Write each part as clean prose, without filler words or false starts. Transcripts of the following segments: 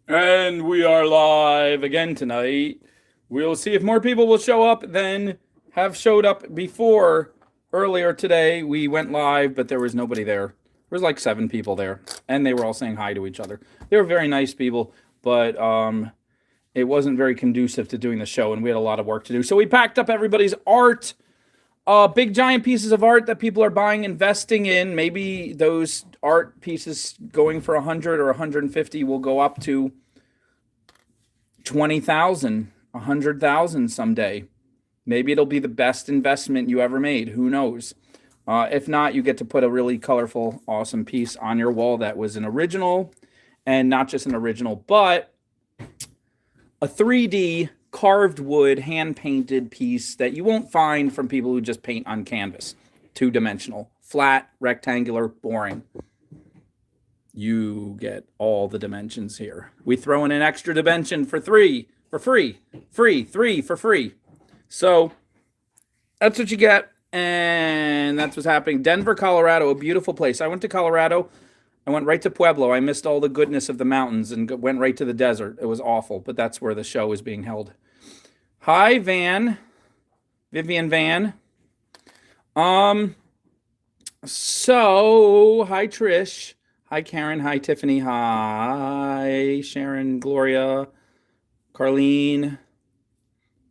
And we are live again tonight. We'll see if more people will show up than have showed up before. Earlier today, we went live, but there was nobody there. There was like 7 people there, and they were all saying hi to each other. They were very nice people, but it wasn't very conducive to doing the show, and we had a lot of work to do. So we packed up everybody's art, big giant pieces of art that people are buying, investing in. Maybe those art pieces going for 100 or 150 will go up to 20,000, 100,000 someday. Maybe it'll be the best investment you ever made. Who knows? If not, you get to put a really colorful, awesome piece on your wall that was an original, and not just an original, but a 3D carved wood, hand painted piece that you won't find from people who just paint on canvas. 2-dimensional, flat, rectangular, boring. You get all the dimensions here. We throw in an extra dimension for three for free. Three for free. So that's what you get. And that's what's happening. Denver, Colorado, a beautiful place. I went to Colorado. I went right to Pueblo. I missed all the goodness of the mountains and went right to the desert. It was awful, but that's where the show is being held. Hi, Van. Vivian Van. So, hi, Trish. Hi, Karen. Hi, Tiffany. Hi, Sharon, Gloria, Carlene,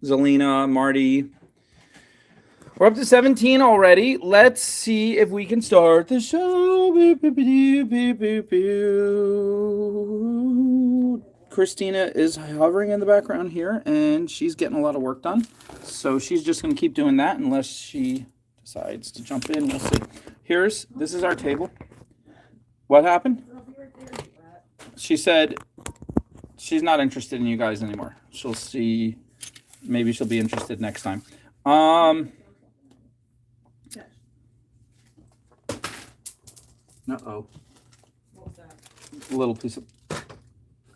Zelina, Marty. We're up to 17 already. Let's see if we can start the show. Christina is hovering in the background here, and she's getting a lot of work done. So she's just going to keep doing that unless she decides to jump in. We'll see. This is our table. What happened? She said she's not interested in you guys anymore. She'll see. Maybe she'll be interested next time. Uh-oh. What was that? A little piece of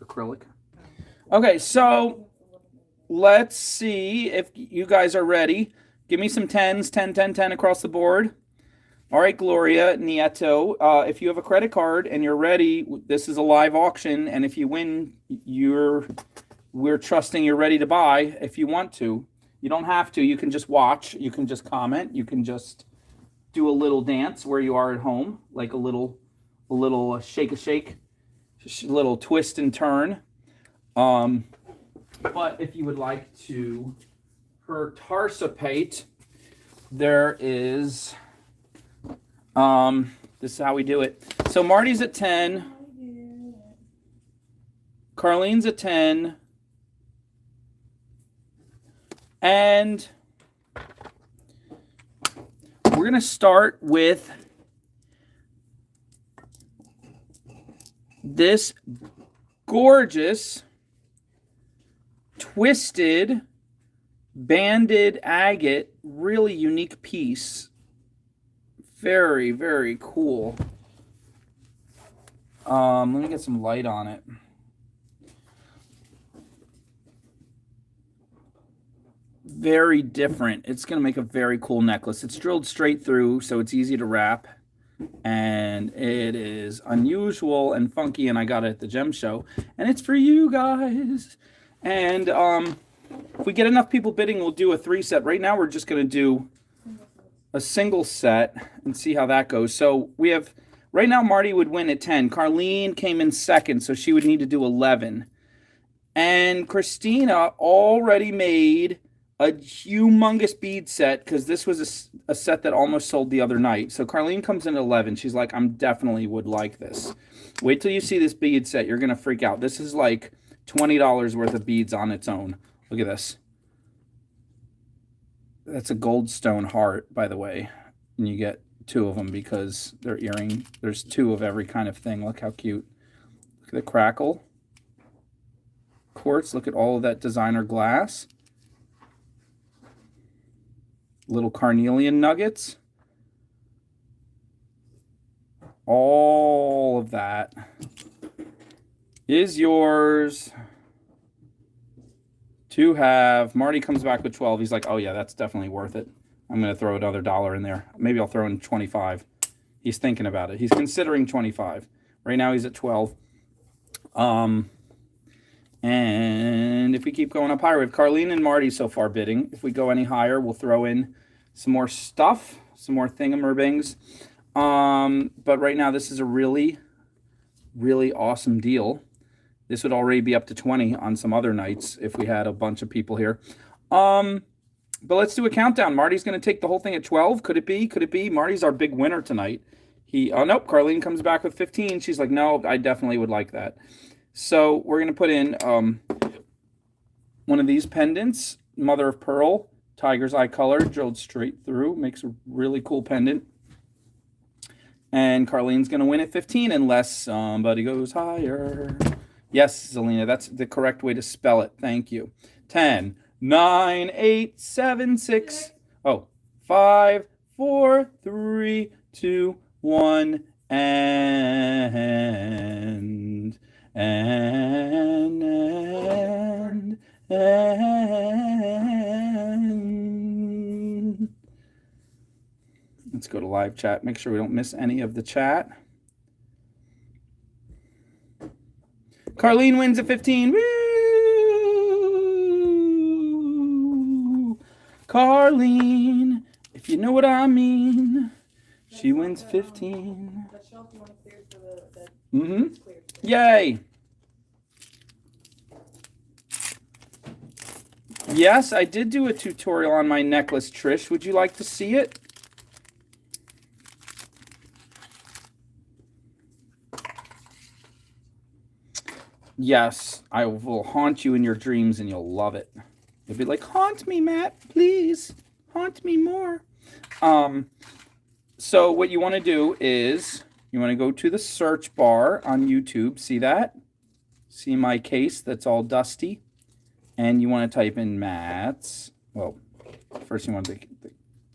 acrylic. Okay, so let's see if you guys are ready. Give me some 10s, 10, 10, 10 across the board. All right, Gloria Nieto, if you have a credit card and you're ready, this is a live auction, and if you win, we're trusting you're ready to buy if you want to. You don't have to. You can just watch. You can just comment. You can just do a little dance where you are at home, like a little shake, a little twist and turn. But if you would like to participate, there is. This is how we do it. So Marty's at 10. Carlene's at 10. And we're going to start with this gorgeous twisted banded agate, really unique piece. Very, very cool. Let me get some light on it. Very different. It's going to make a very cool necklace. It's drilled straight through, so it's easy to wrap. And it is unusual and funky, and I got it at the gem show. And it's for you guys. And if we get enough people bidding, we'll do a 3-set. Right now, we're just going to do a single set and see how that goes. So we have, right now, Marty would win at 10. Carlene came in second, so she would need to do 11. And Christina already made a humongous bead set, because this was a set that almost sold the other night. So Carlene comes in at 11. She's like, I'm definitely would like this. Wait till you see this bead set. You're going to freak out. This is like $20 worth of beads on its own. Look at this. That's a goldstone heart, by the way. And you get 2 of them because they're earring. There's 2 of every kind of thing. Look how cute. Look at the crackle. Quartz. Look at all of that designer glass. Little carnelian nuggets. All of that is yours to have. Marty comes back with 12. He's like, oh yeah, that's definitely worth it. I'm going to throw another $1 in there. Maybe I'll throw in 25. He's thinking about it. He's considering 25. Right now he's at 12. And if we keep going up higher, we have Carlene and Marty so far bidding. If we go any higher, we'll throw in some more stuff, some more thingamabings. But right now, this is a really, really awesome deal. This would already be up to 20 on some other nights if we had a bunch of people here. But let's do a countdown. Marty's going to take the whole thing at 12. Could it be? Could it be? Marty's our big winner tonight. Oh, nope. Carlene comes back with 15. She's like, no, I definitely would like that. So we're going to put in one of these pendants, mother of pearl, tiger's eye color, drilled straight through. Makes a really cool pendant. And Carlene's going to win at 15 unless somebody goes higher. Yes, Zelina, that's the correct way to spell it. Thank you. 10, 9, 8, 7, 6, 5, 4, 3, 2, 1, and. Let's go to live chat. Make sure we don't miss any of the chat. Carlene wins at 15. Woo! Carlene, if you know what I mean. She wins 15. Yay. Yes, I did do a tutorial on my necklace, Trish. Would you like to see it? Yes, I will haunt you in your dreams and you'll love it. You'll be like, haunt me, Matt, please. Haunt me more. So what you want to do is you want to go to the search bar on YouTube. See that? See my case that's all dusty? And you want to type in Matt's. Well, first you want to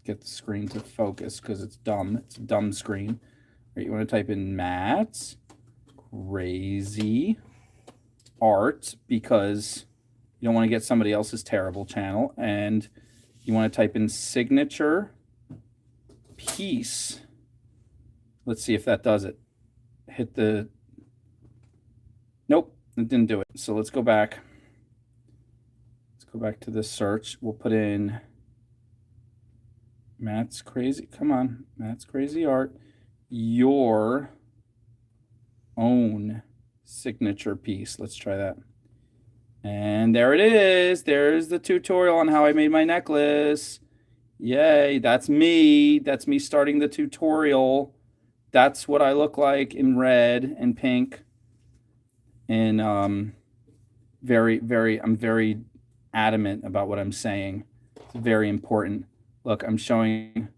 get the screen to focus because it's dumb. It's a dumb screen. Right, you want to type in Matt's Crazy Art because you don't want to get somebody else's terrible channel. And you want to type in signature piece. Let's see if that does it. Hit the... Nope, it didn't do it. So let's go back. Let's go back to this search. We'll put in Matt's Crazy... Come on. Matt's Crazy Art. Your own signature piece. Let's try that. And there it is. There's the tutorial on how I made my necklace. Yay, that's me. That's me starting the tutorial. That's what I look like in red and pink. And I'm very adamant about what I'm saying. It's very important. Look, I'm showing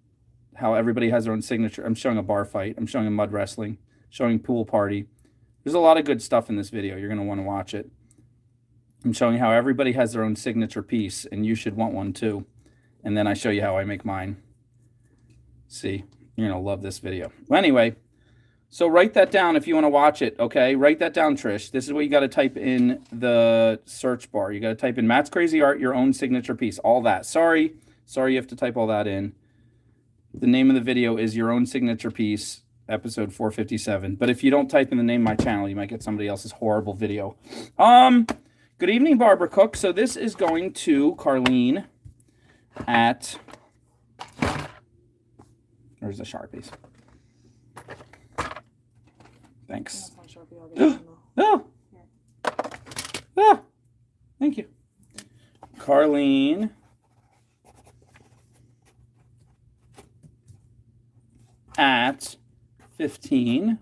how everybody has their own signature. I'm showing a bar fight. I'm showing a mud wrestling, showing pool party. There's a lot of good stuff in this video. You're going to want to watch it. I'm showing how everybody has their own signature piece, and you should want one too. And then I show you how I make mine. See, you're going to love this video. Well, anyway, so write that down if you want to watch it, okay? Write that down, Trish. This is what you got to type in the search bar. You got to type in Matt's Crazy Art, your own signature piece, all that. Sorry you have to type all that in. The name of the video is Your Own Signature Piece, episode 457. But if you don't type in the name of my channel, you might get somebody else's horrible video. Good evening, Barbara Cook. So this is going to Carlene at... Where's the Sharpies? Thanks. Oh! Ah! Thank you. Carlene at 15.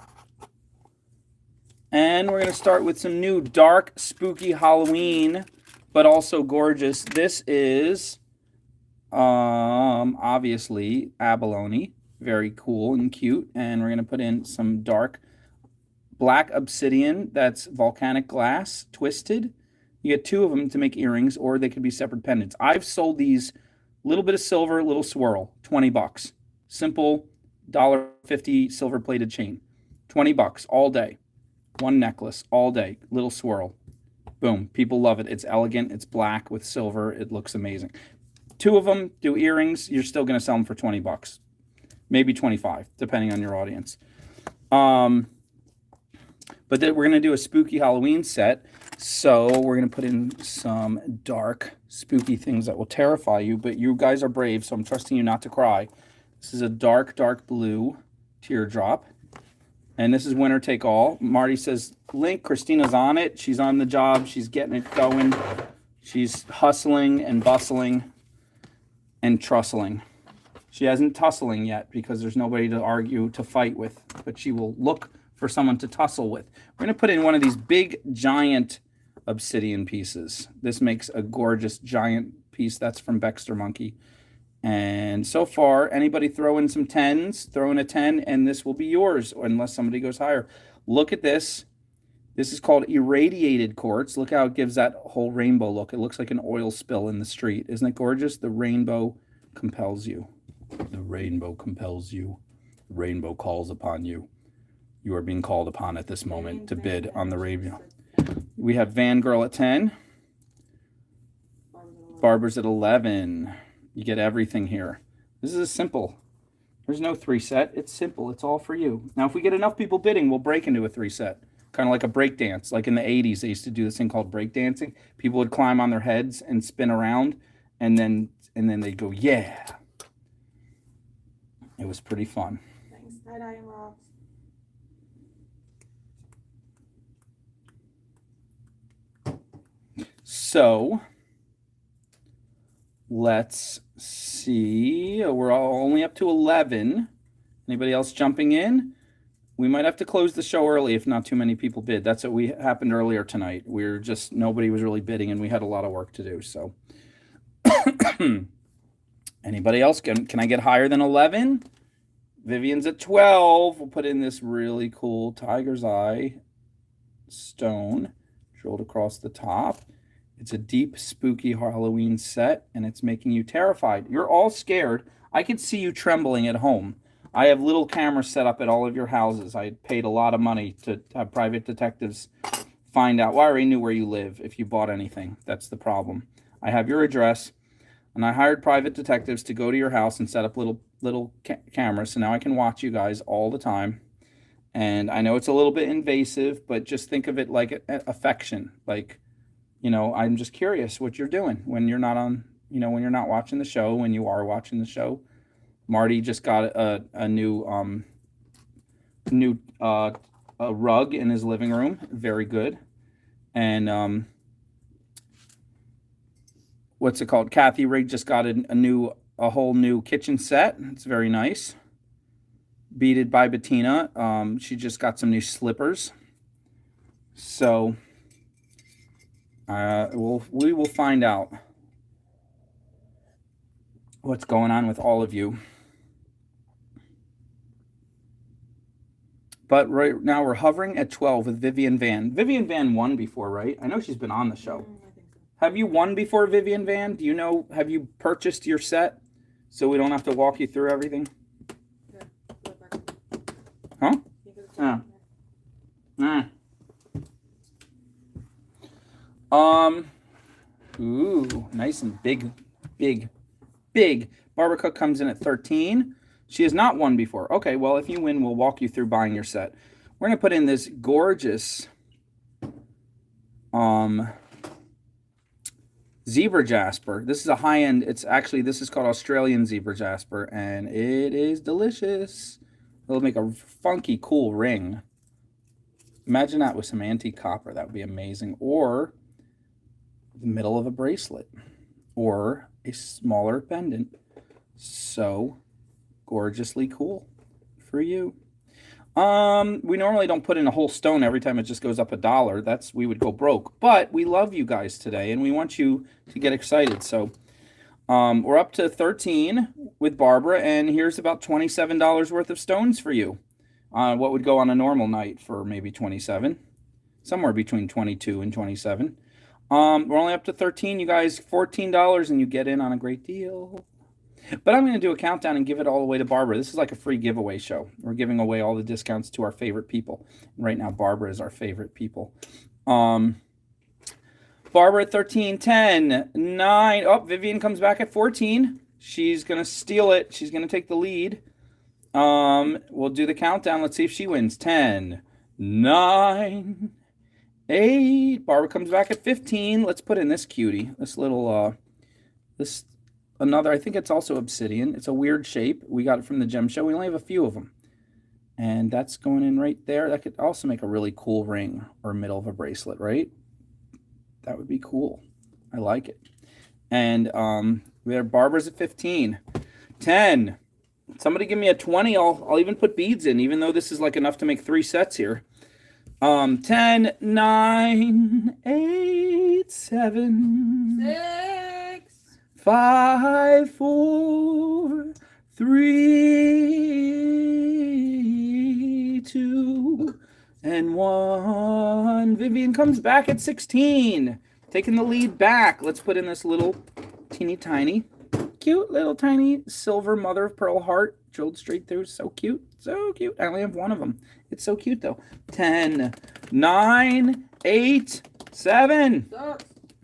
And we're going to start with some new dark, spooky Halloween, but also gorgeous. This is obviously abalone. Very cool and cute. And we're going to put in some dark black obsidian that's volcanic glass, twisted. You get two of them to make earrings, or they could be separate pendants. I've sold these, little bit of silver, little swirl, $20. Simple $1.50 silver-plated chain. $20 all day. One necklace all day. Little swirl. Boom. People love it. It's elegant. It's black with silver. It looks amazing. Two of them do earrings. You're still going to sell them for $20. Maybe 25, depending on your audience. But then we're going to do a spooky Halloween set. So we're going to put in some dark, spooky things that will terrify you. But you guys are brave, so I'm trusting you not to cry. This is a dark, dark blue teardrop. And this is winner take all. Marty says, Link, Christina's on it. She's on the job. She's getting it going. She's hustling and bustling and trussling. She hasn't tussling yet because there's nobody to argue, to fight with. But she will look for someone to tussle with. We're going to put in one of these big, giant obsidian pieces. This makes a gorgeous, giant piece. That's from Baxter Monkey. And so far, anybody throw in some 10s, throw in a 10, and this will be yours, unless somebody goes higher. Look at this. This is called irradiated quartz. Look how it gives that whole rainbow look. It looks like an oil spill in the street. Isn't it gorgeous? The rainbow compels you. The rainbow compels you. The rainbow calls upon you. You are being called upon at this moment to bid on the rainbow. We have Van Girl at 10. Barbara's at 11. You get everything here. This is simple. There's no 3 set. It's simple. It's all for you. Now, if we get enough people bidding, we'll break into a 3 set. Kind of like a break dance. Like in the 80s, they used to do this thing called break dancing. People would climb on their heads and spin around, and then they'd go, yeah. It was pretty fun. Thanks. Tie-dye and rocks. So let's see. We're only up to 11. Anybody else jumping in? We might have to close the show early if not too many people bid. That's what happened earlier tonight. Nobody was really bidding, and we had a lot of work to do. So anybody else? Can I get higher than 11? Vivian's at 12. We'll put in this really cool tiger's eye stone drilled across the top. It's a deep, spooky Halloween set, and it's making you terrified. You're all scared. I could see you trembling at home. I have little cameras set up at all of your houses. I paid a lot of money to have private detectives find out. Well, I already knew where you live if you bought anything. That's the problem. I have your address, and I hired private detectives to go to your house and set up little cameras, so now I can watch you guys all the time. And I know it's a little bit invasive, but just think of it like affection. Like, you know, I'm just curious what you're doing when you're not on, you know, when you're not watching the show, when you are watching the show. Marty just got a new rug in his living room. Very good. And what's it called? Kathy Rigg just got a whole new kitchen set. It's very nice. Beaded by Bettina. She just got some new slippers. So we will find out what's going on with all of you. But right now we're hovering at 12 with Vivian Van. Vivian Van won before, right? I know she's been on the show. I think so. Have you won before, Vivian Van? Do you know, have you purchased your set so we don't have to walk you through everything? Yeah, flip back. Huh? You could have Yeah. taken Ooh, nice and big. Barbara Cook comes in at 13. She has not won before. Okay, well, if you win, we'll walk you through buying your set. We're going to put in this gorgeous zebra jasper. This is a high-end. This is called Australian zebra jasper, and it is delicious. It'll make a funky, cool ring. Imagine that with some antique copper. That would be amazing. Or the middle of a bracelet, or a smaller pendant. So gorgeously cool for you. We normally don't put in a whole stone every time it just goes up $1. We would go broke. But we love you guys today, and we want you to get excited. So we're up to 13 with Barbara, and here's about $27 worth of stones for you. What would go on a normal night for maybe 27, somewhere between 22 and 27. We're only up to 13, you guys. $14, and you get in on a great deal. But I'm going to do a countdown and give it all away to Barbara. This is like a free giveaway show. We're giving away all the discounts to our favorite people. Right now, Barbara is our favorite people. Barbara at 13, 10, 9. Oh, Vivian comes back at 14. She's going to steal it. She's going to take the lead. We'll do the countdown. Let's see if she wins. 10, 9, 8. Barbara comes back at 15. Let's put in this cutie. This little, this, another, I think it's also obsidian. It's a weird shape. We got it from the gem show. We only have a few of them. And that's going in right there. That could also make a really cool ring or middle of a bracelet, right? That would be cool. I like it. And we have Barbara's at 15. 10. Somebody give me a 20. I'll even put beads in, even though this is like enough to make 3 sets here. 10, 9, 8, 7, 6. 5, 4, 3, 2, and 1. Vivian comes back at 16. Taking the lead back. Let's put in this little teeny tiny, cute little tiny silver mother of pearl heart. Drilled straight through. So cute. So cute. I only have one of them. It's so cute though. 10, 9, 8, 7,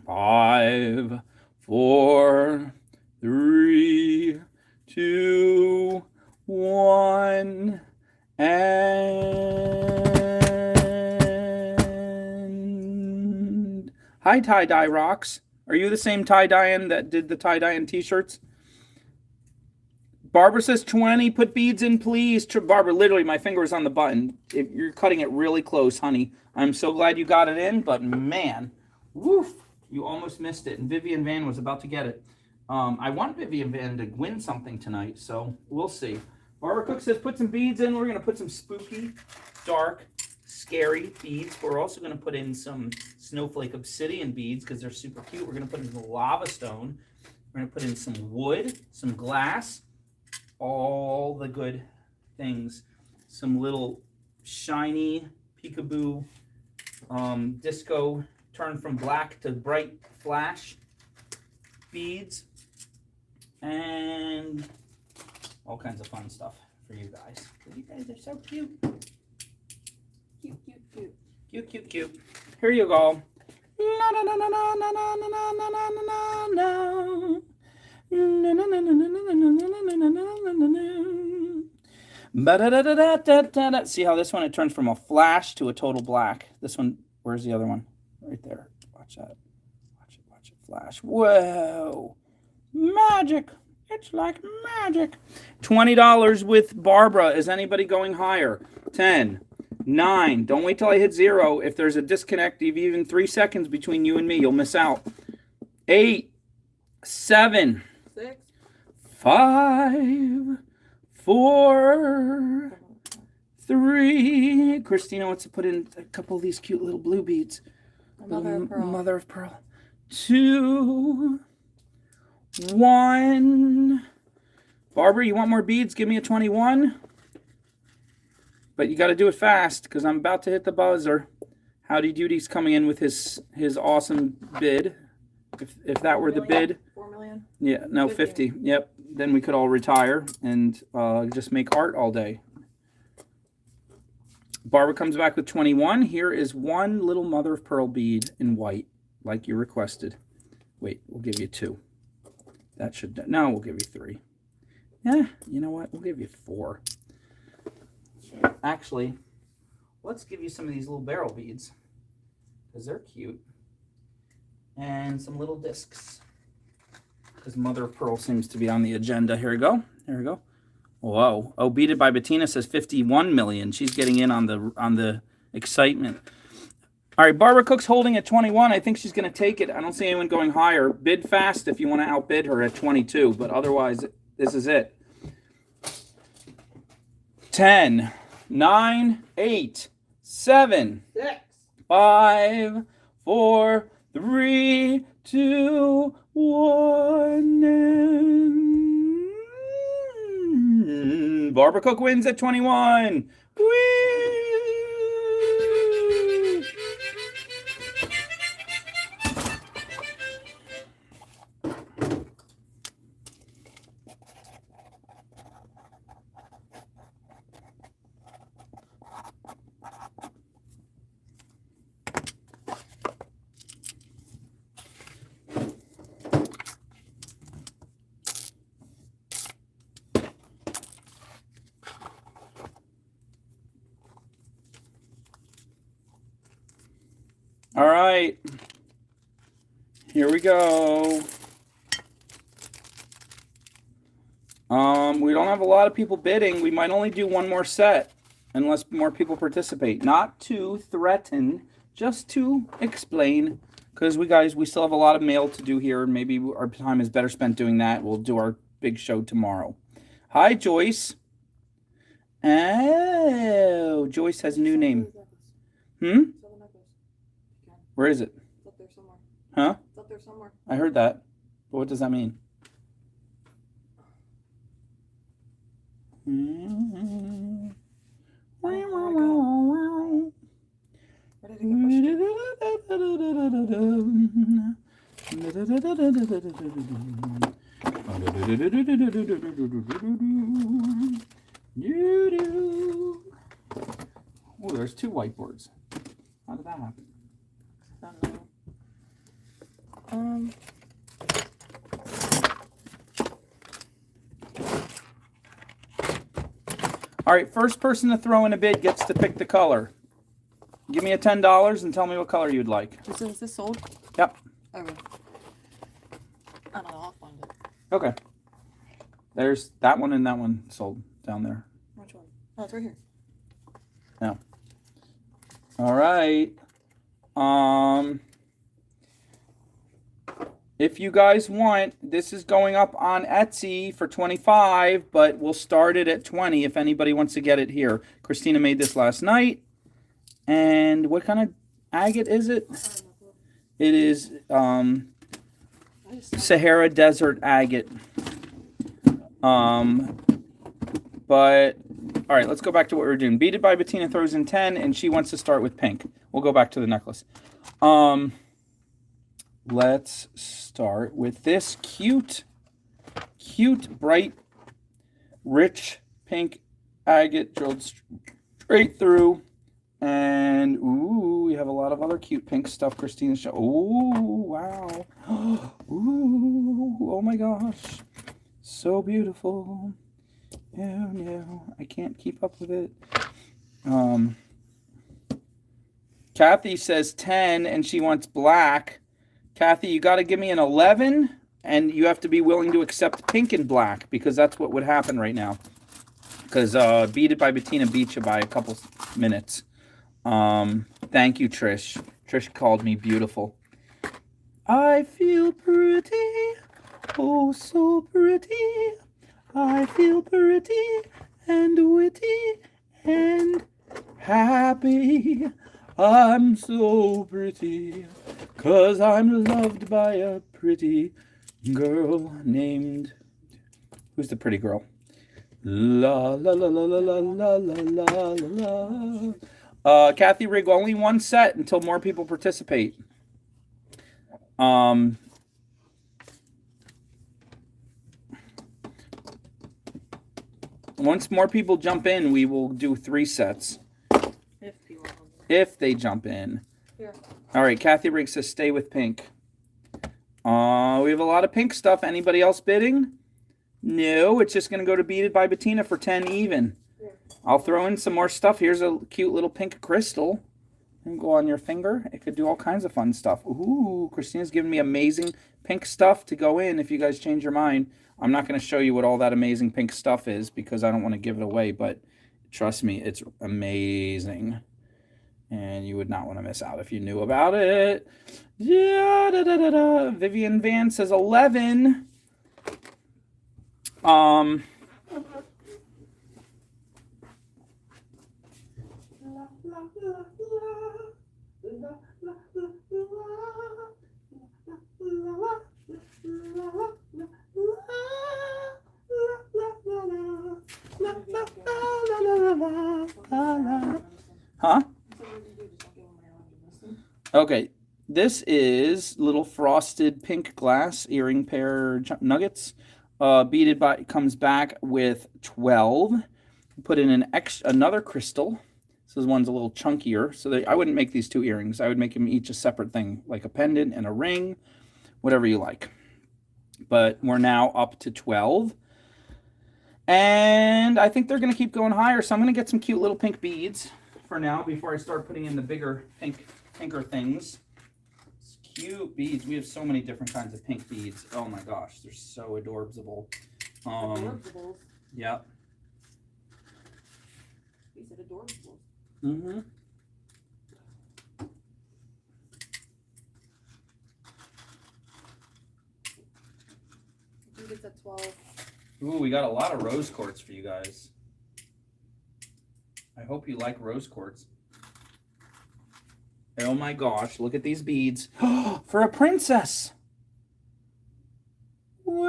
5, 4, 3, 2, 1, and hi tie-dye rocks. Are you the same tie-dye-in that did the tie-dye-in t-shirts? Barbara says 20. Put beads in, please. Barbara, literally, my finger is on the button. You're cutting it really close, honey. I'm so glad you got it in, but man, woof, you almost missed it. And Vivian Van was about to get it. I want Vivian Van to win something tonight, so we'll see. Barbara Cook says put some beads in. We're going to put some spooky, dark, scary beads. We're also going to put in some snowflake obsidian beads because they're super cute. We're going to put in the lava stone. We're going to put in some wood, some glass, all the good things. Some little shiny peekaboo disco turn from black to bright flash beads, and all kinds of fun stuff for you guys. You guys are so cute. Cute, cute, cute. Cute, cute, cute. Here you go. La na na na na na na na na na na na na. See how this one, it turns from a flash to a total black. This one, where's the other one? Right there. Watch that. Watch it flash. Whoa. Magic. It's like magic. $20 with Barbara. Is anybody going higher? 10, 9. Don't wait till I hit 0. If there's a disconnect of even 3 seconds between you and me, you'll miss out. 8, 7, 6. 5, 4, 3. Christina wants to put in a couple of these cute little blue beads. Mother of pearl. Mother of pearl. 2, 1. Barbara, you want more beads? Give me a 21. But you got to do it fast because I'm about to hit the buzzer. Howdy Doodie's coming in with his awesome bid. If that were the bid. 4 million? Yeah, no, 50. Yep. Then we could all retire and just make art all day. Barbara comes back with 21. Here is one little mother of pearl bead in white, like you requested. Wait, we'll give you 2. That should, no, we'll give you 3. Yeah, you know what? We'll give you 4. Actually, let's give you some of these little barrel beads because they're cute. And some little discs because mother of pearl seems to be on the agenda. Here we go. Here we go. Whoa. Oh, Beat It by Bettina says 51 million. She's getting in on the excitement. All right, Barbara Cook's holding at 21. I think she's going to take it. I don't see anyone going higher. Bid fast if you want to outbid her at 22, but otherwise, this is it. 10, 9, 8, 7, 6. 5, 4, 3, 2, 1. Barbara Cook wins at 21. Whee! All right. Here we go. We don't have a lot of people bidding. We might only do one more set unless more people participate. Not to threaten, just to explain. Because we still have a lot of mail to do here, and maybe our time is better spent doing that. We'll do our big show tomorrow. Hi, Joyce. Oh, Joyce has a new name. Where is it? It's up there somewhere. Huh? It's up there somewhere. I heard that. But what does that mean? Where did it get pushed? Oh, there's two whiteboards. How did that happen? I don't know. All right, first person to throw in a bid gets to pick the color. Give me a $10 and tell me what color you'd like. Is this sold? Yep. Okay. I don't know. I'll find it. Okay. There's that one and that one sold down there. Which one? Oh, it's right here. No. All right. If you guys want, this is going up on Etsy for $25, but we'll start it at $20 if anybody wants to get it here. Christina made this last night. And what kind of agate is it? It is Sahara Desert agate. But all right, let's go back to what we were doing. Beaded by Bettina throws in 10, and she wants to start with pink. We'll go back to the necklace. Let's start with this cute, bright, rich pink agate drilled straight through. And, ooh, we have a lot of other cute pink stuff Christina's show. Ooh, wow. Ooh, oh my gosh. So beautiful. No, I can't keep up with it. Kathy says 10 and she wants black. Kathy, you got to give me an 11 and you have to be willing to accept pink and black because that's what would happen right now. Because Beat It by Bettina beat you by a couple minutes. Thank you, Trish. Trish called me beautiful. I feel pretty, oh so pretty. I feel pretty and witty and happy. I'm so pretty, 'cause I'm loved by a pretty girl named... Who's the pretty girl? La la la la la la la la la la. Kathy Rigg, only one set until more people participate. Once more people jump in, we will do 3 sets. If they jump in. Here. All right, Kathy Rigg says stay with pink. We have a lot of pink stuff. Anybody else bidding? No, it's just going to go to Beat It by Bettina for 10 even. Here. I'll throw in some more stuff. Here's a cute little pink crystal. And go on your finger. It could do all kinds of fun stuff. Ooh, Christina's giving me amazing pink stuff to go in if you guys change your mind. I'm not going to show you what all that amazing pink stuff is because I don't want to give it away, but trust me, it's amazing. And you would not want to miss out if you knew about it. Yeah, da, da, da, da. Vivian Van says 11. Huh? Okay, this is little frosted pink glass earring pair nuggets. Beaded by comes back with 12. Put in another crystal. This one's a little chunkier, so I wouldn't make these 2 earrings. I would make them each a separate thing, like a pendant and a ring, whatever you like. But we're now up to 12. And I think they're going to keep going higher, so I'm going to get some cute little pink beads for now before I start putting in the bigger pinker things. cute beads. We have so many different kinds of pink beads. Oh my gosh, they're so adorable. Adorables. Yep. You said adorables. Mm-hmm. I think it's at 12. Ooh, we got a lot of rose quartz for you guys. I hope you like rose quartz. Oh my gosh, look at these beads. For a princess. Whoa.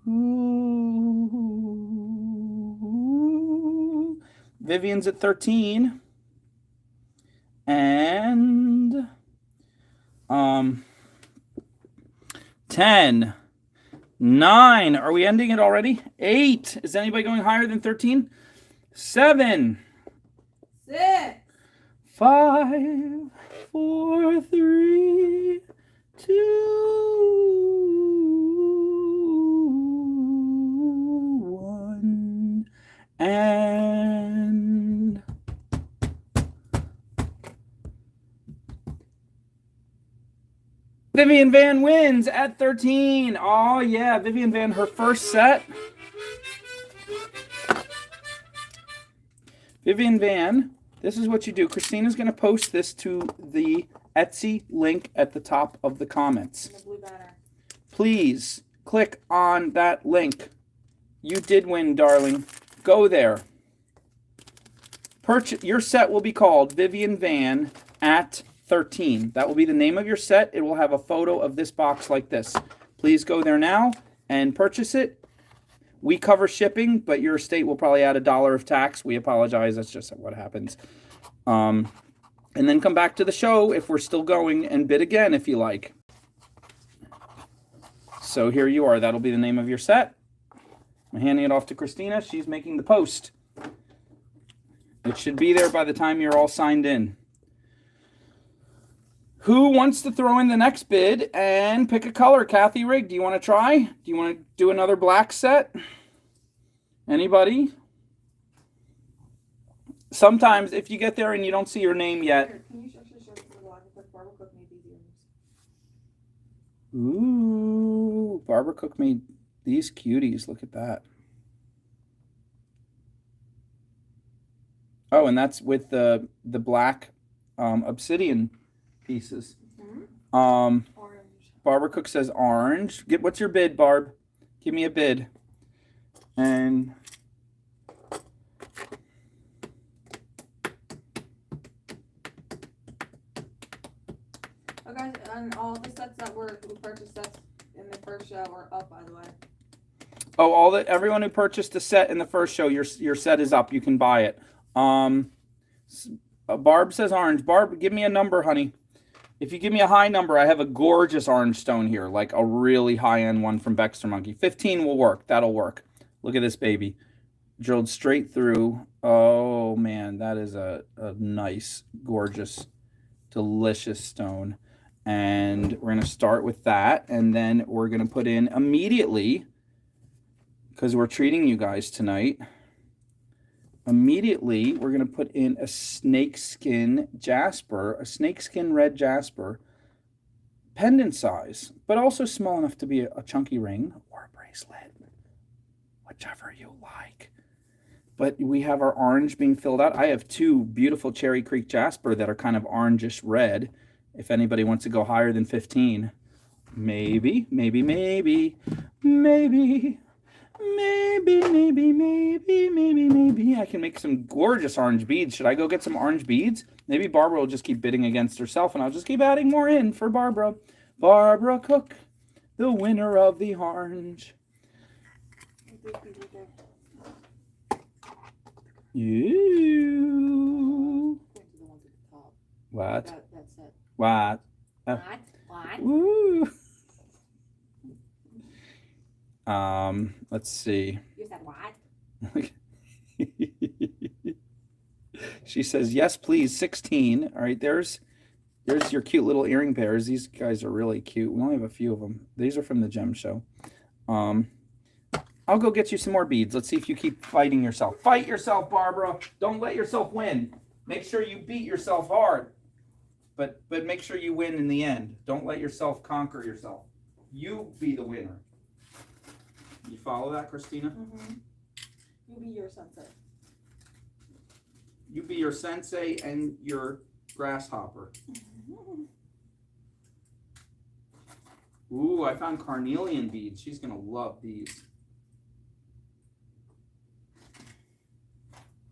Ooh. Vivian's at 13. And 10, 9. Are we ending it already? 8. Is anybody going higher than 13? 7, 6. 5, 4, 3, 2, 1. And Vivian Van wins at 13. Oh, yeah. Vivian Van, her first set. Vivian Van, this is what you do. Christina's going to post this to the Etsy link at the top of the comments. And the blue banner. Please click on that link. You did win, darling. Go there. Your set will be called Vivian Van at 13. That will be the name of your set. It will have a photo of this box like this. Please go there now and purchase it. We cover shipping, but your state will probably add $1 of tax. We apologize. That's just what happens. And then come back to the show if we're still going and bid again if you like. So here you are. That'll be the name of your set. I'm handing it off to Christina. She's making the post. It should be there by the time you're all signed in. Who wants to throw in the next bid and pick a color? Kathy Rigg, do you want to try? Do you want to do another black set? Anybody? Sometimes if you get there and you don't see your name yet. Here, can you actually show us the black? Like Barbara Cook made these earrings. Ooh, Barbara Cook made these cuties. Look at that. Oh, and that's with the black obsidian pieces. Orange. Barbara Cook says orange. What's your bid, Barb? Give me a bid. And Okay, and all the sets that we purchased sets in the first show are up, by the way. oh, everyone who purchased a set in the first show, your set is up. You can buy it. Barb says orange. Barb, give me a number, honey. If you give me a high number, I have a gorgeous orange stone here, like a really high-end one from Baxter Monkey. 15 will work. That'll work. Look at this baby. Drilled straight through. Oh, man, that is a nice, gorgeous, delicious stone. And we're going to start with that, and then we're going to put in immediately, because we're treating you guys tonight, immediately, we're going to put in a snakeskin jasper, a snakeskin red jasper, pendant size, but also small enough to be a chunky ring or a bracelet, whichever you like. But we have our orange being filled out. I have 2 beautiful Cherry Creek jasper that are kind of orangish red. If anybody wants to go higher than 15, maybe. I can make some gorgeous orange beads. Should I go get some orange beads? Maybe Barbara will just keep bidding against herself, and I'll just keep adding more in for Barbara. Barbara Cook, the winner of the orange. You. What? That's it. What? What? Woo. Let's see. You said what? She says, yes, please, 16. All right, there's your cute little earring pairs. These guys are really cute. We only have a few of them. These are from the gem show. I'll go get you some more beads. Let's see if you keep fighting yourself. Fight yourself, Barbara. Don't let yourself win. Make sure you beat yourself hard. But make sure you win in the end. Don't let yourself conquer yourself. You be the winner. You follow that, Christina? Mm-hmm. You be your sensei. You be your sensei and your grasshopper. Ooh, I found carnelian beads. She's going to love these.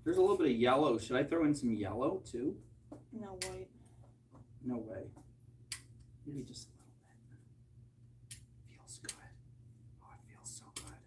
There's a little bit of yellow. Should I throw in some yellow too? No, white. No way. Maybe just a little bit. Feels good. Oh, it feels so good.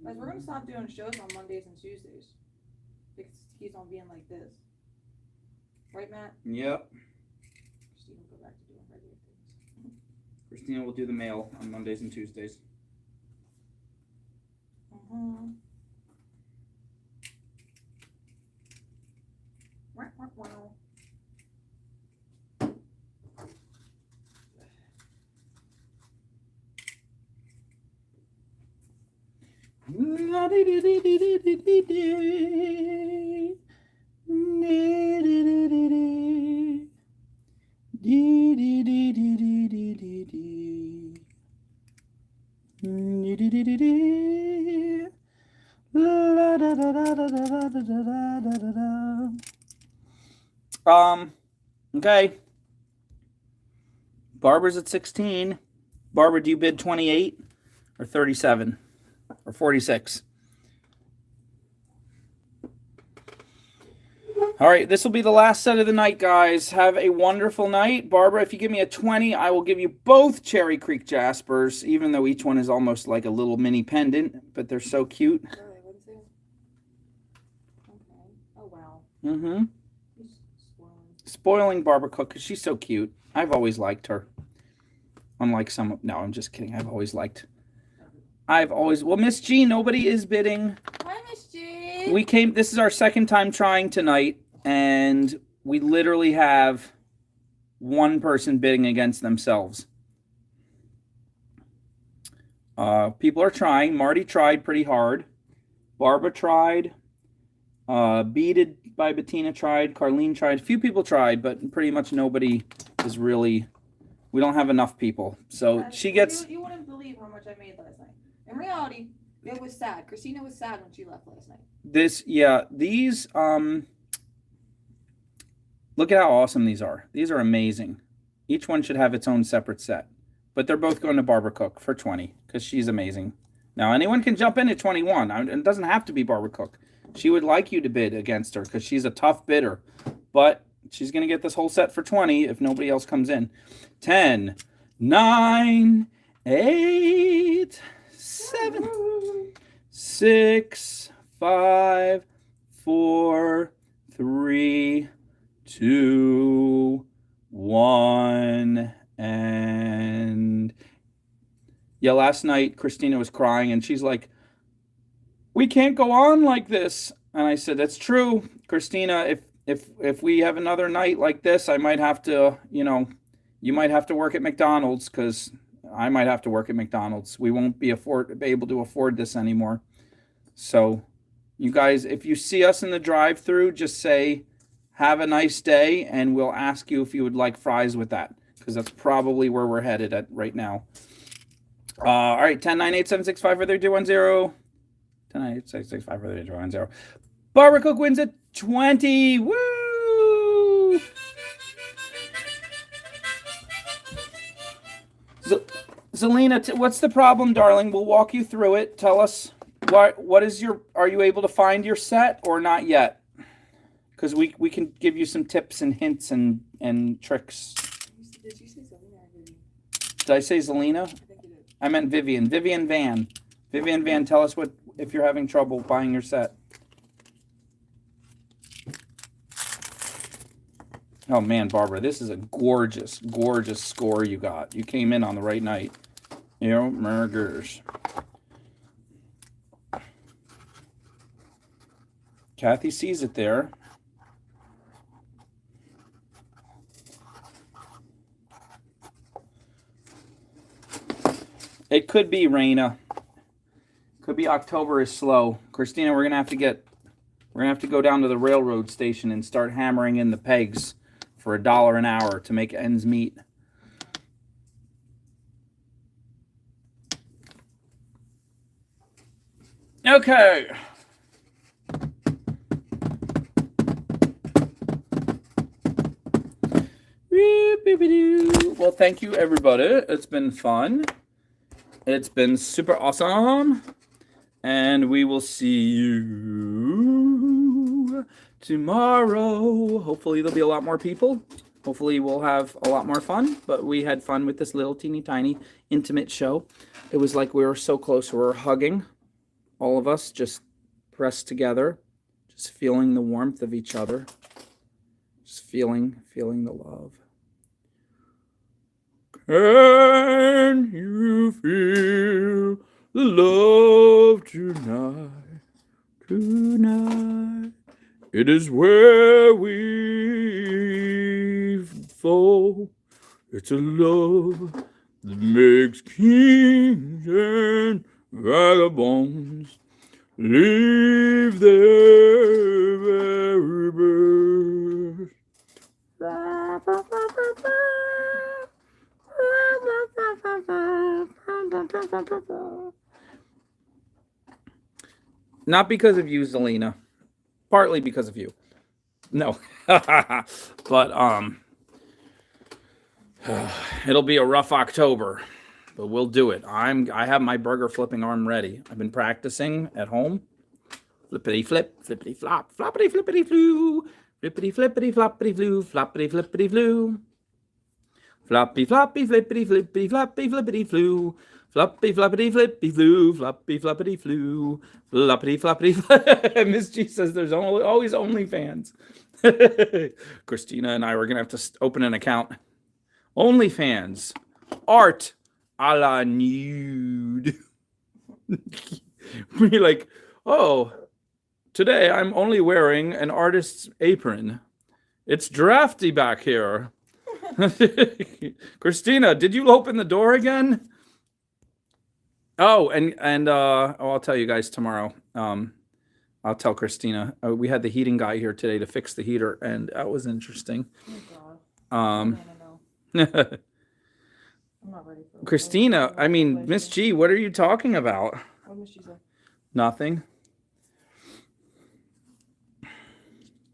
Guys, we're gonna stop doing shows on Mondays and Tuesdays because it keeps on being like this, right, Matt? Yep. Christina will go back to doing regular things. Christina will do the mail on Mondays and Tuesdays. Mm-hmm. Wow. Okay. Barbara's at 16. Barbara, do you bid 28 or 37 or 46? All right, this will be the last set of the night, guys. Have a wonderful night. Barbara, if you give me a 20, I will give you both Cherry Creek Jaspers, even though each one is almost like a little mini pendant, but they're so cute. Really, what is it? Okay. Oh, wow. Mm-hmm. He's Spoiling Barbara Cook because she's so cute. I've always liked her. Unlike some... No, I'm just kidding. I've always... Well, Miss G, nobody is bidding. Hi, Miss G. This is our second time trying tonight, and we literally have one person bidding against themselves. People are trying. Marty tried pretty hard. Barbara tried. Beaded by Bettina tried. Carlene tried. A few people tried, but pretty much nobody is really... We don't have enough people. So she gets... You wouldn't believe how much I made last night. In reality, it was sad. Christina was sad when she left last night. These, look at how awesome these are. These are amazing. Each one should have its own separate set. But they're both going to Barbara Cook for 20 because she's amazing. Now, anyone can jump in at 21. It doesn't have to be Barbara Cook. She would like you to bid against her because she's a tough bidder. But she's going to get this whole set for 20 if nobody else comes in. 10, 9, 8, 7, 6, 5, 4, 3, 2, 1, and yeah, last night Christina was crying and she's like, we can't go on like this. And I said, that's true, Christina. If we have another night like this, I might have to, you might have to work at McDonald's because I might have to work at McDonald's. We won't be able to afford this anymore. So you guys, if you see us in the drive-thru, just say, have a nice day, and we'll ask you if you would like fries with that, because that's probably where we're headed at right now. All right, 10, 9, 8, 7, 6, 5, 4, 3, 2, 1, 0. 10, 9, 8, 6, 6, 5, 4, 3, 2, 1, 0. Barbara Cook wins at 20. Woo! Zelina, what's the problem, darling? We'll walk you through it. Tell us what is are you able to find your set or not yet? Because we can give you some tips and hints and tricks. Did you say Zelina or Vivian? Did I say Zelina? I think you did. I meant Vivian. Vivian Van. Vivian Van, tell us if you're having trouble buying your set. Oh man, Barbara, this is a gorgeous, gorgeous score you got. You came in on the right night. Mergers. Kathy sees it there. It could be Raina. Could be October is slow. Christina, we're gonna have to go down to the railroad station and start hammering in the pegs for $1 an hour to make ends meet. Okay. Well, thank you, everybody. It's been fun. It's been super awesome. And we will see you tomorrow. Hopefully there'll be a lot more people. Hopefully we'll have a lot more fun. But we had fun with this little teeny tiny intimate show. It was like we were so close. We were hugging. All of us just pressed together. Just feeling the warmth of each other. Just feeling the love. Can you feel the love tonight? Tonight, it is where we fall. It's a love that makes kings and vagabonds leave their very best. Not because of you, Zelina. Partly because of you. No. But it'll be a rough October, but we'll do it. I have my burger flipping arm ready. I've been practicing at home. Flippity flip, flippity flop, floppity flippity flu, flippity flippity floppity flu, floppity flippity flu. Floppy floppy flippity flippity floppy flippity flu. Floppy floppity flippy flu. Floppy floppity flu. Floppity floppity. Miss G says there's always OnlyFans. Christina and I were gonna have to open an account. OnlyFans. Art a la nude. We're like, oh, today I'm only wearing an artist's apron. It's drafty back here. Christina, did you open the door again? Oh, and I'll tell you guys tomorrow. I'll tell Christina. We had the heating guy here today to fix the heater, and that was interesting. Oh, God. I'm not ready for Christina, I mean, Miss G, what are you talking about? What Miss G say? Nothing.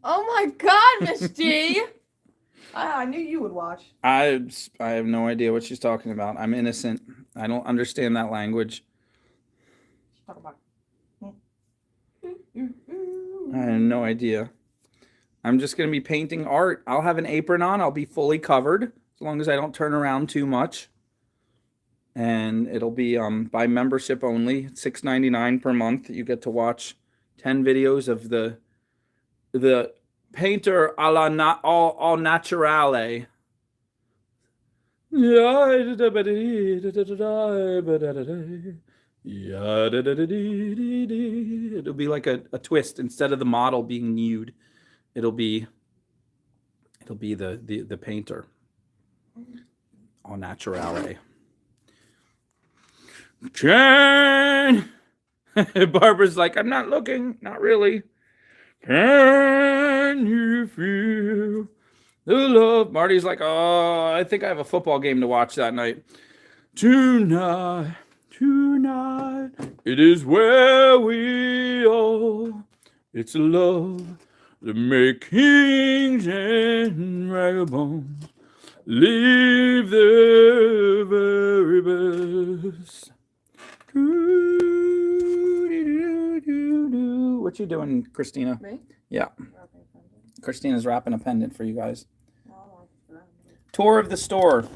Oh my God, Miss G! I knew you would watch. I have no idea what she's talking about. I'm innocent. I don't understand that language. Talk about. I have no idea. I'm just going to be painting art. I'll have an apron on. I'll be fully covered as long as I don't turn around too much. And it'll be by membership only, $6.99 per month. You get to watch 10 videos of the painter a la all naturale. It'll be like a twist. Instead of the model being nude, it'll be the painter all naturale. Can Barbara's like, I'm not looking, not really. Can you feel the love? Marty's like, oh, I think I have a football game to watch that night. Tonight, it is where we are. It's love that makes kings and vagabonds leave their very best. What you doing, Christina? Me? Yeah. Christina's wrapping a pendant for you guys. Oh, Tour of the store.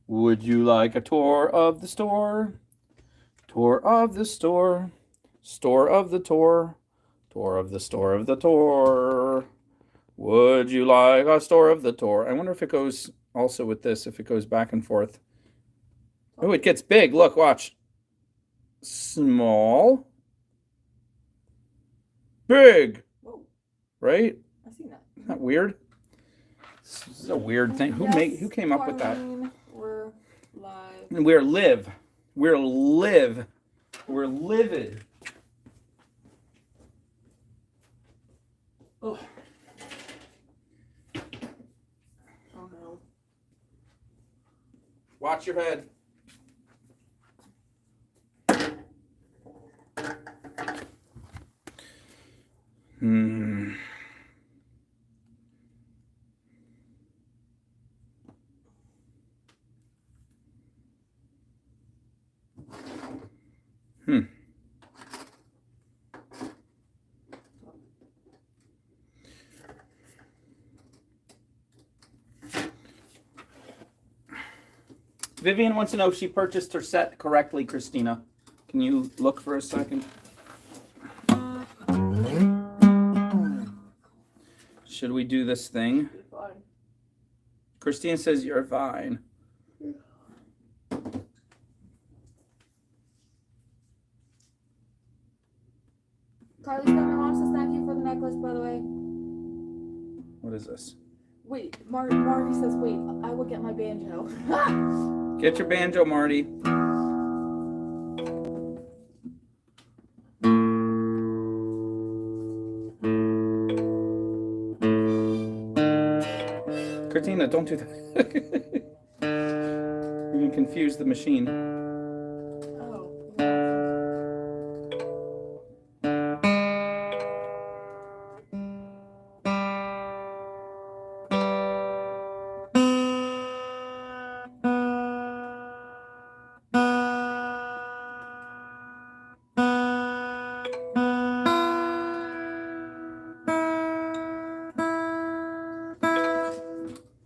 Would you like a tour of the store? Tour of the store. Store of the tour. Tour of the store of the tour. Would you like a store of the tour? I wonder if it goes also with this, if it goes back and forth. Oh, it gets big. Look, watch. Small. Big. Whoa, Right? I seen that. Isn't that weird? This is a weird thing. Who came up with that? We're live. We're live. We're live. We're livid. Oh. Oh no. Watch your head. Hmm. Vivian wants to know if she purchased her set correctly, Christina. Can you look for a second? Should we do this thing? You're fine. Christina says you're fine. Carly's got my mom says thank you for the necklace, by the way. What is this? Wait, Marty says wait, I will get my banjo. Get your banjo, Marty. Christina, don't do that. You can confuse the machine. Oh.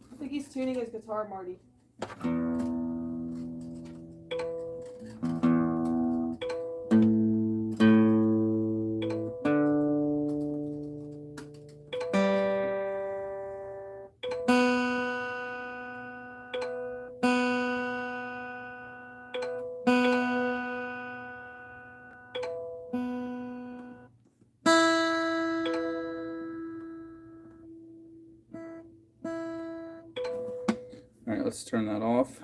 I think he's tuning his guitar, Marty. All right, let's turn that off.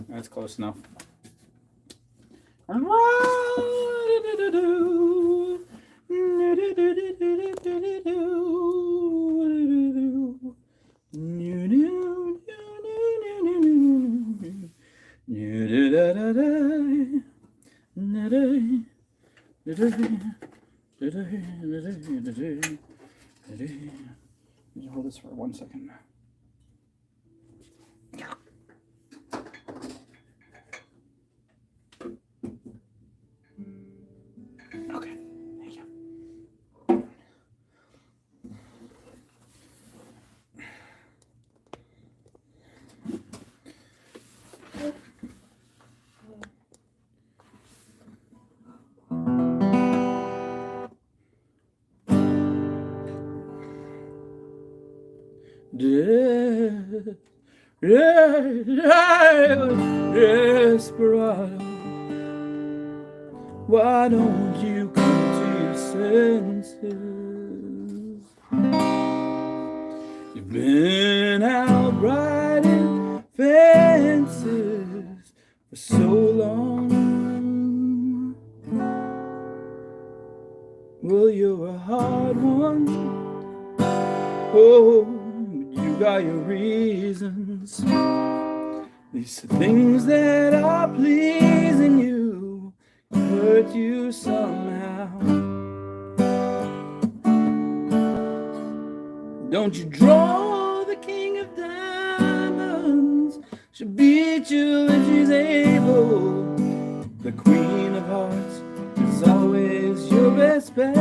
That's close enough. Hold this for 1 second. Okay, thank you. Desperado, why don't you come to your senses? You've been out riding fences for so long. Well, you're a hard one. Oh, you got your reasons. These things that are pleasing you hurt you somehow. Don't you draw the king of diamonds? She'll beat you if she's able. The Queen of Hearts is always your best bet.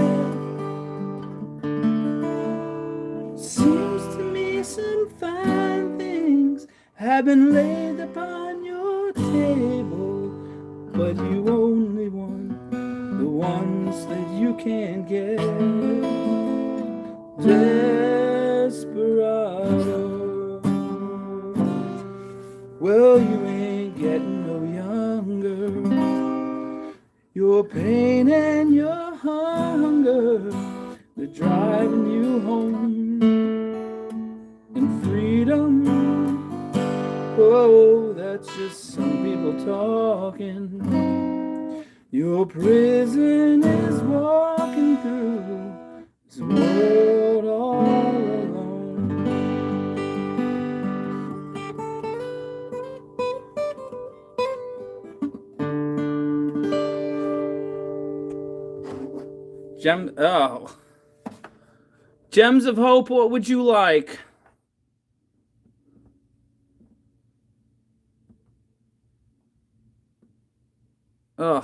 Seems to me some fine things have been laid upon your table, but you only want the ones that you can't get. Desperado. Well, you ain't getting no younger. Your pain and your hunger, they're driving you home. And freedom, oh, that's just some people talking. Your prison is walking through this world all alone. Gems of Hope, what would you like? Ugh.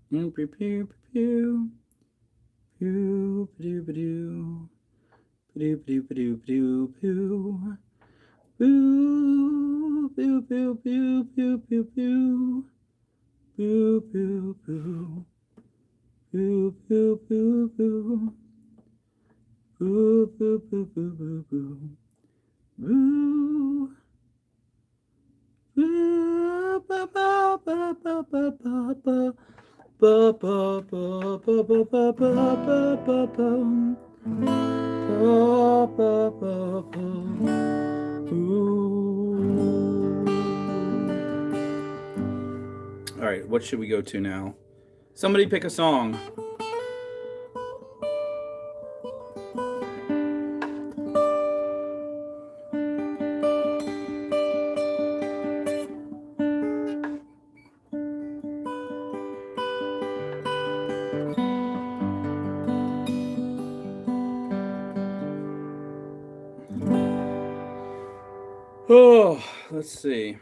Pew pew pew pew pew pew pew pew pew pew pew pew. Pew pew pew pew pew pew pew. Pew pew pew. Pew pew pew pew. Pew pew pew pew pew pew. Boo. Ba ba ba ba ba ba ba. Ba ba ba ba ba ba ba ba ba ba. Ba ba ba ba. Ooh. All right, what should we go to now? Somebody pick a song. Oh, let's see.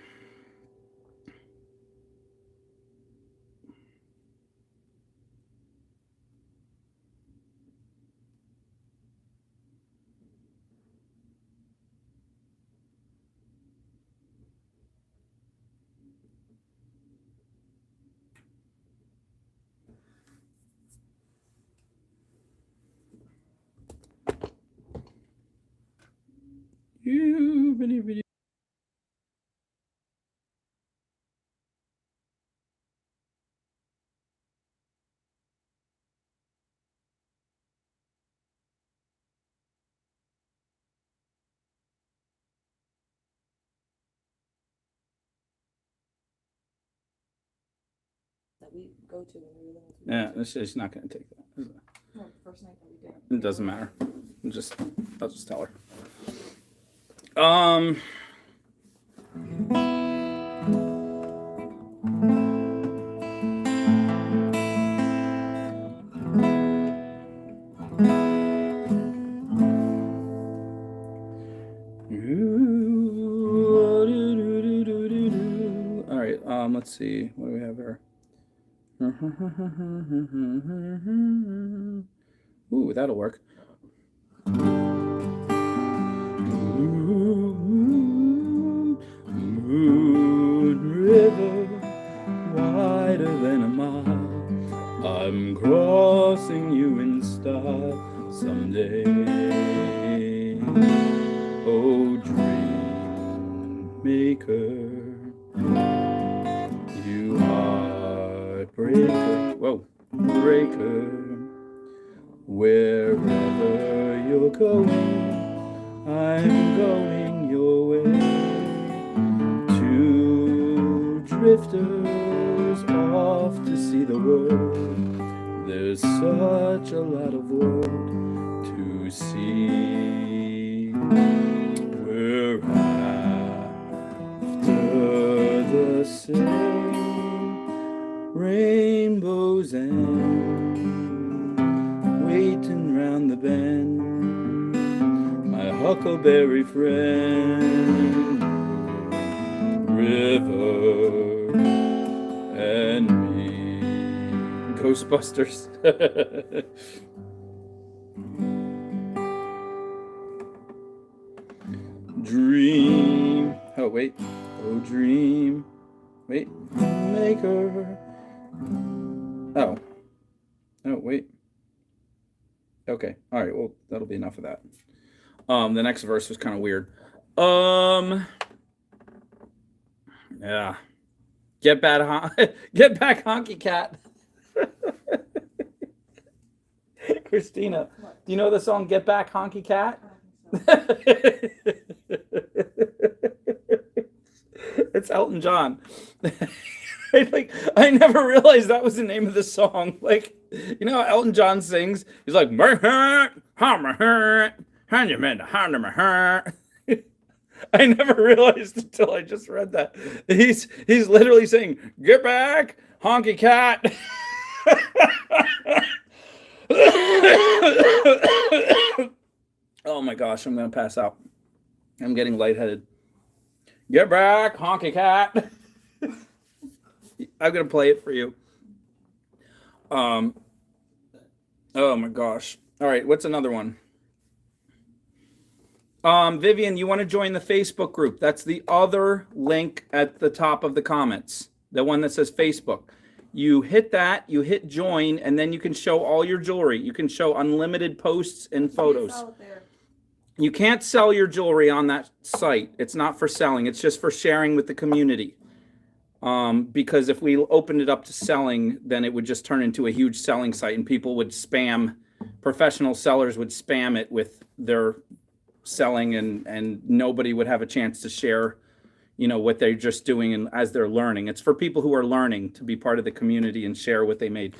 That we go to when we were little. Yeah, it's not going to take that. Is it? No, the first night that we did. It doesn't matter. I'll just tell her. All right, let's see. What do we have here? Ooh, that'll work. Moon river, wider than a mile, I'm crossing you in style someday. Oh, dream maker, you heartbreaker, whoa, breaker, wherever you're going, I'm going your way. Two drifters off to see the world. There's such a lot of world to see. We're after the same rainbow's end, waiting round the bend. My Huckleberry friend, river and me. Ghostbusters. Dream. Oh, wait. Oh, dream. Wait. Maker. Oh. Oh, wait. Okay. All right. Well, that'll be enough of that. The next verse was kind of weird. Yeah. Get back, get back, honky cat. Christina, do you know the song "Get Back, Honky Cat"? It's Elton John. I never realized that was the name of the song. Like, you know how Elton John sings? He's like, I never realized until I just read that. He's literally saying, "Get back, honky cat." Oh my gosh, I'm gonna pass out. I'm getting lightheaded. Get back, honky cat. I'm gonna play it for you. Oh my gosh. All right, what's another one? Vivian, you want to join the Facebook group? That's the other link at the top of the comments. The one that says Facebook. You hit that, you hit join, and then you can show all your jewelry. You can show unlimited posts and photos. You can't sell your jewelry on that site. It's not for selling. It's just for sharing with the community. Because if we opened it up to selling, then it would just turn into a huge selling site, and people would spam, professional sellers would spam it with their selling, and nobody would have a chance to share, you know, what they're just doing and as they're learning. It's for people who are learning to be part of the community and share what they made.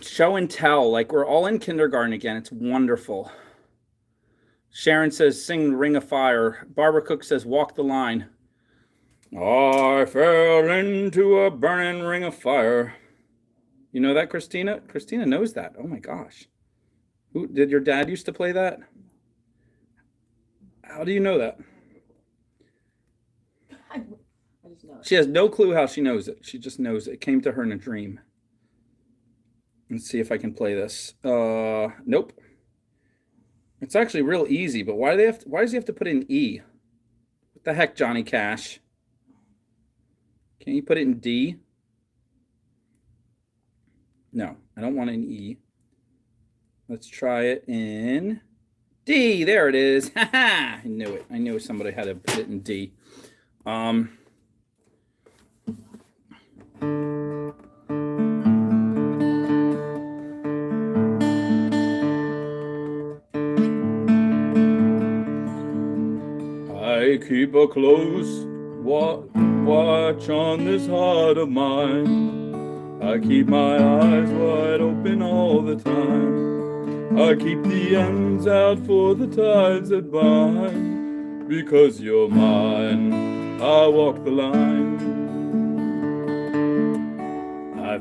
Show and tell, like we're all in kindergarten again. It's wonderful. Sharon says, sing Ring of Fire. Barbara Cook says, walk the line. I fell into a burning ring of fire. You know that, Christina? Christina knows that. Oh my gosh. Who did your dad used to play that? How do you know that? I just know it. She has no clue how she knows it. She just knows it. It came to her in a dream. Let's see if I can play this. Nope. It's actually real easy, but why does he have to put in E? What the heck, Johnny Cash? Can you put it in D? No, I don't want it in E. Let's try it in D. There it is. I knew it. I knew somebody had to put it in D. I keep a close watch on this heart of mine. I keep my eyes wide open all the time. I keep the ends out for the tides that bind. Because you're mine, I walk the line. I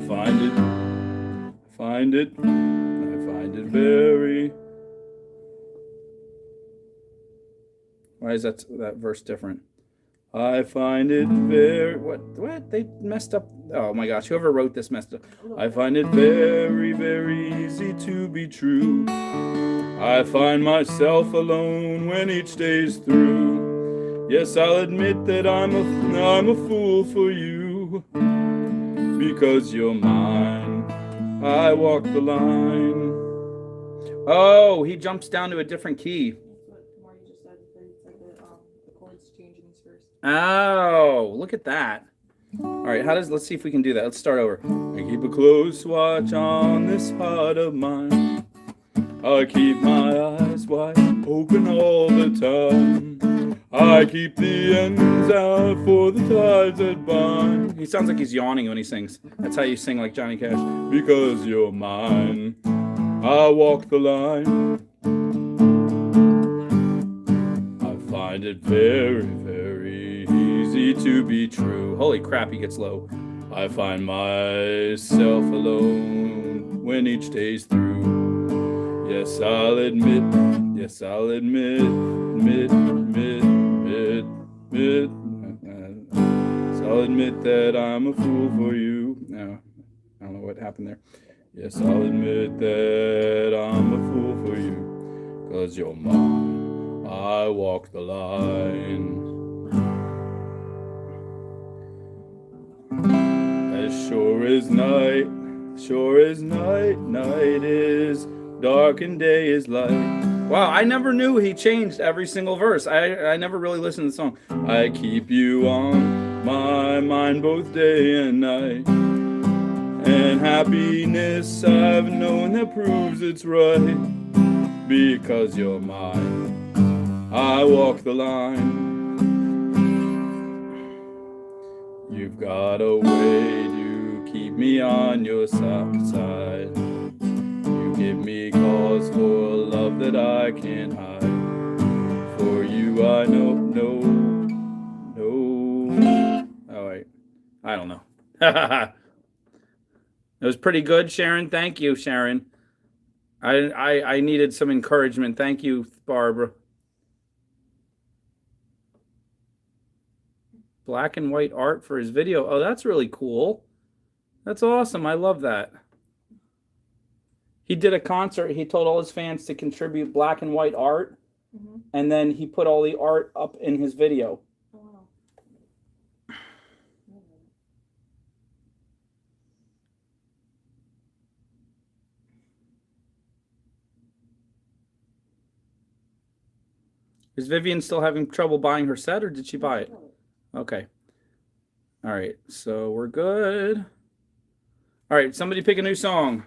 find it very... Why is that verse different? I find it very... What? They messed up. Oh my gosh, whoever wrote this messed up. I find it very, very easy to be true. I find myself alone when each day's through. Yes, I'll admit that I'm a fool for you. Because you're mine, I walk the line. Oh, he jumps down to a different key. Oh, look at that. All right, let's see if we can do that. Let's start over. I keep a close watch on this heart of mine. I keep my eyes wide open all the time. I keep the ends out for the tides that bind. He sounds like he's yawning when he sings. That's how you sing like Johnny Cash. Because you're mine, I walk the line. I find it very, very easy to be true. Holy crap, he gets low. I find myself alone when each day's through. Yes, I'll admit. Yes, I'll admit. Admit. So I'll admit that I'm a fool for you. No, I don't know what happened there. Yes, I'll admit that I'm a fool for you. 'Cause you're mine. I walk the line. As sure as night, night is dark and day is light. Wow, I never knew he changed every single verse. I never really listened to the song. I keep you on my mind both day and night. And happiness I've known that proves it's right. Because you're mine, I walk the line. You've got a way to keep me on your side. You give me cause for a love that I can't hide. For you I know. Oh wait, I don't know. It was pretty good, Sharon. Thank you, Sharon. I needed some encouragement. Thank you, Barbara. Black and white art for his video. Oh, that's really cool. That's awesome. I love that. He did a concert. He told all his fans to contribute black and white art. Mm-hmm. And then he put all the art up in his video. Wow. Is Vivian still having trouble buying her set, or did she buy it? Okay. All right. So we're good. All right. Somebody pick a new song.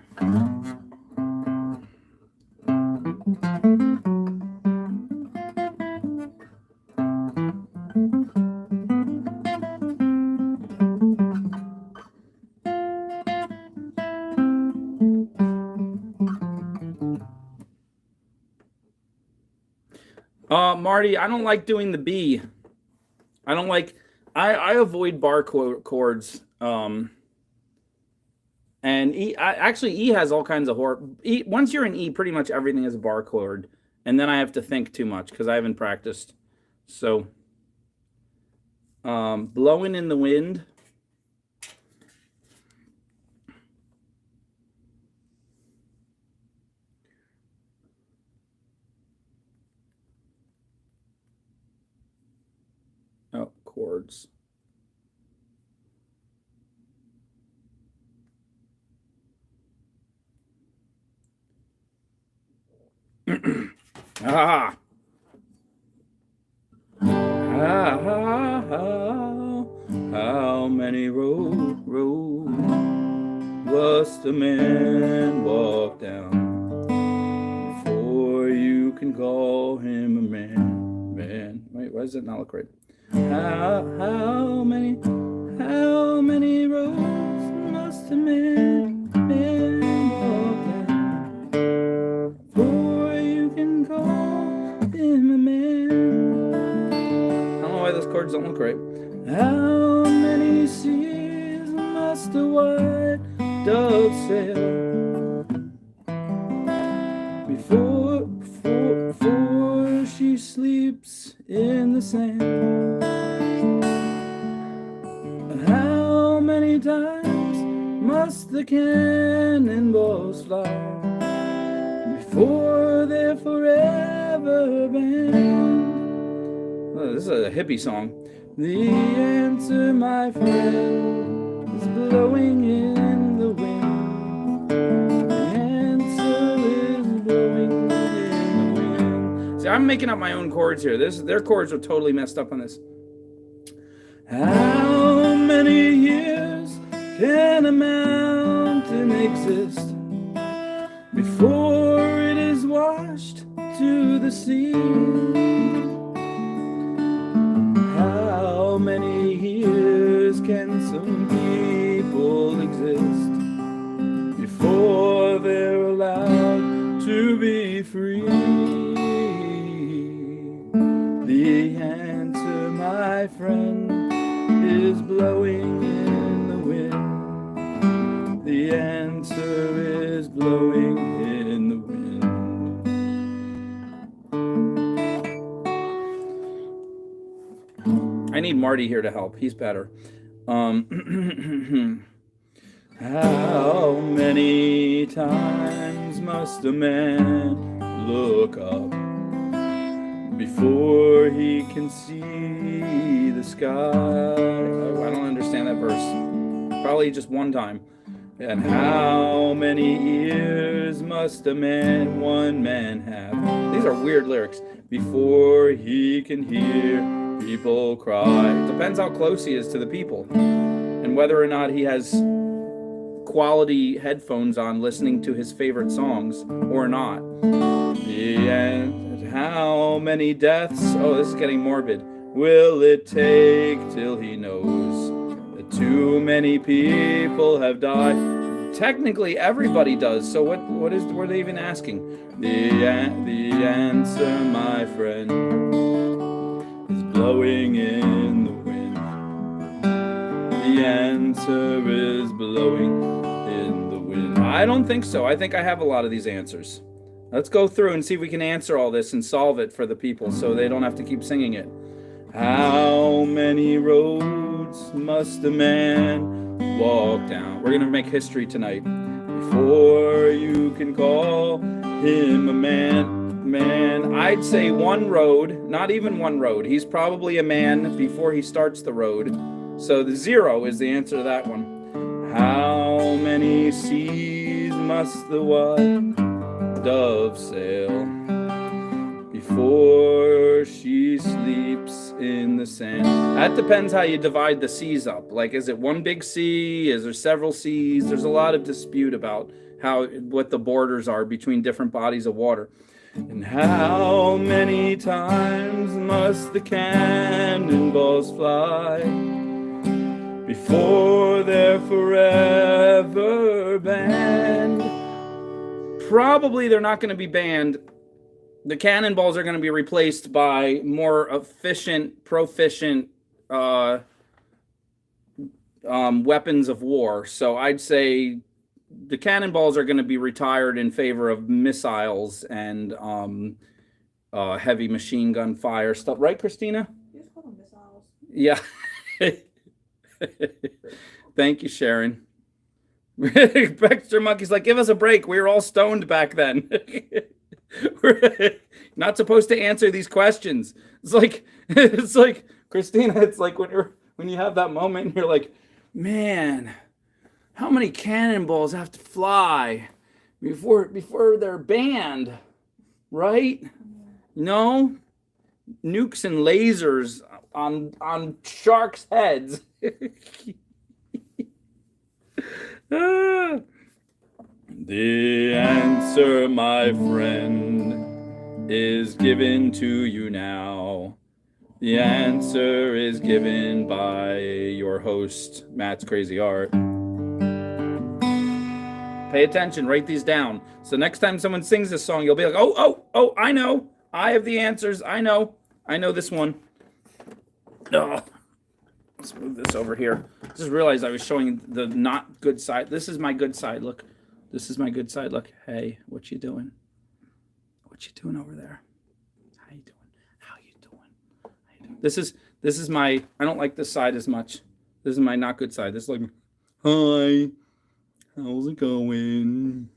Marty, I don't like doing the B. I don't like, I avoid bar chords. And E, actually E has all kinds of E. Once you're in E, pretty much everything is a bar chord. And then I have to think too much because I haven't practiced. So, Blowing in the Wind. Oh, chords. How many roads must a man walk down before you can call him a man? Wait, why does it not look right? How many roads must a man walk down before you can call him a man? I don't know why those chords don't look right. How many seas must a white dove sail before she sleeps in the sand? How many times must the cannonballs fly before they're forever banned? Oh, this is a hippie song. The answer, my friend, is blowing in the wind. The answer is blowing in the wind. See, I'm making up my own chords here. Their chords are totally messed up on this. How many years can a mountain exist before it is washed to the sea? How many years can some people exist before they're allowed to be free? The answer, my friend, is blowing in the wind. The answer is blowing in the wind. I need Marty here to help. He's better. How many times must a man look up before he can see the sky? Oh, I don't understand that verse. Probably just one time. And how many ears must one man have? These are weird lyrics. Before he can hear people cry. Depends how close he is to the people and whether or not he has quality headphones on listening to his favorite songs or not. And how many deaths, oh, this is getting morbid, will it take till he knows that too many people have died? Technically everybody does, so what were they even asking? The answer, my friend, is blowing in the wind. The answer is blowing in the wind. I don't think so. I think I have a lot of these answers. Let's go through and see if we can answer all this and solve it for the people so they don't have to keep singing it. How many roads must a man walk down? We're going to make history tonight. Before you can call him a man, I'd say one road, not even one road. He's probably a man before he starts the road. So the 0 is the answer to that one. How many seas must the white dove sail before she sleeps in the sand? That depends how you divide the seas up. Like, is it one big sea? Is there several seas? There's a lot of dispute about what the borders are between different bodies of water. And how many times must the cannonballs fly before they're forever banned? Probably they're not going to be banned. The cannonballs are going to be replaced by more efficient, proficient weapons of war. So I'd say the cannonballs are going to be retired in favor of missiles and heavy machine gun fire stuff. Right, Christina? You just call them missiles. Yeah. Thank you, Sharon. Baxter Monkey's like, give us a break. We were all stoned back then. We're not supposed to answer these questions. It's like Christina. It's like when you have that moment, and you're like, man, how many cannonballs have to fly before they're banned, right? No, nukes and lasers on sharks' heads. The answer, my friend, is given to you now. The answer is given by your host, Matt's Crazy Art. Pay attention, write these down. So next time someone sings this song, you'll be like, oh, I know. I have the answers. I know this one. Oh. Let's move this over here. Just realized I was showing the not good side. This is my good side. Look. This is my good side. Look. Hey, what you doing? What you doing over there? How you doing? How you doing? This is my, I don't like this side as much. This is my not good side. This is like, hi. How's it going?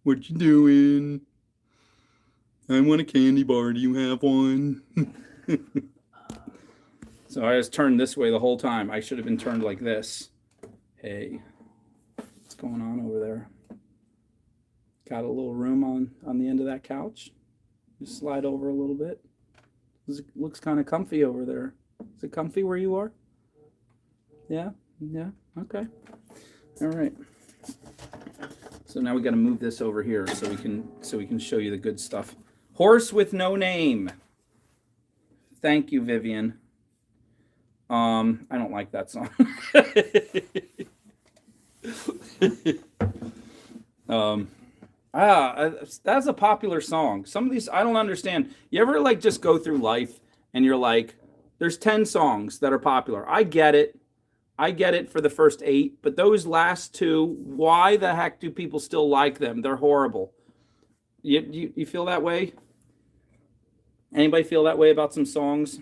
What you doing? I want a candy bar. Do you have one? So I was turned this way the whole time. I should have been turned like this. Hey, what's going on over there? Got a little room on the end of that couch. Just slide over a little bit. It looks kind of comfy over there. Is it comfy where you are? Yeah? Yeah? Okay. All right. So now we got to move this over here so we can show you the good stuff. Horse with no name. Thank you, Vivian. I don't like that song. That's a popular song. Some of these I don't understand. You ever like just go through life and you're like, there's 10 songs that are popular. I get it for the first 8, but those last 2, why the heck do people still like them? They're horrible. You feel that way? Anybody feel that way about some songs?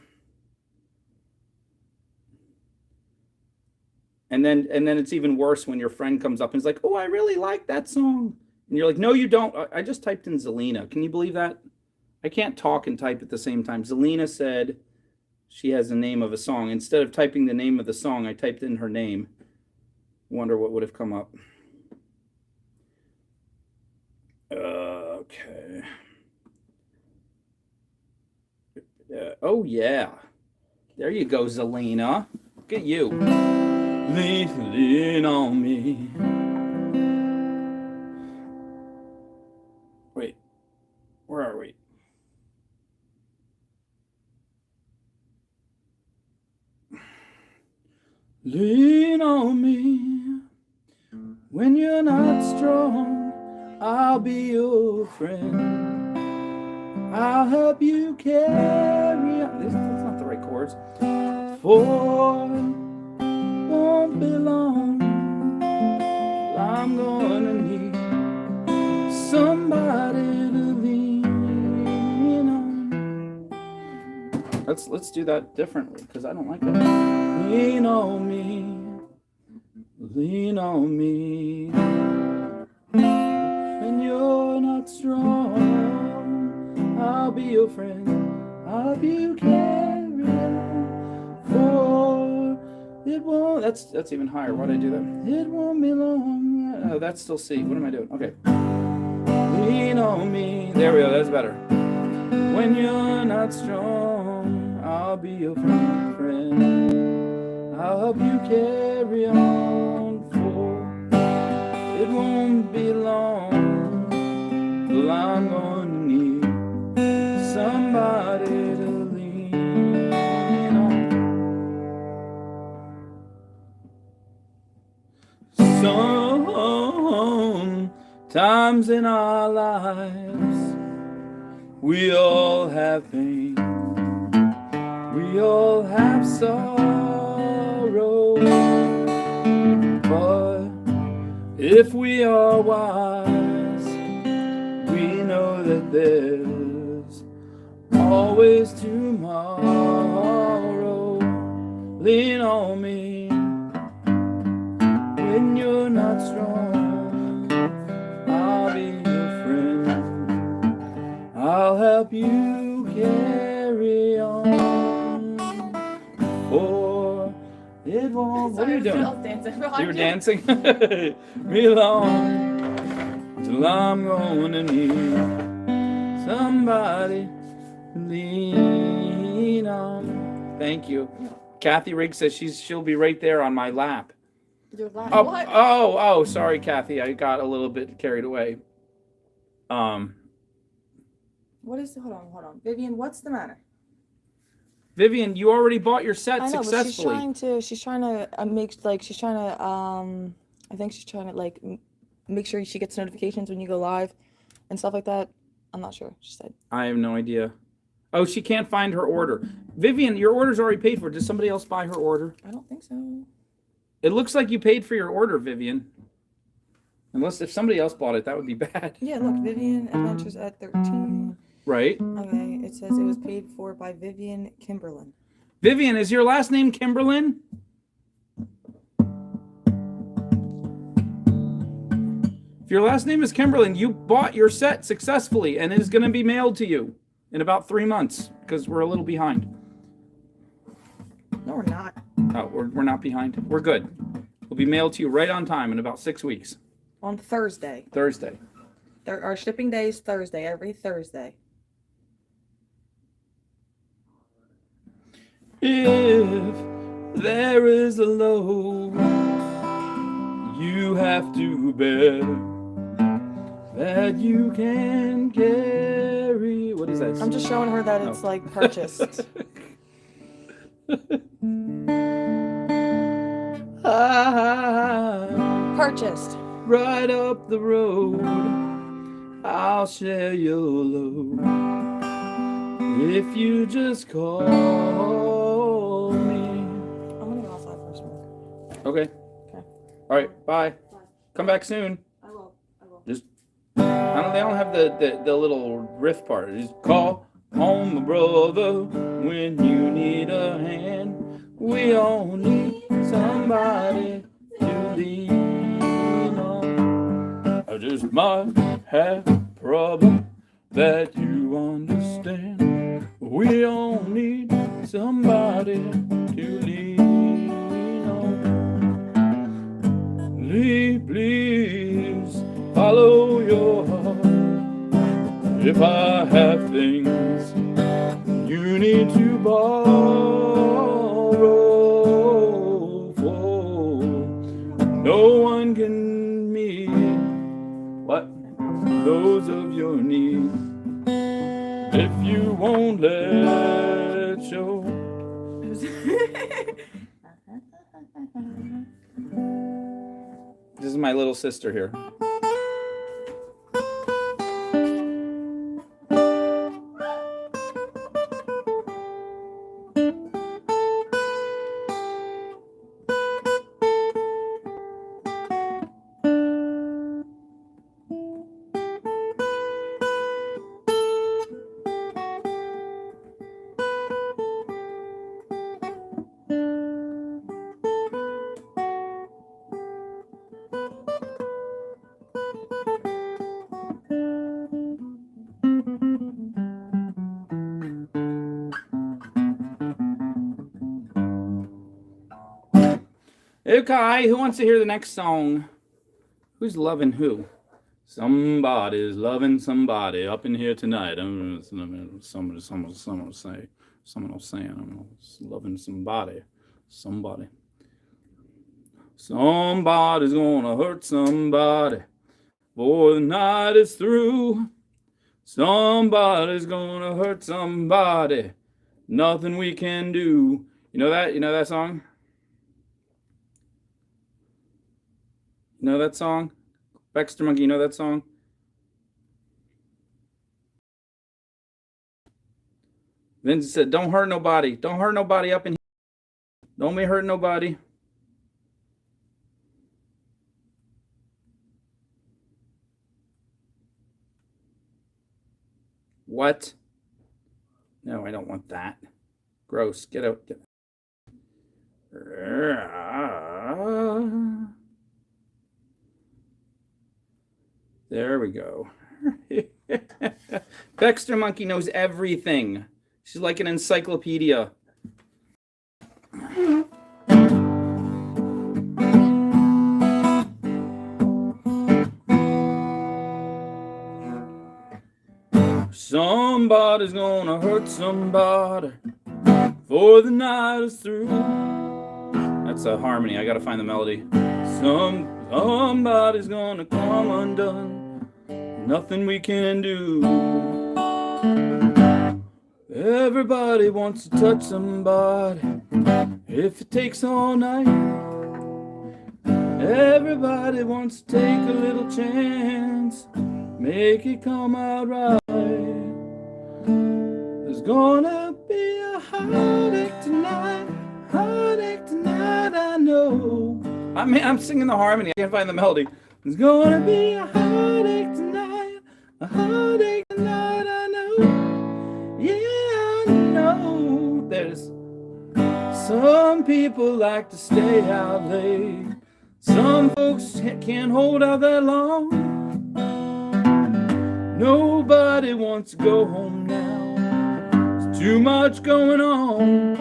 And then it's even worse when your friend comes up and is like, "Oh, I really like that song," and you're like, "No, you don't. I just typed in Zelina. Can you believe that? I can't talk and type at the same time." Zelina said she has the name of a song. Instead of typing the name of the song, I typed in her name. Wonder what would have come up. Okay. Oh yeah. There you go, Zelina. Look at you. Lean on me. Wait, where are we? Lean on me when you're not strong. I'll be your friend. I'll help you carry on. That's not the right chords. For won't be long. I'm gonna need somebody to lean on. Let's do that differently because I don't like that. Lean on me. Lean on me. When you're not strong, I'll be your friend. I'll help you carry on. For it won't. That's even higher. Why'd I do that? It won't be long. Oh, that's still C. What am I doing? Okay. Lean on me. There we go. That's better. When you're not strong, I'll be your friend. I'll help you carry on. For it won't be long. Well, I'm gonna need somebody to lean on. Sometimes in our lives, we all have pain. We all have sorrow. But if we are wise, we know that there's always tomorrow. Lean on me when you're not strong. I'll be your friend. I'll help you carry on. For it won't. What are you doing? I was dancing behind You were dancing? Real long till I'm gonna need somebody to lean on. Thank you. Kathy Riggs says she'll be right there on my lap. Your lap. Oh, What? oh, sorry, Kathy. I got a little bit carried away. What is? Hold on. Vivian, what's the matter? Vivian, you already bought your set I know, but successfully. she's trying to I think she's trying to make sure she gets notifications when you go live and stuff like that. I'm not sure. She said. I have no idea. Oh, she can't find her order. Vivian, your order's already paid for. Did somebody else buy her order? I don't think so. It looks like you paid for your order, Vivian. Unless if somebody else bought it, that would be bad. Yeah, look, Vivian Adventures at 13. Right? Okay, it says it was paid for by Vivian Kimberlin. Vivian, is your last name Kimberlin? If your last name is Kimberlin, you bought your set successfully and it is going to be mailed to you in about 3 months because we're a little behind. No, we're not. Oh, we're not behind. We're good. We'll be mailed to you right on time in about 6 weeks. On Thursday. Thursday. Our shipping day is Thursday, every Thursday. If there is a load you have to bear that you can carry. What is that? I'm just showing her that it's purchased. Purchased. Right up the road, I'll share your load if you just call me. I'm gonna go outside for a smoke. Okay. All right. Bye. Come back soon. I will. Just they don't have the little riff part. Just call home, brother, when you need a hand. We all need somebody to lean on. I just might have a problem that you understand. We all need somebody to lean on. Please follow your heart. If I have things you need to borrow for, no one can meet what those of your need if you won't let show. This is my little sister here. Okay, who wants to hear the next song? Who's loving who? Somebody's loving somebody up in here tonight. Someone will say, I'm loving somebody. Somebody's gonna hurt somebody before the night is through. Somebody's gonna hurt somebody. Nothing we can do. You know that? You know that song? You know that song? Baxter Monkey, you know that song? Vince said, don't hurt nobody. Don't hurt nobody up in here. Don't be hurting nobody. What? No, I don't want that. Gross. Get out. There we go. Baxter Monkey knows everything. She's like an encyclopedia. Somebody's gonna hurt somebody before the night is through. That's a harmony. I gotta find the melody. Somebody's gonna come undone. Nothing we can do. Everybody wants to touch somebody if it takes all night. Everybody wants to take a little chance, make it come out right. There's gonna be a heartache tonight, I know. I'm singing the harmony. I can't find the melody. There's gonna be a heartache tonight, I know. Yeah, I know. There's some people like to stay out late. Some folks can't hold out that long. Nobody wants to go home now. There's too much going on.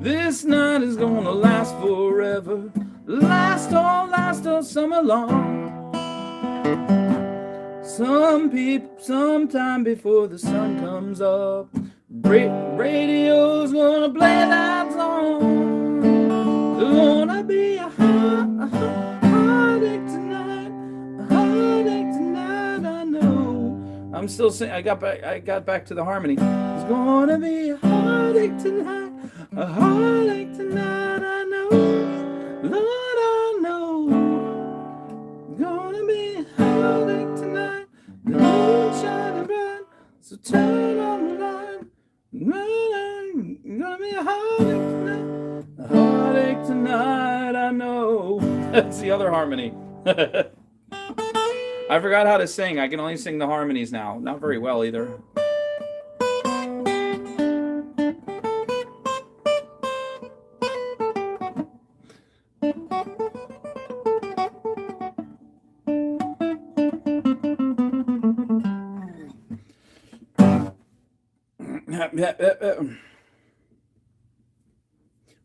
This night is gonna last forever. Last all summer long. Some people, sometime before the sun comes up, radio's gonna play that song. There's gonna be a heartache tonight, I know. I'm still singing. I got back to the harmony. There's gonna be a heartache tonight, I know. Lord, I know. There's gonna be a heartache tonight. The moon shining bright, so turn on the light. Gonna be a heartache tonight, I know. That's the other harmony. I forgot how to sing. I can only sing the harmonies now. Not very well either.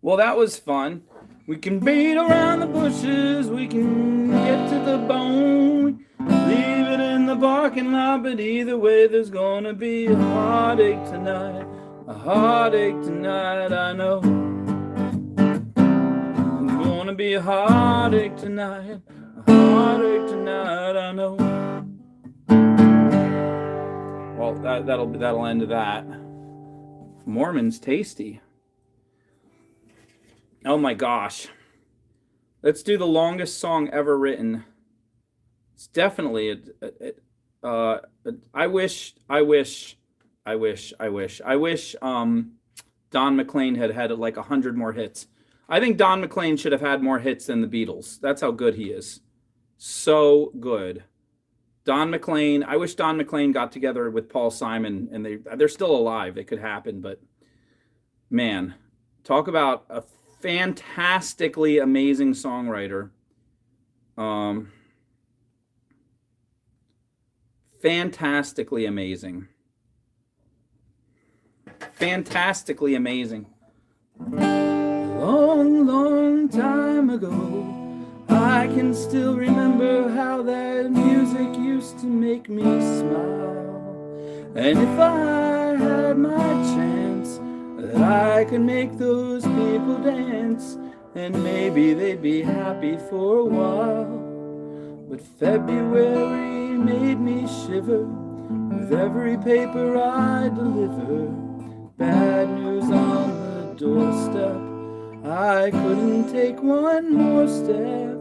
Well, that was fun. We can beat around the bushes, we can get to the bone, leave it in the parking lot, but either way there's gonna be a heartache tonight, I know. There's gonna be a heartache tonight, I know. Well, that'll end that. Mormon's tasty. Oh my gosh. Let's do the longest song ever written. It's definitely I wish Don McLean had like 100 more hits. I think Don McLean should have had more hits than the Beatles. That's how good he is. So good. Don McLean, I wish Don McLean got together with Paul Simon, and they're still alive. It could happen, but man, talk about a fantastically amazing songwriter. Fantastically amazing. Fantastically amazing. Long time ago, I can still remember how that music used to make me smile. And if I had my chance, that I could make those people dance, and maybe they'd be happy for a while. But February made me shiver with every paper I deliver. Bad news on the doorstep, I couldn't take one more step.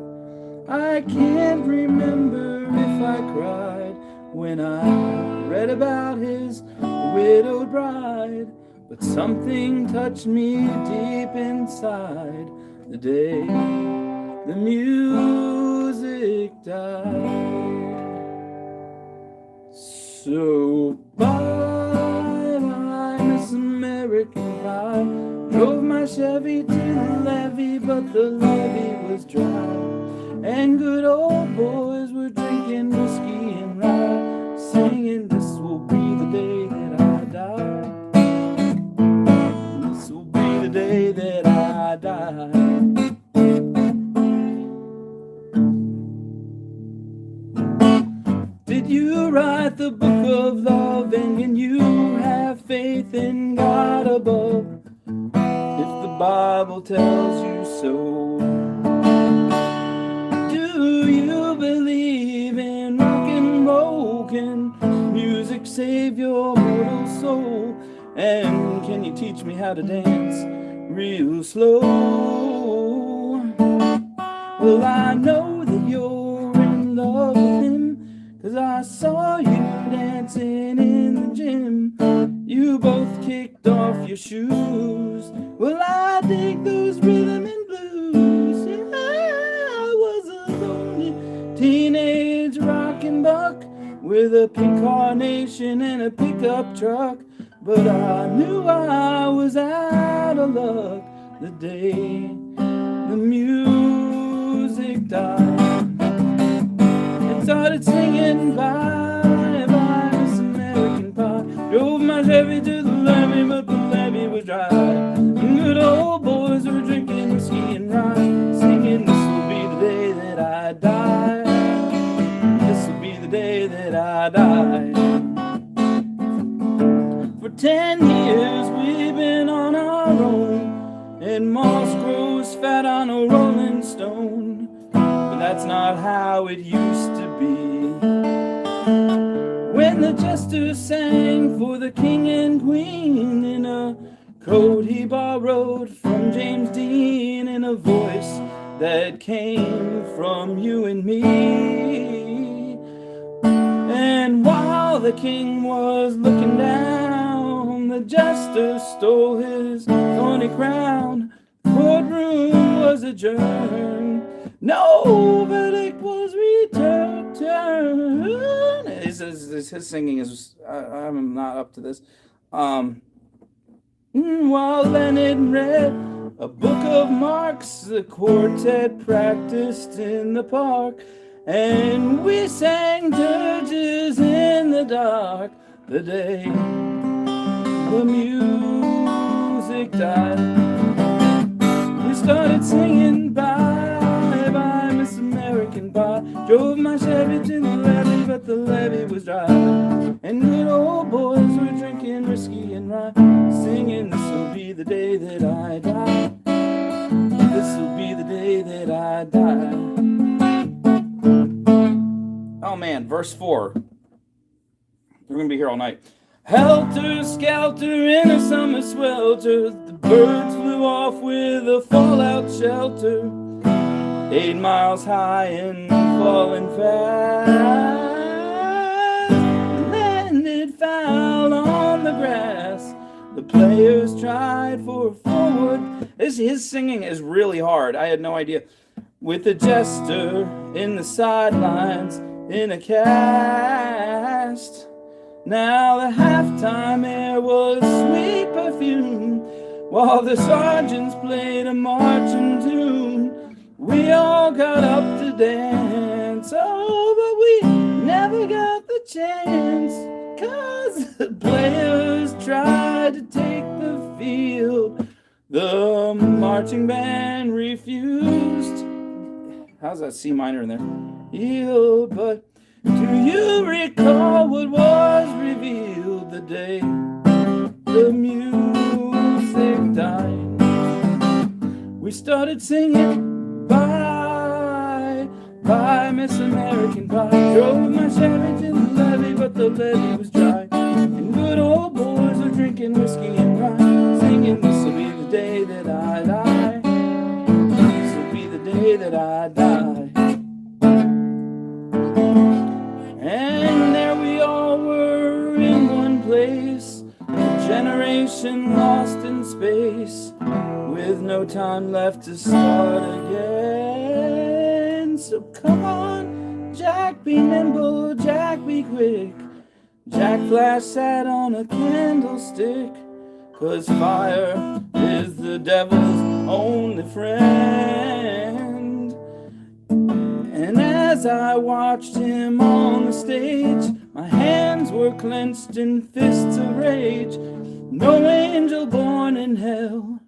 I can't remember if I cried when I read about his widowed bride, but something touched me deep inside the day the music died. So bye, Miss American Pie. Drove my Chevy to the levee, but the levee was dry, and good old boys were drinking whiskey and rye, singing, "This will be the day that I die. This will be the day that I die." Did you write the book of love, and can you have faith in God above? If the Bible tells you so, do you believe in rock and roll? Can music save your mortal soul? And can you teach me how to dance real slow? Well, I know that you're in love with him, 'cause I saw you dancing in the gym. You both kicked off your shoes. Well, I dig those rhythm and blues. Yeah, I was a lonely teenage rockin' buck with a pink carnation and a pickup truck, but I knew I was out of luck the day the music died. And started singing bye bye Miss American Pie. Drove my Chevy to the levee, but the levee was dry. Good old boys were drinking whiskey and rye, singing, "This will be the day that I die. This will be the day that I die." For 10 years we've been on our own, and moss grows fat on a rolling stone. But that's not how it used to be. When the jester sang for the king and queen in a coat he borrowed from James Dean, in a voice that came from you and me. And while the king was looking down, the jester stole his thorny crown. Courtroom was adjourned, no verdict was returned. His singing is, I'm not up to this. While Leonard read a book of Marx, the quartet practiced in the park, and we sang dirges in the dark the day the music died. We started singing bye, bye, Miss American Pie. Drove my Chevy to the levee, but the levee was dry. And good old boys were drinking whiskey and rye, singing, this'll be the day that I die. This'll be the day that I die. Oh man, verse 4. We're going to be here all night. Helter skelter in a summer swelter, the birds flew off with a fallout shelter. 8 miles high and falling fast. Landed foul on the grass. The players tried for a forward. His singing is really hard. I had no idea. With a jester in the sidelines in a cast. Now the halftime air was sweet perfume, while the sergeants played a marching tune. We all got up to dance, oh, but we never got the chance, 'cause the players tried to take the field. The marching band refused. How's that C minor in there? Yield, but do you recall what was revealed the day the music died? We started singing bye, bye, Miss American Pie. Drove my Chevy to the levee, but the levee was dry. And good old boys were drinking whiskey and rye, singing, this'll be the day that I die. This'll be the day that I die. And there we all were in one place, a generation lost in space, with no time left to start again. So come on, Jack, be nimble, Jack, be quick. Jack Flash sat on a candlestick, 'cause fire is the devil's only friend. And as I watched him on the stage, my hands were clenched in fists of rage. No angel born in hell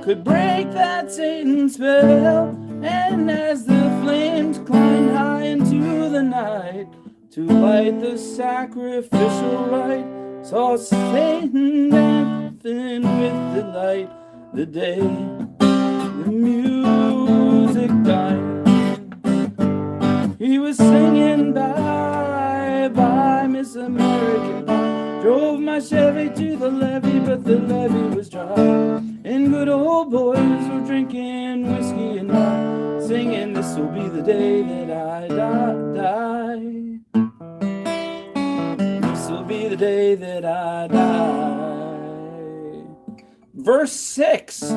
could break that Satan spell. And as the flames climbed high into the night to light the sacrificial rite, saw Satan dancing with delight the day the music died. He was singing bye, bye, Miss American Pie. Drove my Chevy to the levee, but the levee was dry. And good old boys were drinking whiskey and rye, singing, this'll be the day that I die. This'll be the day that I die. Verse 6.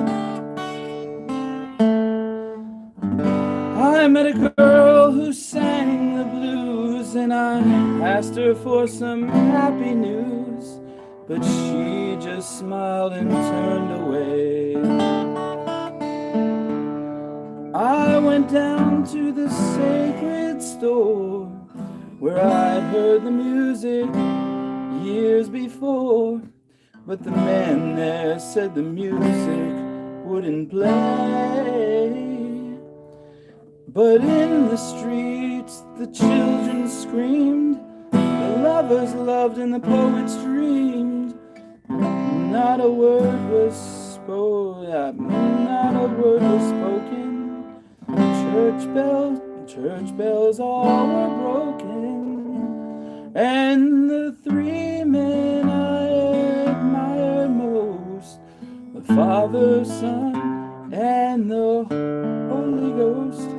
I met a girl who sang the blues, and I asked her for some happy news, but she just smiled and turned away. I went down to the sacred store where I'd heard the music years before, but the man there said the music wouldn't play. But in the streets the children screamed, the lovers loved and the poets dreamed. Not a word was spoken. Church bells all were broken. And the 3 men I admired most, the Father, Son, and the Holy Ghost,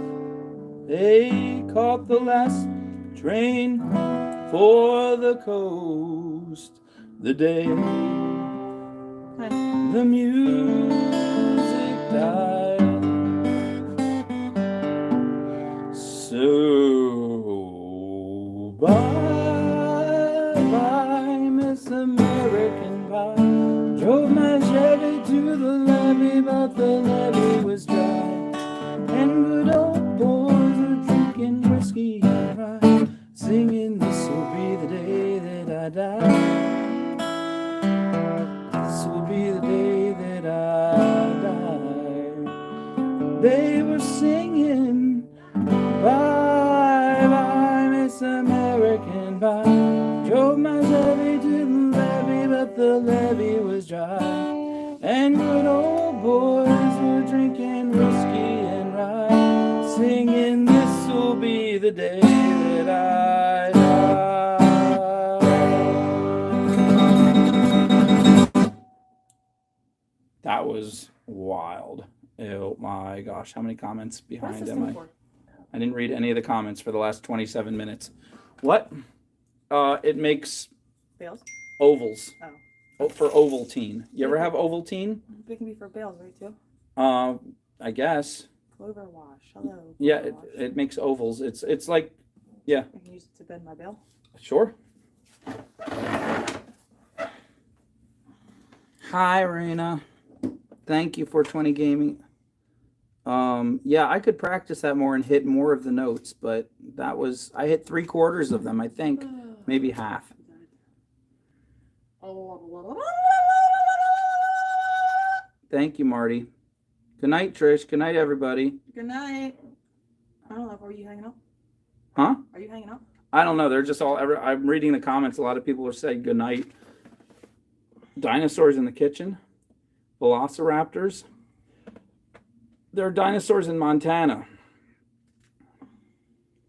they caught the last train for the coast the day the music died. So bye, bye, Miss American Pie. Drove my Chevy to the levee, but the levee was dry. And good old boys were drinking whiskey and rye, singing, this'll be the day This will be the day that I die. They were singing, bye bye, Miss American Pie. Drove my levee to the levee, but the levee was dry. And good old boys were drinking whiskey and rye, singing, this will be the day that I die. That was wild. Oh my gosh, how many comments behind am I? I didn't read any of the comments for the last 27 minutes. What? It makes Bales? ovals. Oh. For Ovaltine. You ever have Ovaltine? It can be for bales, right, too? I guess. Clover wash. Hello. Yeah, Clover wash. it makes ovals. It's like, yeah. I can use it to bend my bale. Sure. Hi, Raina. Thank you for 20 gaming. Yeah, I could practice that more and hit more of the notes, but I hit 3/4 of them, I think. Maybe half. Thank you, Marty. Good night, Trish. Good night, everybody. Good night. I don't know. Are you hanging out? Huh? Are you hanging out? I don't know. They're just all. I'm reading the comments. A lot of people are saying good night. Dinosaurs in the kitchen. Velociraptors. There are dinosaurs in Montana.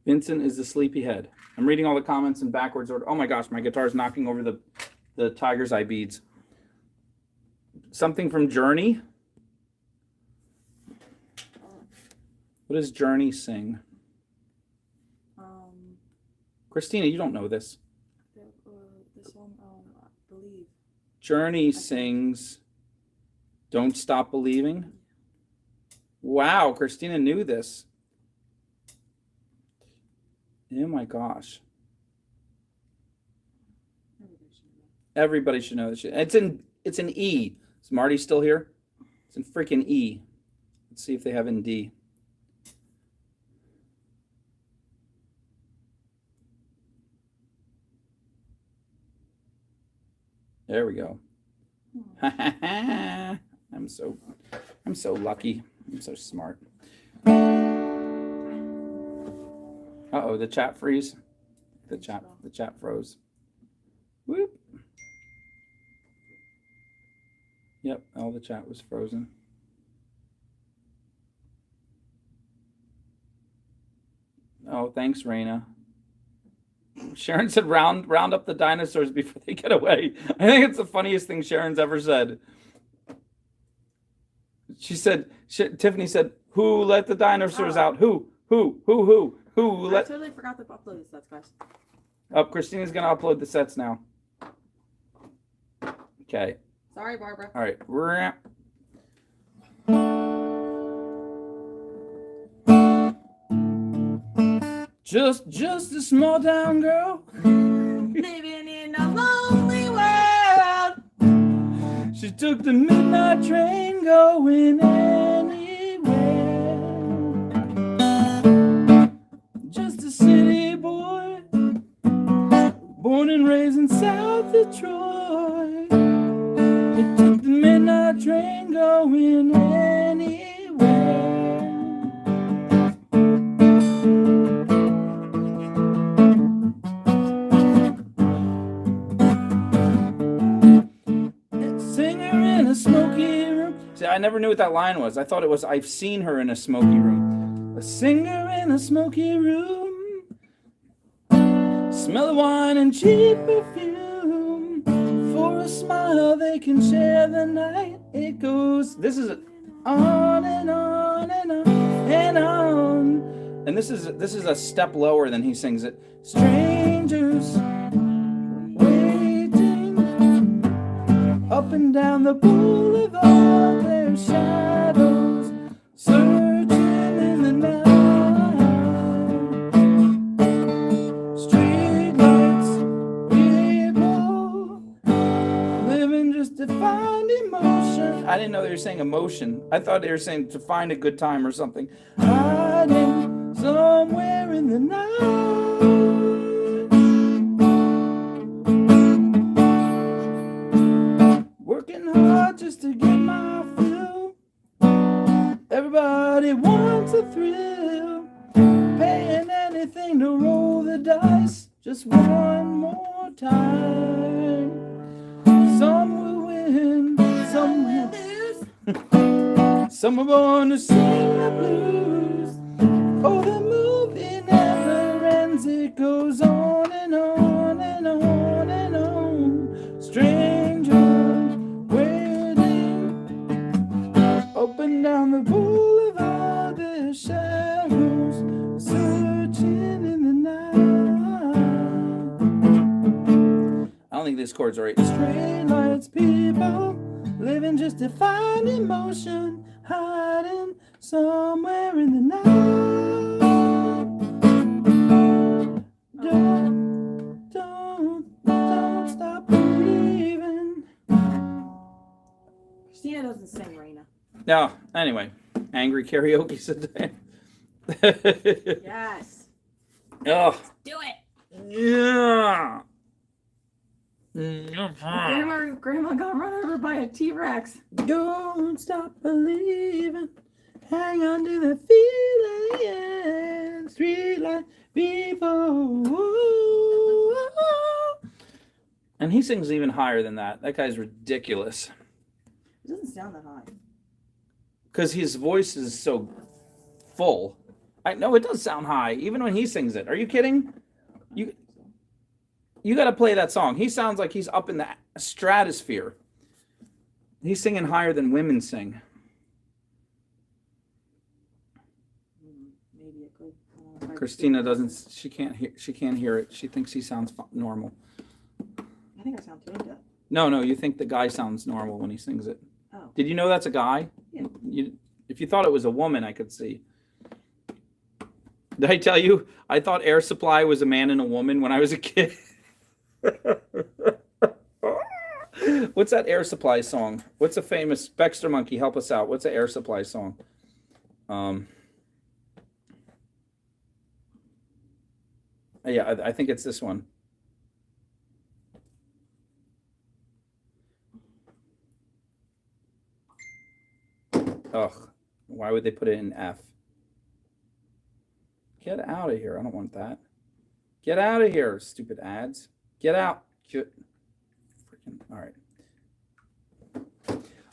Vincent is the sleepyhead. I'm reading all the comments in backwards order. Oh my gosh, my guitar's knocking over the tiger's eye beads. Something from Journey. What does Journey sing? Christina, you don't know this. The song, Believe. Journey sings Don't Stop Believing. Wow, Christina knew this. Oh my gosh. Everybody should know this shit. It's in E. Is Marty still here? It's in freaking E. Let's see if they have in D. There we go. I'm so lucky. I'm so smart. Uh-oh, the chat freeze. The chat froze. Whoop. Yep, all the chat was frozen. Oh, thanks, Raina. Sharon said round up the dinosaurs before they get away. I think it's the funniest thing Sharon's ever said. She said, Tiffany said, who let the dinosaurs out? Who let... I totally forgot to upload the sets, guys. Oh, Christina's going to upload the sets now. Okay. Sorry, Barbara. All right. Just a small town girl Living in a lonely world. She took the midnight train going anywhere. Just a city boy, born and raised in South Detroit. He took the midnight train going anywhere. Smoky room. See, I never knew what that line was. I thought it was, I've seen her in a smoky room. A singer in a smoky room. Smell of wine and cheap perfume. For a smile they can share the night. It goes, this is on and on and on and on. And this is a step lower than he sings it. Strangers up and down the boulevard, there's shadows searching in the night. Street lights, people living just to find emotion. I didn't know they were saying emotion. I thought they were saying to find a good time or something. Hiding somewhere in the night. just to get my fill. Everybody wants a thrill, paying anything to roll the dice just one more time. Some will win, some will lose. Some are born to sing the blues. Oh, the movie never ends. It goes on and on and on and on. Stranger waiting. Open down the boulevard. There's shadows searching in the night. I don't think these chords are right. Straight lights, people living just to find emotion, hiding somewhere in the night. Don't stop believing. Christina doesn't sing, Raina. No, anyway, angry karaoke today. Yes. Oh, Do it. yeah. Grandma got run over by a T-Rex. Don't stop believing. Hang on to the feeling. Streetlight people. And he sings even higher than that. That guy's ridiculous. It doesn't sound that high. Because his voice is so full. I know it does sound high, even when he sings it. Are you kidding? You got to play that song. He sounds like he's up in the stratosphere. He's singing higher than women sing. Maybe it could. Christina doesn't. She can't hear. She can't hear it. She thinks he sounds normal. I think I sound tone deaf. No. You think the guy sounds normal when he sings it. Oh. Did you know that's a guy? Yeah. If you thought it was a woman, I could see. Did I tell you? I thought Air Supply was a man and a woman when I was a kid. What's that Air Supply song? What's a famous Baxter Monkey? Help us out. What's an Air Supply song? Yeah, I think it's this one. Ugh, why would they put it in F? Get out of here. I don't want that. Get out of here, stupid ads. Get out. Freaking. All right.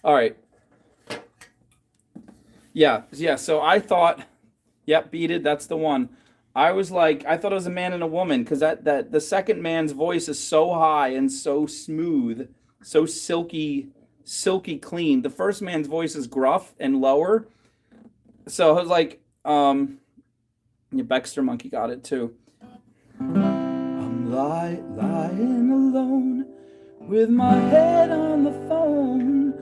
All right. Yeah. So I thought, yep, beat it. That's the one. I was like, I thought it was a man and a woman because that the second man's voice is so high and so smooth, so silky clean. The first man's voice is gruff and lower. So I was like, Baxter Monkey got it too. I'm lying alone with my head on the phone,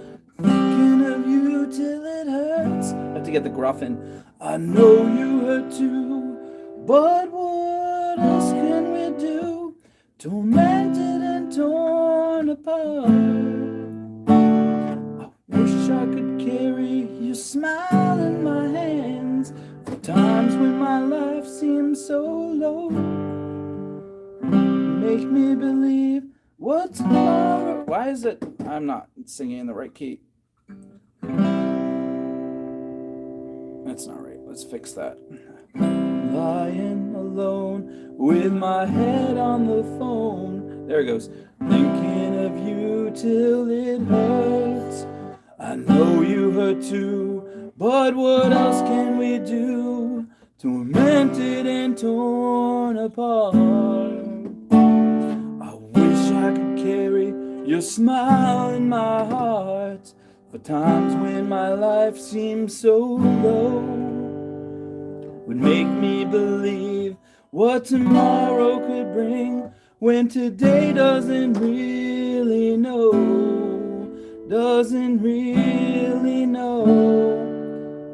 thinking of you till it hurts. I have to get the gruff in. I know you hurt too, but what else can we do? Tormented and torn apart. I wish I could carry your smile in my hands for times when my life seems so low. Make me believe what tomorrow. Why is it? I'm not singing in the right key. That's not right. Let's fix that. Lying alone with my head on the phone. There it goes. Thinking of you till it hurts. I know you hurt too, but what else can we do? Tormented and torn apart. I wish I could carry your smile in my heart for times when my life seems so low. Would make me believe what tomorrow could bring when today doesn't really know.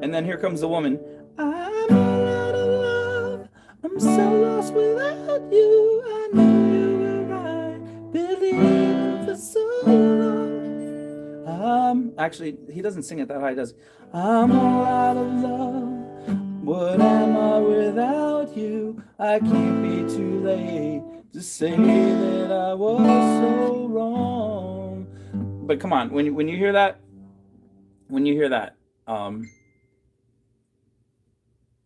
And then here comes the woman. I'm all out of love. I'm so lost without you. I know you were right, believing for so long. Actually, he doesn't sing it that high, does he? I'm all out of love. What am I without you? I can't be too late to say that I was so wrong. But come on, when you hear that, when you hear that,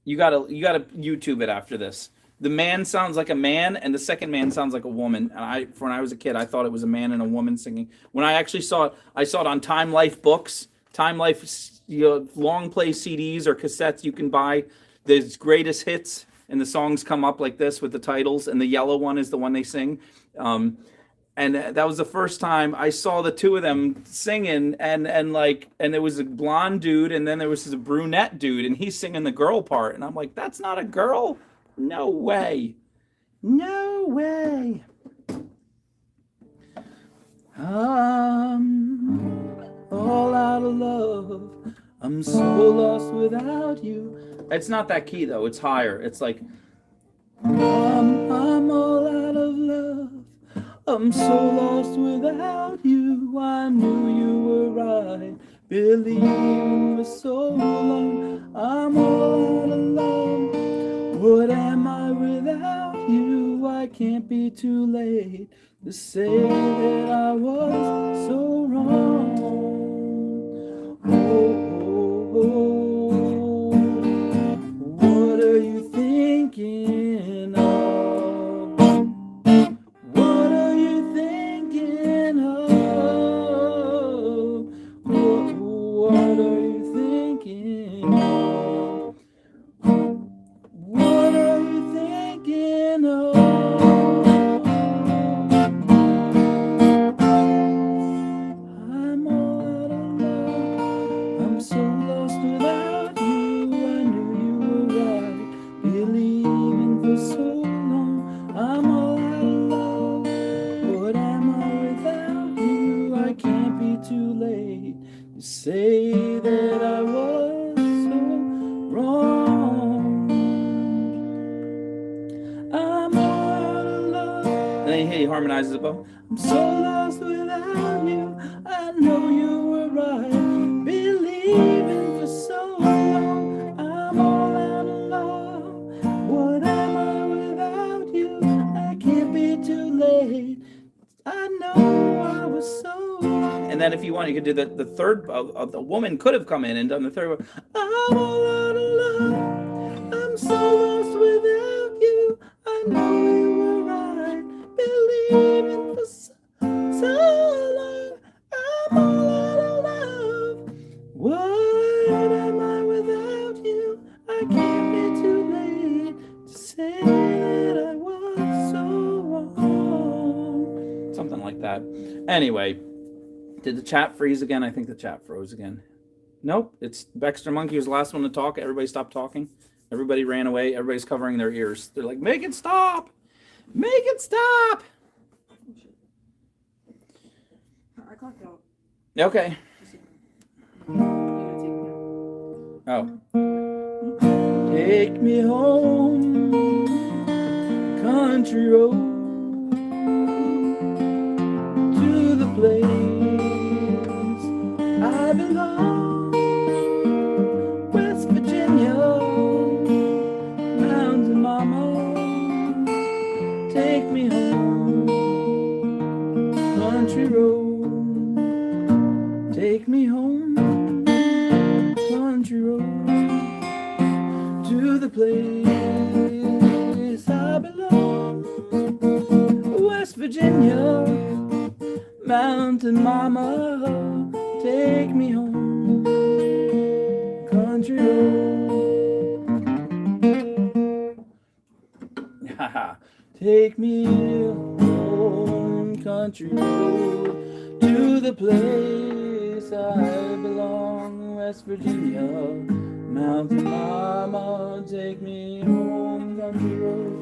you gotta YouTube it after this. The man sounds like a man, and the second man sounds like a woman. And when I was a kid, I thought it was a man and a woman singing. When I actually saw it, I saw it on Time Life books, Time Life, long play CDs or cassettes you can buy. There's greatest hits, and the songs come up like this with the titles, and the yellow one is the one they sing. And that was the first time I saw the two of them singing, and there was a blonde dude, and then there was a brunette dude, and he's singing the girl part, and I'm like, that's not a girl. No way. No way. I'm all out of love. I'm so lost without you. It's not that key though. It's higher. It's like I'm all out of love. I'm so lost without you. I knew you were right. Believing for so long. I'm all out of love. What am I without you? I can't be too late to say that I was so wrong. What are you thinking of? What are you thinking of? What are you thinking of? What are you thinking of? I'm all out of love. I'm so lost without you. I knew you were right. Believing for so long. I'm all out of love. What am I without you? I can't be too late to say that I was so wrong. I'm all out of love. And then he harmonizes above. I'm so lost without you. I know you were right. Believing for so long. I'm all out of love. What am I without you? I can't be too late. I know I was so wrong. And then if you want, you could do the third of the woman could have come in and done the third one. I'm all out of love. I'm so lost without you. I know you were right. Believing for so long. I'm all out of love. What am I without you? I can't be too late to say that I was so wrong. Something like that. Anyway, did the chat freeze again? I think the chat froze again. Nope, it's Baxter Monkey was the last one to talk. Everybody stopped talking. Everybody ran away. Everybody's covering their ears. They're like, make it stop. Make it stop. I clocked out. Okay. You gotta take me out. Oh. Take me home, country road, to the place I belong, West Virginia, mountain mama, take me home, country road, take me home, country road, to the place I belong, West Virginia, mountain mama, take me home, country road. Take me home, country road, to the place I belong, West Virginia, mountain mama, take me home, country road.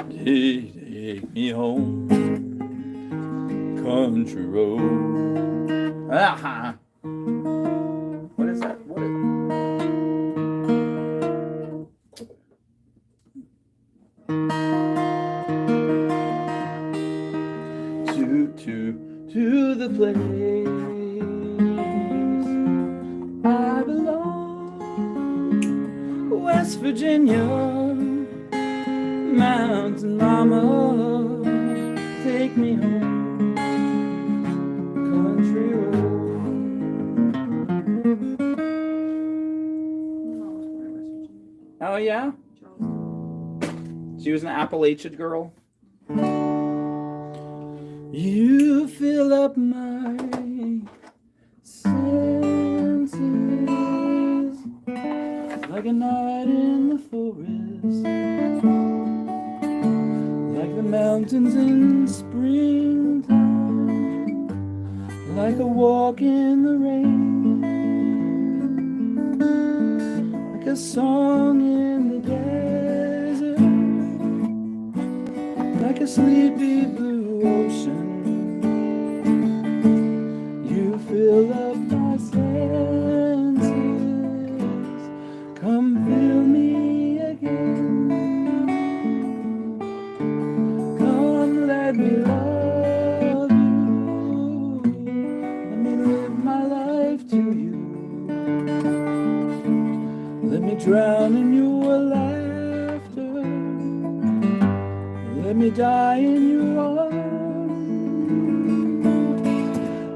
Take me home, country road. Aha. What is that? What is to the place I belong, West Virginia, mountain mama, take me home, country road. yeah? Charleston. She was an Appalachian girl. You fill up my senses like a night in the forest, like the mountains in springtime, like a walk in the rain, like a song in the desert, like a sleepy blue ocean. You fill up my senses. Come fill me again. Come let me love you. Let me live my life to you. Let me drown in your laughter. Let me die in your arms.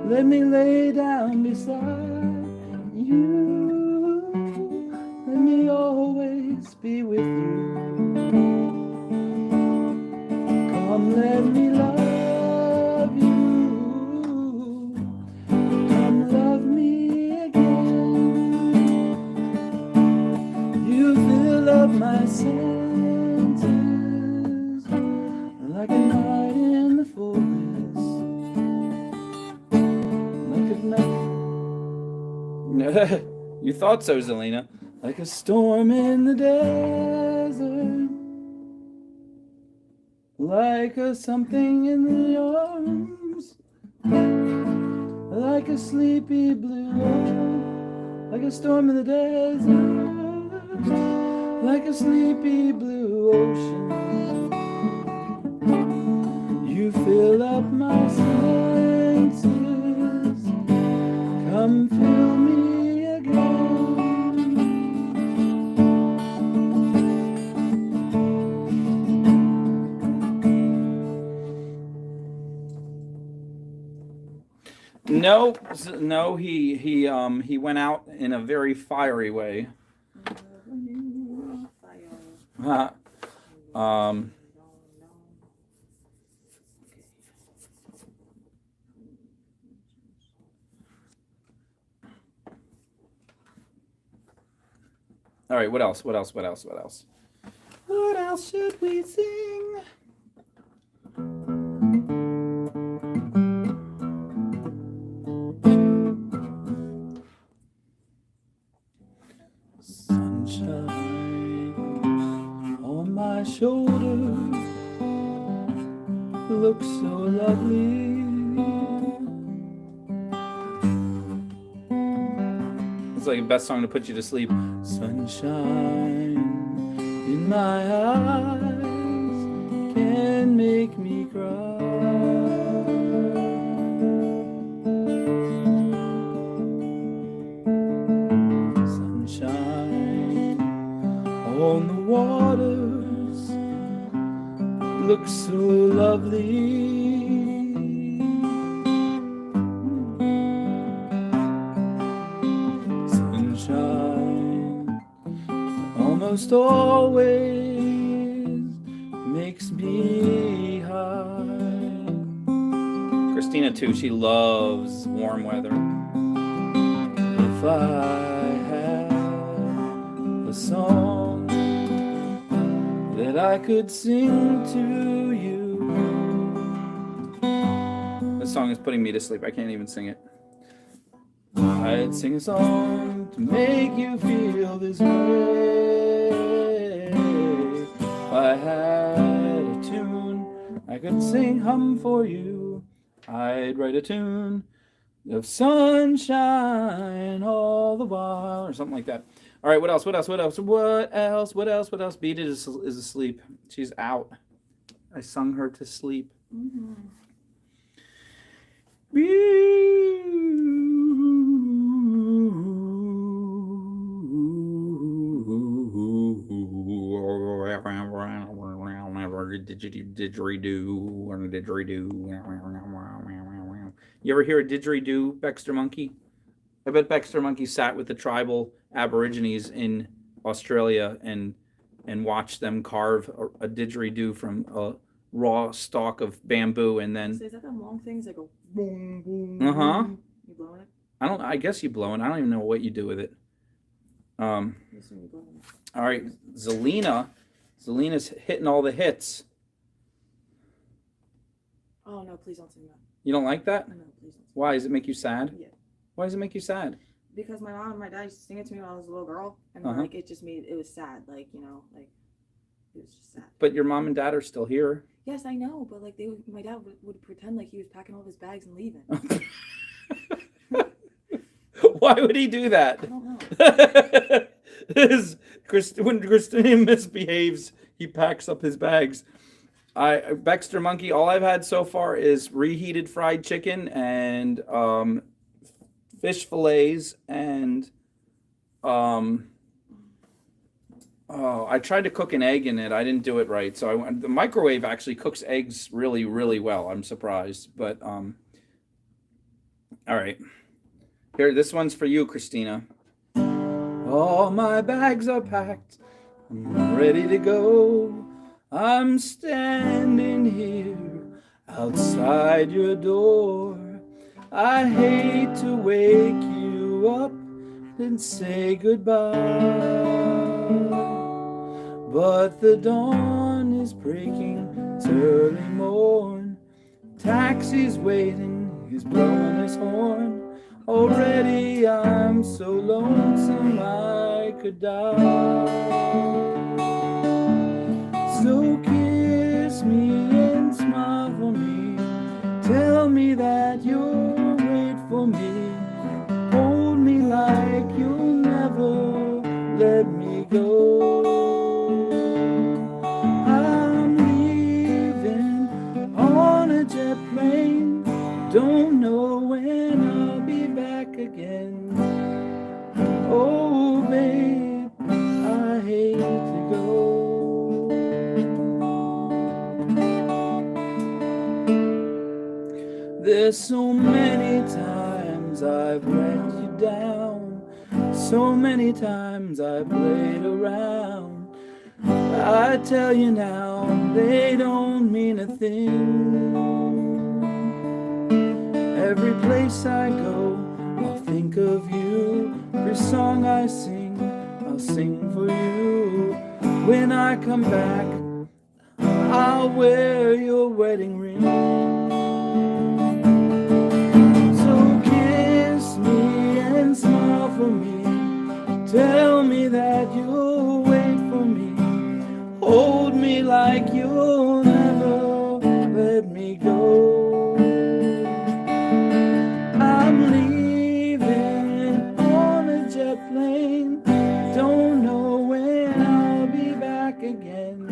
Let me lay down beside you. Let me always be with you. Come let me love you. Come love me again. You fill up my senses like a night in the forest, like a night. You thought so, Zelina. Like a storm in the desert, like a something in the arms, like a sleepy blue ocean, like a storm in the desert, like a sleepy blue ocean. You fill up my senses, come fill me again. No, he went out in a very fiery way. All right, what else? What else should we sing? Sunshine on my shoulder looks so lovely. It's like the best song to put you to sleep. Sunshine in my eyes can make me cry. Sunshine on the waters looks so lovely. Sunshine almost always makes me high. Christina too, she loves warm weather. If I had a song that I could sing to you. This song is putting me to sleep. I can't even sing it. I'd sing a song to make you feel this way. If I had a tune I could sing, hum for you, I'd write a tune of sunshine all the while, or something like that. All right, what else? Beat It is asleep. She's out. I sung her to sleep. Mm-hmm. Didgeridoo. You ever hear a didgeridoo, Baxter Monkey? I bet Baxter Monkey sat with the tribal Aborigines in Australia and and watch them carve a didgeridoo from a raw stalk of bamboo, and then So is that them long things that go boom, boom, Uh-huh. boom? You blowing it? I guess you blow it. I don't even know what you do with it. I assume you blowing it. All right, Zelina's hitting all the hits. Oh no, please don't sing that. You don't like that? No, please don't sing Why does it make you sad? Yeah. Why does it make you sad? Because my mom and my dad used to sing it to me when I was a little girl, and Uh-huh. like it was sad, like you know, like it was just sad. But your mom and dad are still here. Yes, I know, but like my dad would pretend like he was packing all of his bags and leaving. Why would he do I that? don't know. When Christina misbehaves, he packs up his bags. Baxter Monkey, all I've had so far is reheated fried chicken and fish fillets and I tried to cook an egg in it. I didn't do it right. So the microwave actually cooks eggs really, really well. I'm surprised. But all right. Here, this one's for you, Christina. All my bags are packed. I'm ready to go. I'm standing here outside your door. I hate to wake you up and say goodbye. But the dawn is breaking, it's early morn. Taxi's waiting, he's blowing his horn. Already I'm so lonesome I could die. So kiss me and smile for me. Tell me that you'll wait for me. Hold me like you'll never let me go. I'm leaving on a jet plane. Don't know when I'll be back again. Oh, babe, I hate to go. There's so many times I've let you down. So many times I've played around. I tell you now, they don't mean a thing. Every place I go, I'll think of you. Every song I sing, I'll sing for you. When I come back, I'll wear your wedding ring. So kiss me and smile for me. Tell me that you'll wait for me. Hold me like you'll never let me go. I'm leaving on a jet plane. Don't know when I'll be back again.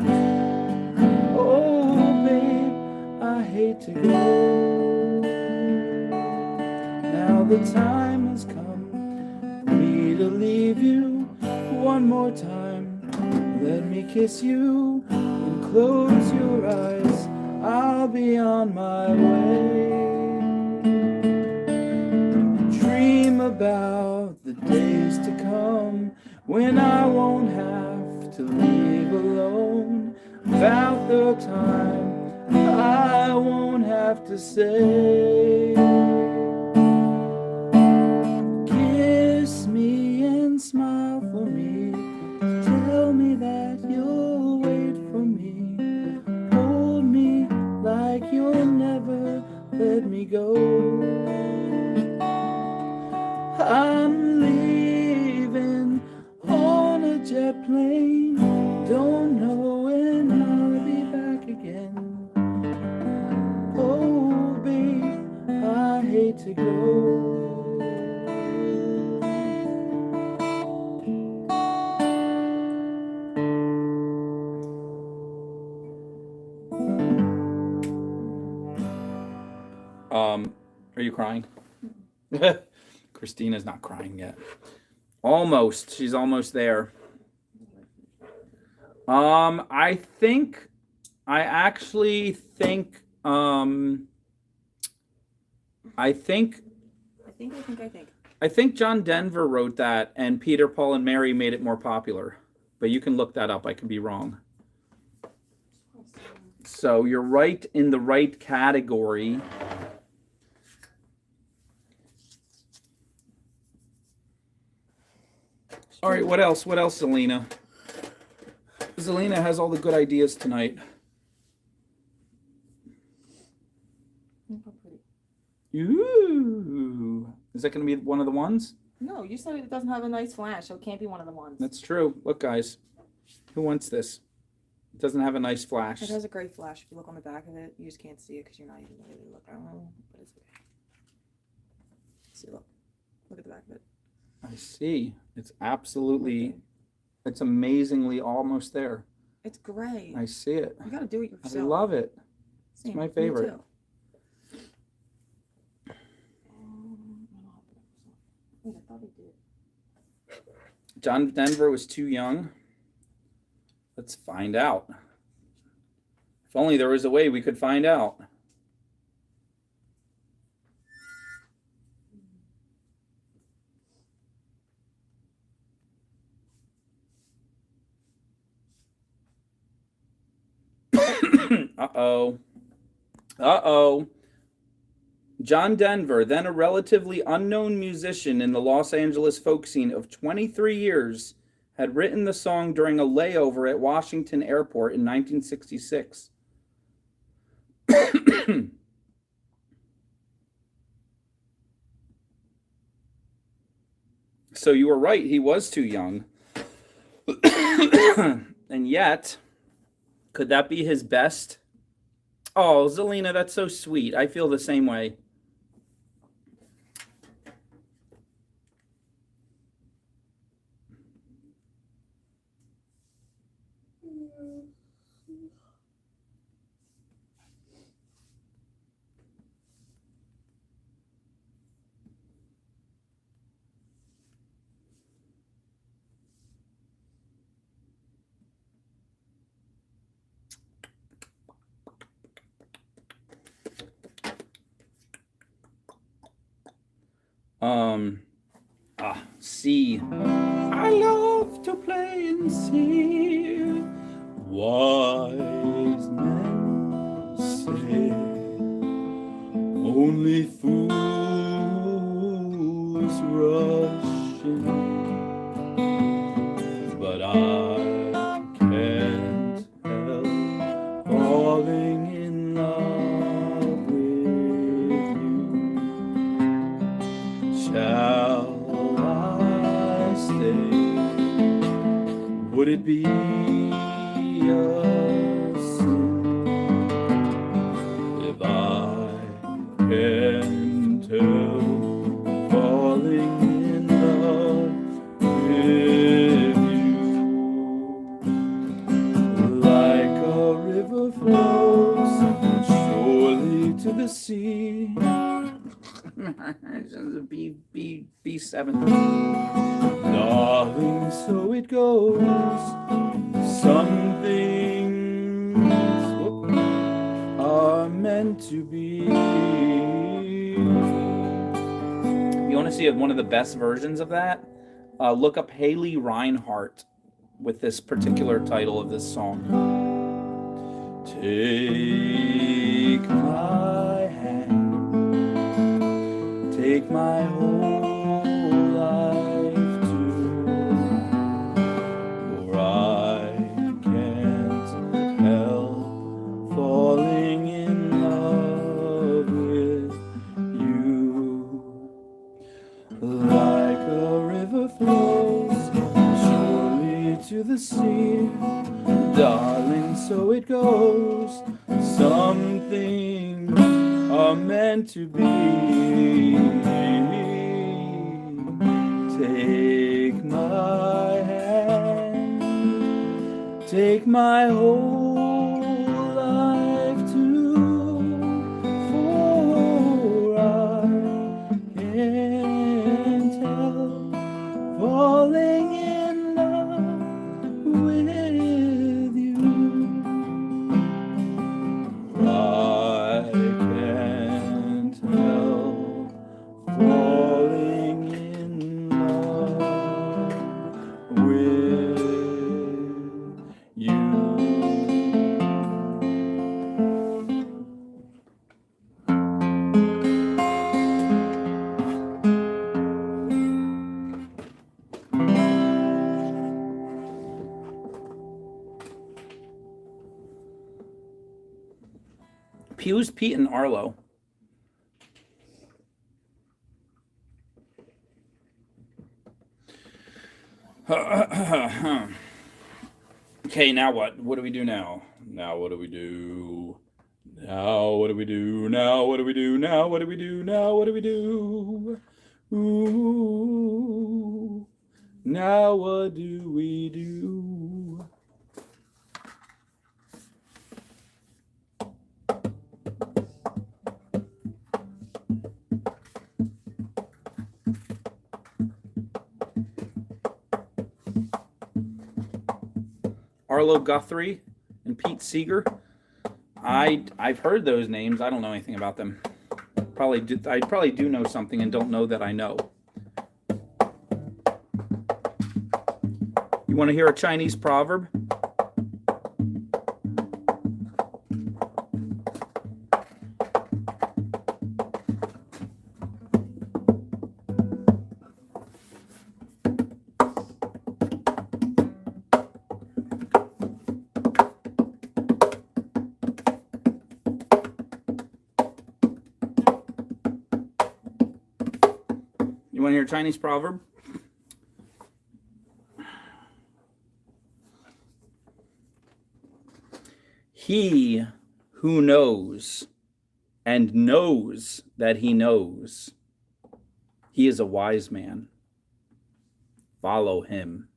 Oh, babe, I hate to go. Now the time has come for me to leave you one more time. Let me kiss you and close your eyes. I'll be on my way. Dream about the days to come when I won't have to leave alone. About the time I won't have to say. Kiss me and smile for me. Tell me that you'll wait for me. Hold me like you'll never let me go. I'm leaving on a jet plane. Don't know when I'll be back again. Oh, babe, I hate to go. Are you crying? Christina's not crying yet. Almost. She's almost there. I actually think, I think John Denver wrote that and Peter, Paul, and Mary made it more popular. but you can look that up. I could be wrong. So you're right in the right category. All right, what else? What else, Zelina? Zelina has all the good ideas tonight. Ooh. Is that going to be one of the ones? No, you said it doesn't have a nice flash, so it can't be one of the ones. That's true. Look, guys. Who wants this? It doesn't have a nice flash. It has a great flash. If you look on the back of it, you just can't see it because you're not even really looking. But it's okay. See, look. Look at the back of it. I see. It's absolutely, it's amazingly almost there. It's great. I see it. You gotta do it I yourself. love it. Same. It's my Me favorite. too. Wait, I thought I did. John Denver was too young. Let's find out. If only there was a way we could find out. Uh-oh. Uh-oh. John Denver, then a relatively unknown musician in the Los Angeles folk scene of 23 years, had written the song during a layover at Washington Airport in 1966. So you were right, he was too young. And yet, could that be his best? Oh, Zelina, that's so sweet. I feel the same way. C. I love to play and C. Wise men say only fools rush in, but I can't help falling in love with you. Shall I stay? Would it be a sin if I can't help falling in love with you? Like a river flows surely to the sea. B7. Darling, so it goes. Some things are meant to be. If you want to see one of the best versions of that, look up Haley Reinhart with this particular title of this song. Take my hand, take my whole life too, for I can't help falling in love with you. Like a river flows surely to the sea, darling, so it goes. Some things are meant to be. Take my hand, take my whole life too, for I can't help falling in love with you. I can't help falling in love with you. Who's Pete and Arlo? Okay, now what? What do we do now? Now what do we do? Now what do we do? Now what do we do? Now what do we do? Now what do we do? Ooh. Now what do we do? Arlo Guthrie and Pete Seeger. I've heard those names. I don't know anything about them. I probably do know something and don't know that I know. You want to hear a Chinese proverb? You want to hear a Chinese proverb? He who knows and knows that he knows, he is a wise man. Follow him.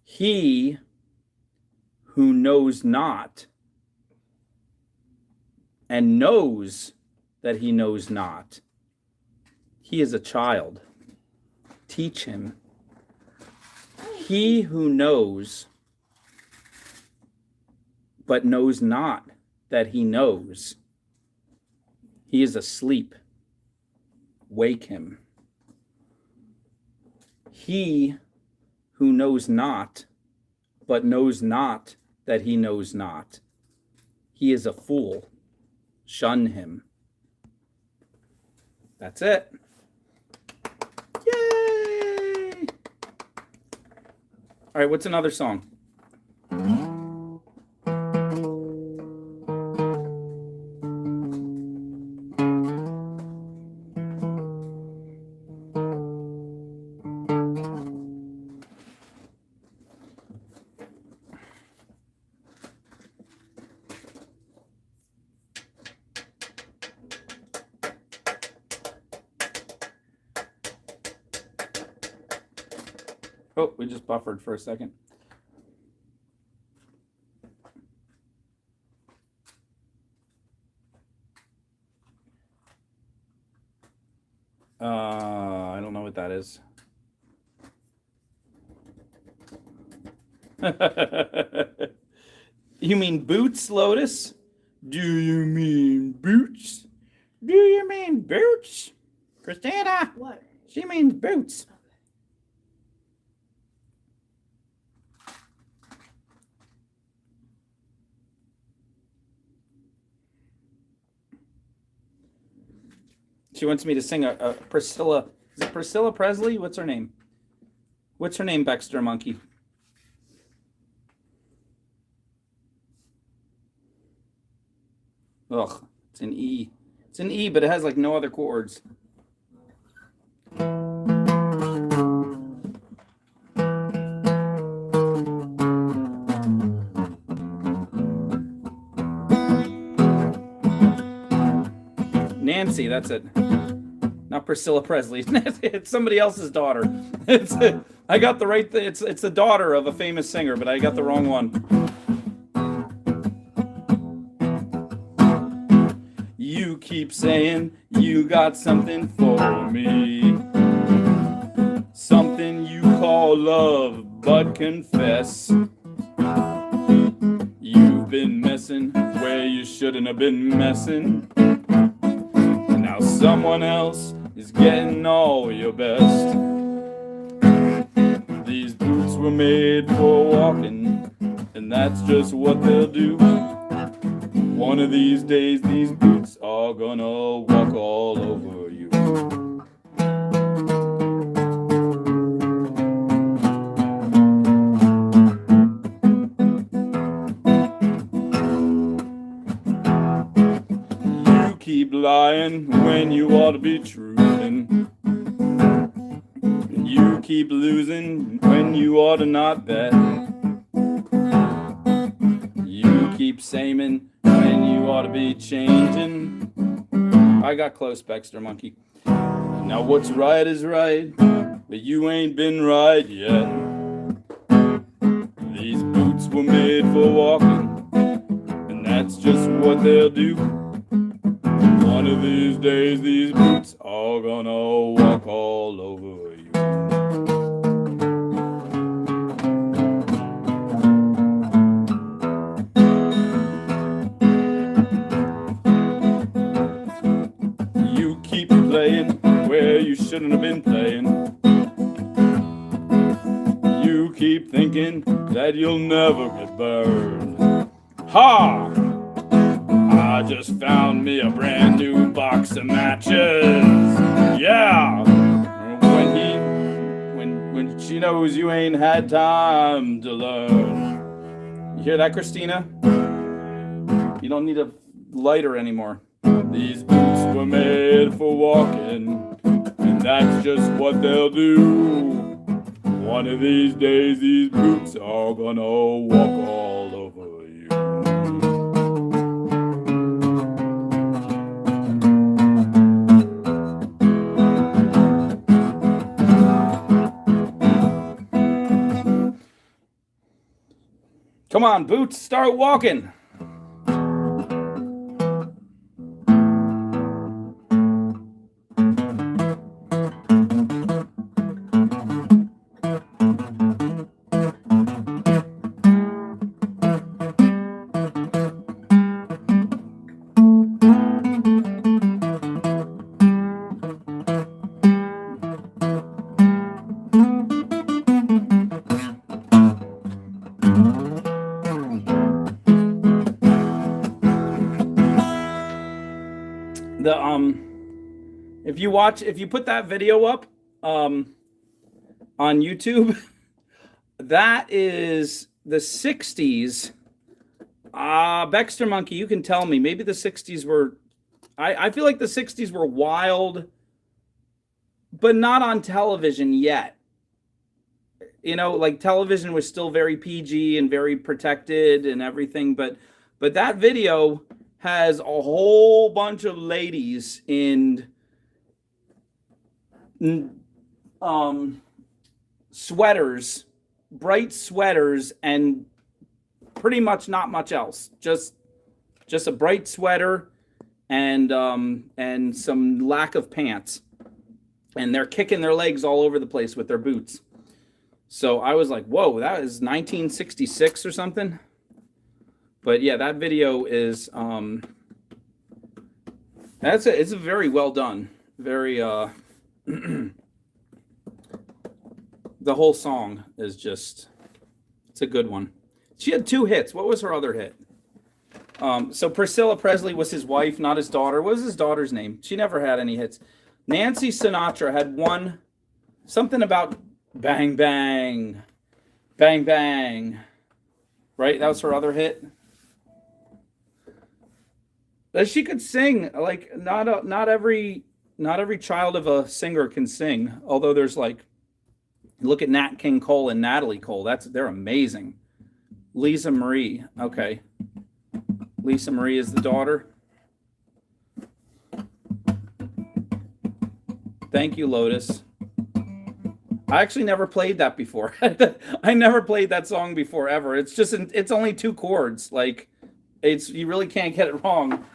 He who knows not and knows that he knows not, he is a child. Teach him. He who knows but knows not that he knows, he is asleep. Wake him. He who knows not but knows not that he knows not, he is a fool. Shun him. That's it. Yay! All right, what's another song? Oh, we just buffered for a second. I don't know what that is. You mean boots, Lotus? Do you mean boots? Do you mean boots? Christina? What? She means boots. She wants me to sing a Priscilla. Is it Priscilla Presley? What's her name? What's her name, Baxter Monkey? Ugh, it's an E. It's an E, but it has like no other chords. Nancy, that's it. Not Priscilla Presley. It's somebody else's daughter. I got the right thing. It's the daughter of a famous singer, but I got the wrong one. You keep saying you got something for me, something you call love, but confess you've been messing where you shouldn't have been messing. Now someone else is getting all your best. These boots were made for walking, and that's just what they'll do. One of these days, these boots are gonna walk all over you. lying when you ought to be truthing. You keep losing when you ought to not bet. You keep saming when you ought to be changing. I got close, Baxter Monkey. Now what's right is right, but you ain't been right yet. These boots were made for walking, and that's just what they'll do. One of these days, these boots are gonna walk all over you. You keep playing where you shouldn't have been playing. You keep thinking that you'll never get burned. Ha! I just found me a brand new box of matches. Yeah! When she knows you ain't had time to learn. You hear that, Christina? You don't need a lighter anymore. These boots were made for walking, and that's just what they'll do. One of these days, these boots are gonna walk all over you. Come on, boots, start walking. If you put that video up on YouTube, that is the 60s. Baxter Monkey, you can tell me, maybe the 60s were, I feel like the 60s were wild, but not on television yet. You know, like television was still very PG and very protected and everything, but that video has a whole bunch of ladies in sweaters, bright sweaters, and pretty much not much else. Just a bright sweater and some lack of pants. And they're kicking their legs all over the place with their boots. So I was like, whoa, that is 1966 or something. But yeah, that video is it's very well done. Very the whole song is just, it's a good one. She had 2 hits. What was her other hit? So Priscilla Presley was his wife, not his daughter. What was his daughter's name? She never had any hits. Nancy Sinatra had one, something about bang, bang, bang, bang. Right? That was her other hit. But she could sing. Like, not every child of a singer can sing. Although there's like, look at Nat King Cole and Natalie Cole. They're amazing. Lisa Marie. Okay. Lisa Marie is the daughter. Thank you, Lotus. I actually never played that before. I never played that song before, ever. It's only 2 chords. Like, you really can't get it wrong.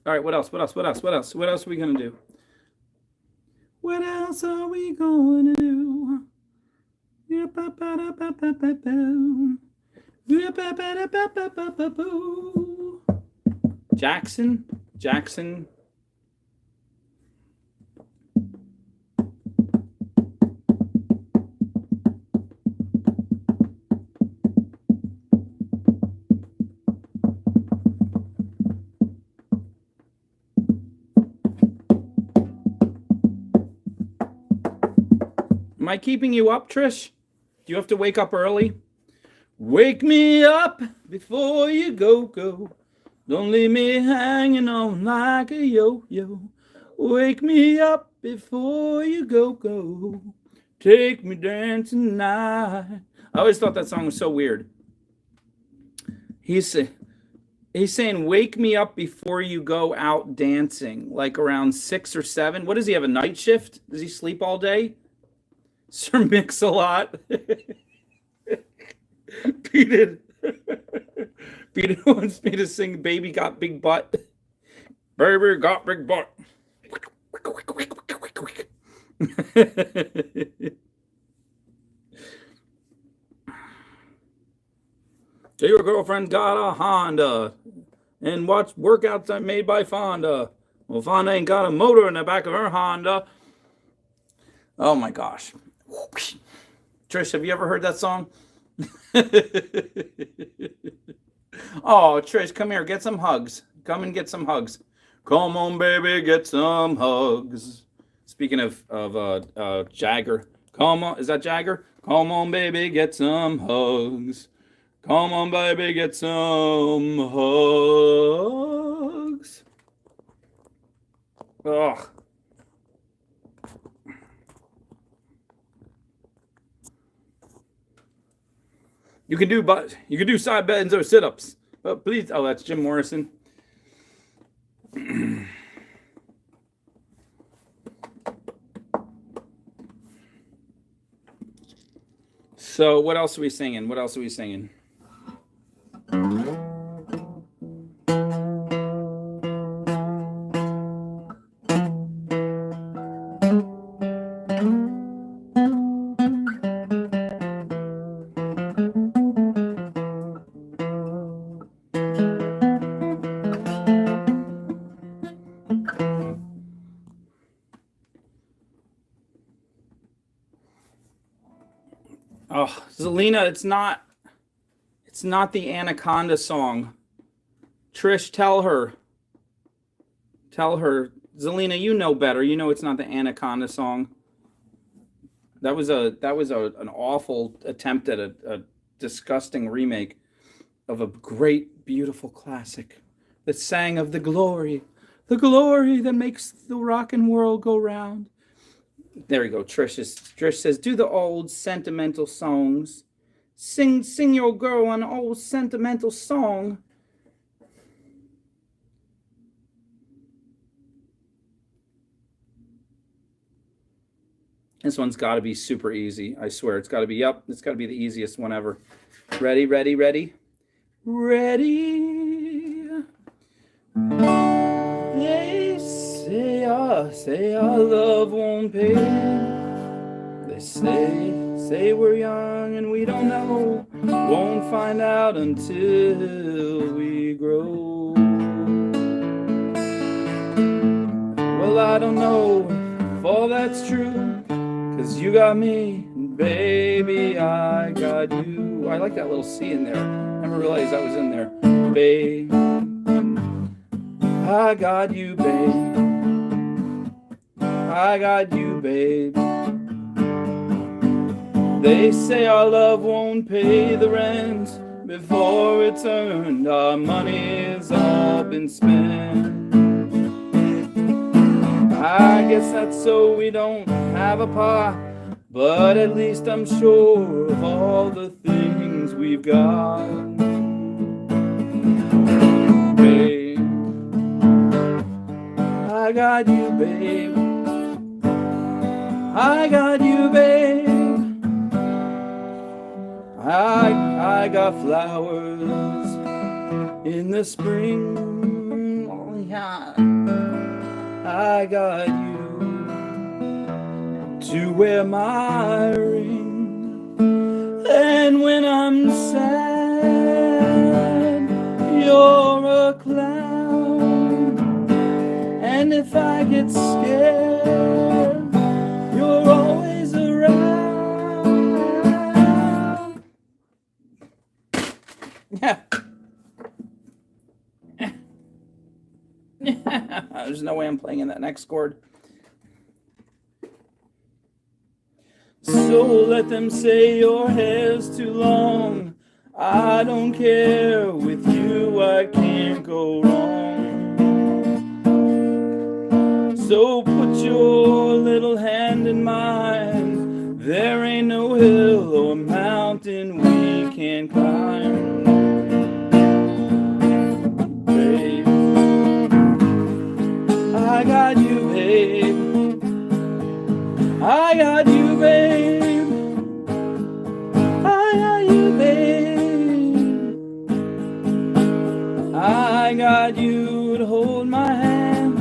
All right, what else? What else are we going to do? What else are we going to do? Jackson. Am I keeping you up, Trish? Do you have to wake up early? Wake me up before you go. Don't leave me hanging on like a yo-yo. Wake me up before you go. Take me dancing tonight. I always thought that song was so weird. He's saying, wake me up before you go out dancing, like around 6 or 7. What does he have, a night shift? Does he sleep all day? Sir Mix-a-Lot. Pete wants me to sing Baby Got Big Butt. Baby got big butt. So your girlfriend got a Honda and watch workouts made by Fonda. Well, Fonda ain't got a motor in the back of her Honda. Oh my gosh. Trish, have you ever heard that song? Oh, Trish, come here, get some hugs. Come and get some hugs. Come on, baby, get some hugs. Speaking of Jagger, come on, is that Jagger? Come on, baby, get some hugs. Come on, baby, get some hugs. Ugh. You can do side bends or sit-ups, but please. Oh, that's Jim Morrison. So what else are we singing? Oh, Zelina, it's not the Anaconda song. Trish, tell her. Zelina, you know better. You know it's not the Anaconda song. That was an awful attempt at a disgusting remake of a great, beautiful classic that sang of the glory that makes the rockin' world go round. There we go. Trish says, do the old sentimental songs. Sing your girl an old sentimental song. This one's got to be super easy. I swear, it's got to be it's got to be the easiest one ever. Ready? They say our love won't pay. They say we're young and we don't know. Won't find out until we grow. Well, I don't know if all that's true, 'cause you got me, and baby, I got you. I like that little C in there. Never realized that was in there. Babe, I got you, babe. I got you, babe. They say our love won't pay the rent before it's earned. Our money's all been spent. I guess that's so we don't have a pot, but at least I'm sure of all the things we've got. Babe, I got you, babe. I got you, babe. I got flowers in the spring. Yeah. I got you to wear my ring, and when I'm sad, you're a clown, and if I get scared, you're always around. Yeah. There's no way I'm playing in that next chord. So let them say your hair's too long. I don't care. With you I can't go wrong. So put your little hand in mine. There ain't no hill or mountain we can't climb. Babe, I got you, babe. I got you, babe. I got you, babe. I got you to hold my hand.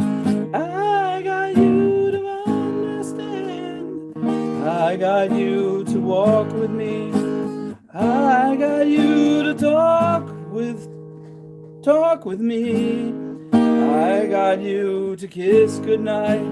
I got you to understand. I got you to walk with me. I got you to talk with me. I got you to kiss goodnight.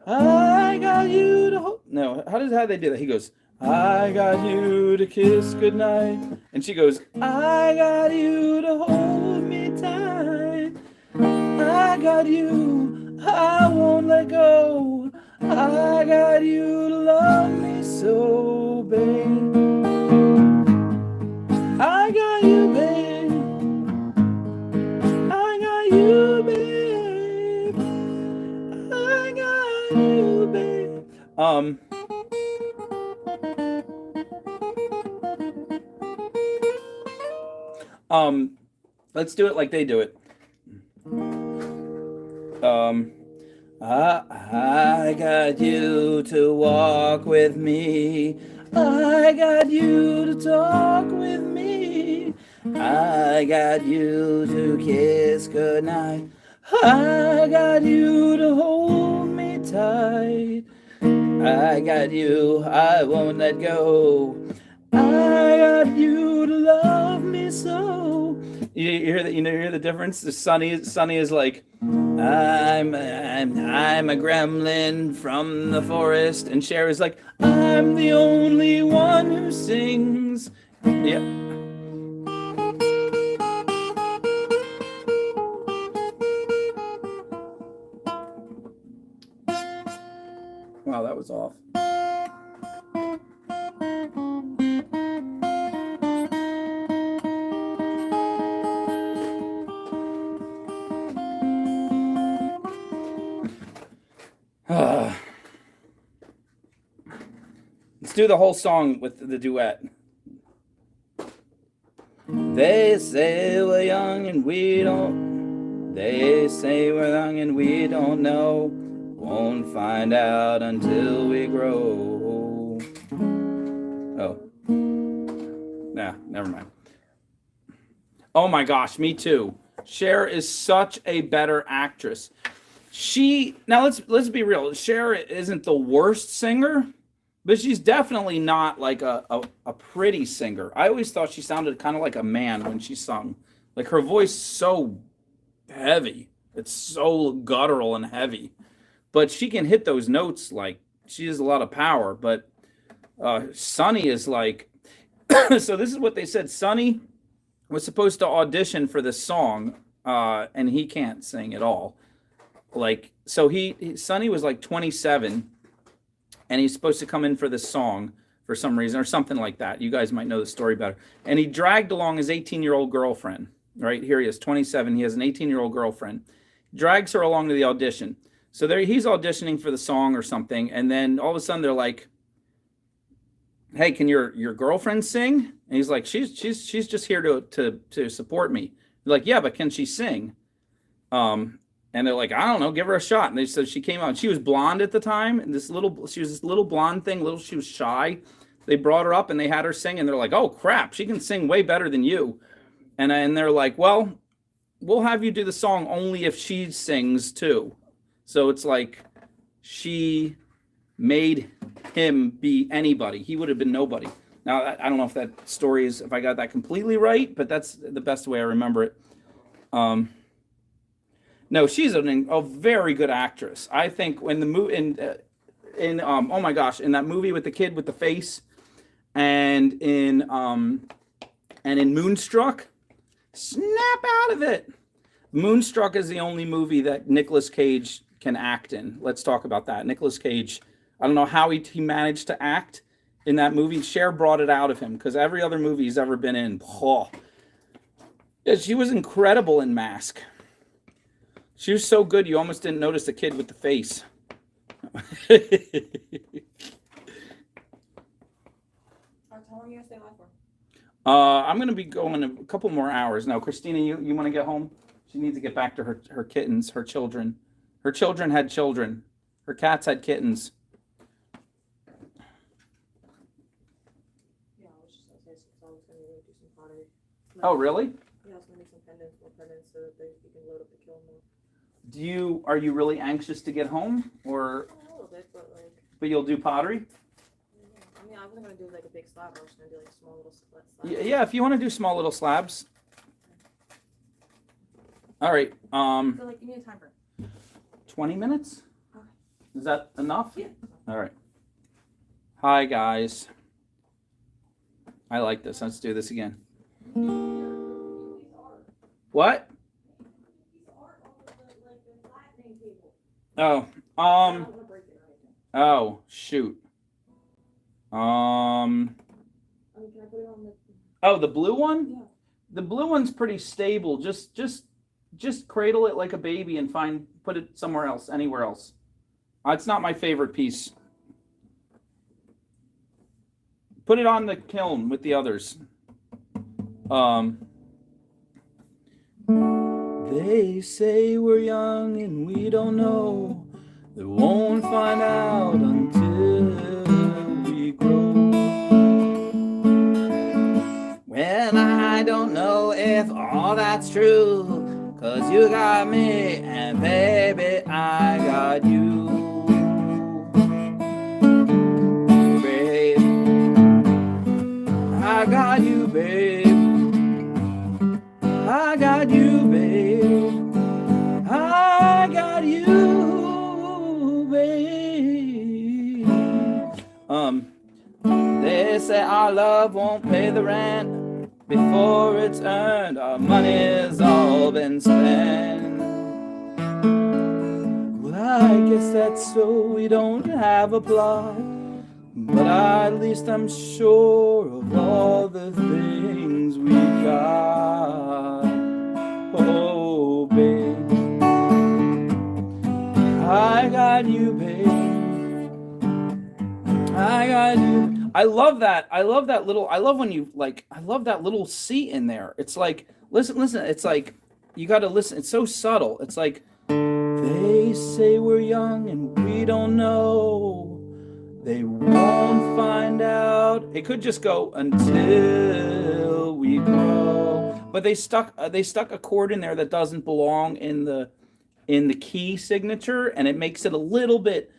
I got you to hold. No, how they do that? He goes, I got you to kiss goodnight. And she goes, I got you to hold me tight. I got you, I won't let go. I got you to love me so, babe. I got you, babe. I got you, babe. I got you, babe. Let's do it like they do it. I got you to walk with me. I got you to talk with me. I got you to kiss goodnight. I got you to hold me tight. I got you, I won't let go. I got you to love me so. You hear that? You hear the difference? Sunny is like, I'm a gremlin from the forest, and Cher is like, I'm the only one who sings. Yep. Wow, that was off. Let's do the whole song with the duet. They say we're young and we don't. They say we're young and we don't know. Won't find out until we grow. Oh. Nah, never mind. Oh my gosh, me too. Cher is such a better actress. Now let's be real. Cher isn't the worst singer, but she's definitely not like a pretty singer. I always thought she sounded kind of like a man when she sung. Like her voice so heavy. It's so guttural and heavy. But she can hit those notes like she has a lot of power. But Sonny is like, so this is what they said. Sonny was supposed to audition for this song, and he can't sing at all. Like, so Sonny was like 27, and he's supposed to come in for this song for some reason or something like that. You guys might know the story better. And he dragged along his 18-year-old girlfriend. Right here he is, 27. He has an 18-year-old girlfriend. Drags her along to the audition. So there he's auditioning for the song or something, and then all of a sudden they're like, "Hey, can your girlfriend sing?" And he's like, "She's just here to support me." They're like, "Yeah, but can she sing?" And they're like, "I don't know, give her a shot." And they said she came out, and she was blonde at the time, and she was this little blonde thing, she was shy. They brought her up and they had her sing, and they're like, "Oh crap, she can sing way better than you." And they're like, "Well, we'll have you do the song only if she sings too. So it's like she made him be anybody. He would have been nobody. Now, I don't know if that story is, if I got that completely right, but that's the best way I remember it. No, she's a very good actress. I think when the movie oh my gosh, in that movie with the kid with the face, and in Moonstruck, snap out of it. Moonstruck is the only movie that Nicolas Cage can act in. Let's talk about that. Nicolas Cage, I don't know how he managed to act in that movie. Cher brought it out of him, because every other movie he's ever been in, yeah, she was incredible in Mask. She was so good you almost didn't notice the kid with the face. How long are you gonna stay live for? I'm gonna be going a couple more hours now. Christina, you want to get home? She needs to get back to her kittens, her children. Her children had children. Her cats had kittens. Yeah, I was just gonna say, because I was gonna do some pottery. Oh, really? Yeah, I was gonna make some pendants, more pendants, so that you can load up the kiln more. Are you really anxious to get home, or? A little bit, but like. But you'll do pottery? I mean, I wasn't gonna do like a big slab. I was gonna do like small little slabs. Yeah, if you want to do small little slabs. All right. So like, give me a time for 20 minutes? Okay. Is that enough? Yeah. All right. Hi, guys. I like this. Let's do this again. What? Oh, oh, shoot. Oh, the blue one? Yeah. The blue one's pretty stable. Just cradle it like a baby and put it somewhere else, anywhere else. It's not my favorite piece. Put it on the kiln with the others. They say we're young and we don't know. They won't find out until we grow. Well, I don't know if all that's true, 'cause you got me and baby, I got you. Babe, I got you, babe. I got you, babe. I got you, babe. They say our love won't pay the rent before it's earned. Our money's all been spent. Well, I guess that's so we don't have a plot, but at least I'm sure of all the things we got. Oh, babe, I got you, babe. I got you. I love that. I love that little. I love when you like. I love that little C in there. It's like, listen. It's like you got to listen. It's so subtle. It's like they say we're young and we don't know. They won't find out. It could just go until we grow. But they stuck a chord in there that doesn't belong in the key signature, and it makes it a little bit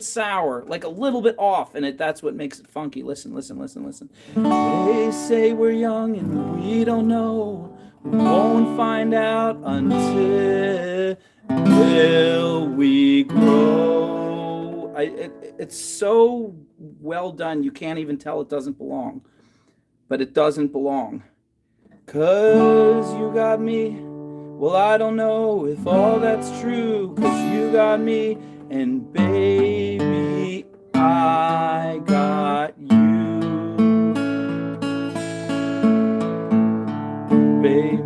sour, like a little bit off, and that's what makes it funky. Listen. They say we're young and we don't know. We won't find out until we grow. It's so well done. You can't even tell it doesn't belong, but it doesn't belong. 'Cause you got me. Well, I don't know if all that's true, 'cause you got me, and baby, I got you. Babe,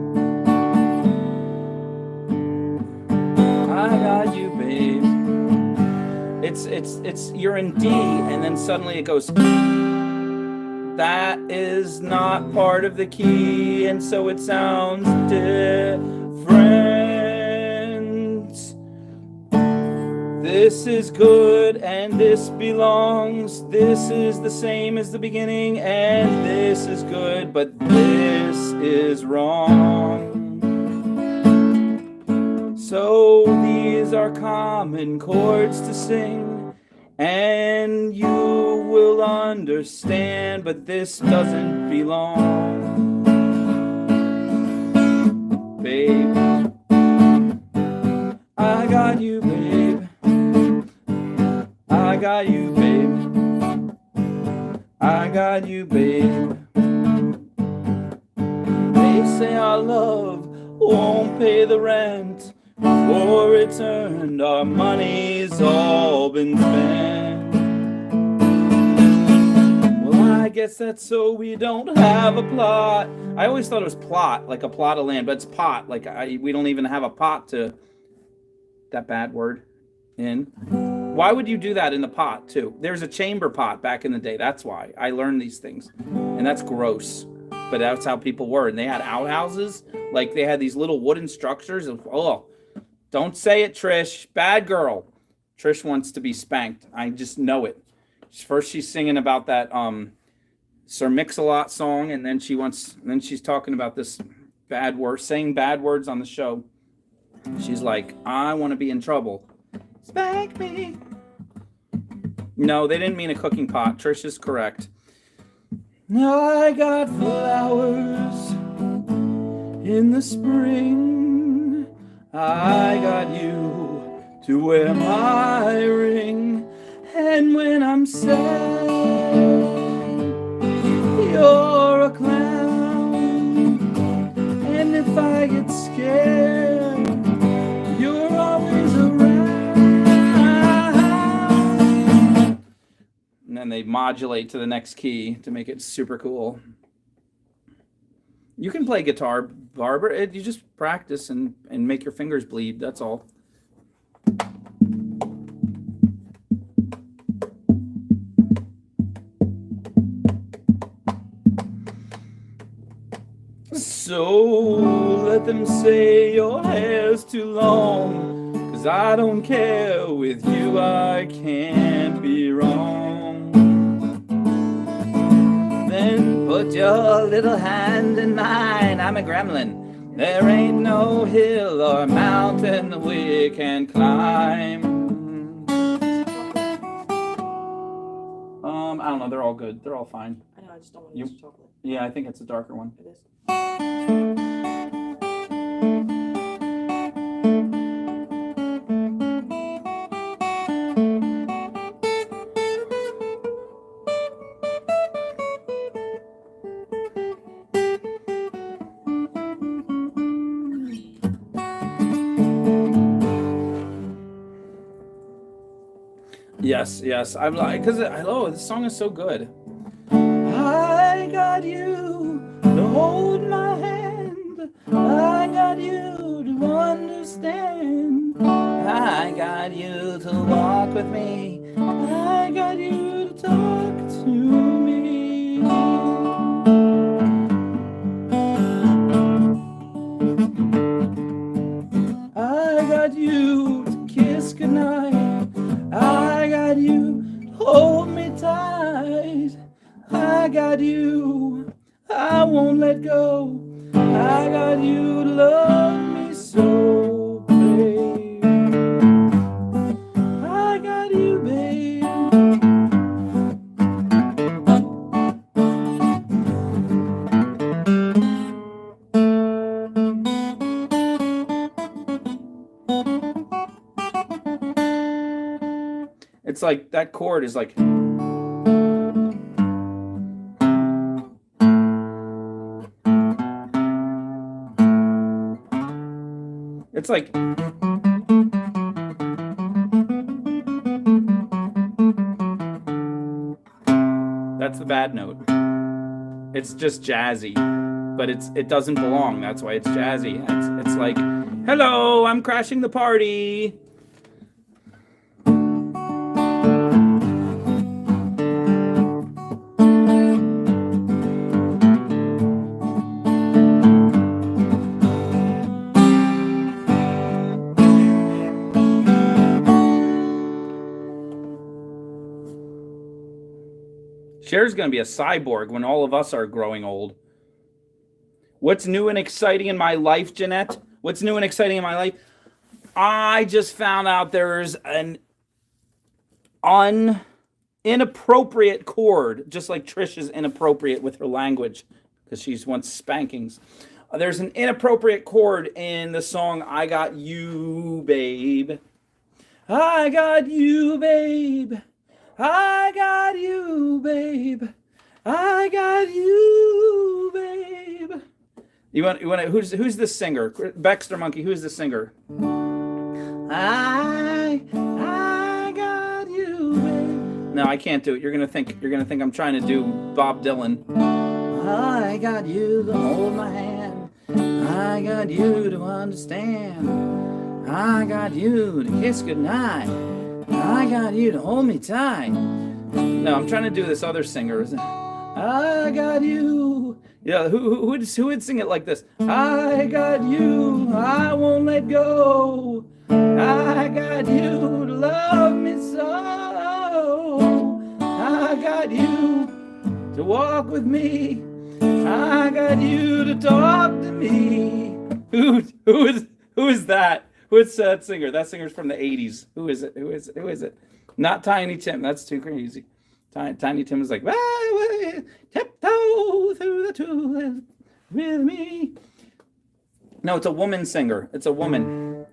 I got you, babe. It's you're in D, and then suddenly it goes. That is not part of the key, and so it sounds different. This is good and this belongs. This is the same as the beginning, and this is good, but this is wrong. So these are common chords to sing, and you will understand, but this doesn't belong. Babe, I got you, babe. I got you, babe. I got you, babe. They say our love won't pay the rent before it's earned. Our money's all been spent. Well, I guess that's so we don't have a plot. I always thought it was plot, like a plot of land, but it's pot. Like we don't even have a pot to, that bad word, in. Why would you do that in the pot too? There's a chamber pot back in the day. That's why I learned these things, and that's gross. But that's how people were, and they had outhouses. Like they had these little wooden structures. Oh, don't say it, Trish. Bad girl. Trish wants to be spanked. I just know it. First, she's singing about that Sir Mix-a-Lot song, and then she's talking about this bad word, saying bad words on the show. She's like, I want to be in trouble. Spank me. No, they didn't mean a cooking pot. Trish is correct. I got flowers in the spring. I got you to wear my ring. And when I'm sad, you're a clown. And if I get scared, you're always around. And then they modulate to the next key to make it super cool. You can play guitar, Barbara. You just practice and make your fingers bleed. That's all. So let them say your hair's too long, 'cause I don't care. With you I can't be wrong. Then put your little hand in mine. I'm a gremlin. There ain't no hill or mountain that we can climb. I don't know. They're all good. They're all fine. I know, I just don't want to use chocolate. Yeah, I think it's a darker one. It is. Yes. I'm like, because this song is so good. I got you to hold my hand. I got you to understand. I got you to walk with me. I got you to talk to me. I got you to kiss goodnight. I got you to hold me tight. I got you, I won't let go. I got you to love me so, babe. I got you, babe. It's like that chord is like. It's like. That's the bad note. It's just jazzy, but it doesn't belong. That's why it's jazzy. It's like, hello, I'm crashing the party. Cher's going to be a cyborg when all of us are growing old. What's new and exciting in my life, Jeanette? What's new and exciting in my life? I just found out there's an inappropriate chord, just like Trish is inappropriate with her language because she wants spankings. There's an inappropriate chord in the song I Got You, Babe. I got you, babe. I got you, babe. I got you, babe. You want who's the singer? Baxter Monkey, who's the singer? I got you, babe. No, I can't do it. You're gonna think I'm trying to do Bob Dylan. I got you to hold my hand. I got you to understand. I got you to kiss goodnight. I got you to hold me tight. No, I'm trying to do this other singer. I got you. Yeah, who would sing it like this? I got you, I won't let go. I got you to love me so. I got you to walk with me. I got you to talk to me. Who is that? Who's that singer? That singer's from the 80s. Who is it? Who is it? Not Tiny Tim. That's too crazy. Tiny Tim is like, tiptoe through the tulips with me. No, it's a woman singer. It's a woman.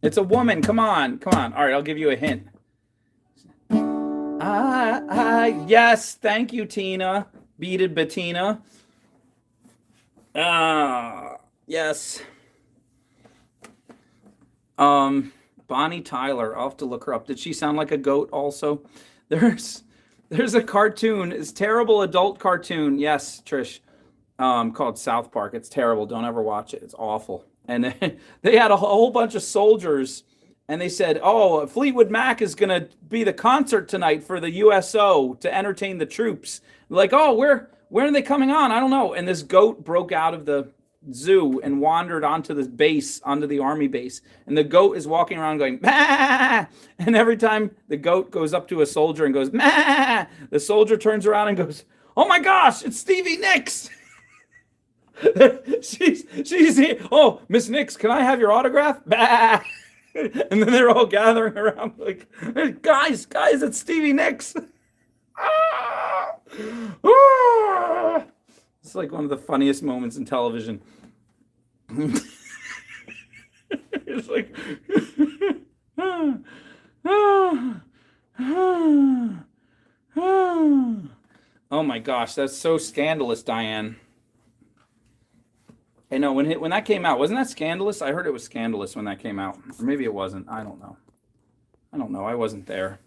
It's a woman. Come on. All right, I'll give you a hint. Yes, thank you, Tina. Beaded Bettina. Yes. Bonnie Tyler. I'll have to look her up. Did she sound like a goat also? There's a cartoon. It's a terrible adult cartoon. Yes, Trish. Called South Park. It's terrible. Don't ever watch it. It's awful. And they had a whole bunch of soldiers, and they said, "Oh, Fleetwood Mac is gonna be the concert tonight for the USO to entertain the troops." Like, oh, where are they coming on? I don't know. And this goat broke out of the zoo and wandered onto the base, onto the army base. And the goat is walking around going, "Bah!" And every time the goat goes up to a soldier and goes, "Bah!" the soldier turns around and goes, "Oh my gosh, it's Stevie Nicks." she's here. "Oh, Miss Nicks, can I have your autograph?" Bah! And then they're all gathering around like, "Hey, guys, it's Stevie Nicks." It's like one of the funniest moments in television. It's like, oh my gosh, that's so scandalous, Diane. I know when that came out, wasn't that scandalous? I heard it was scandalous when that came out, or maybe it wasn't. I don't know. I wasn't there.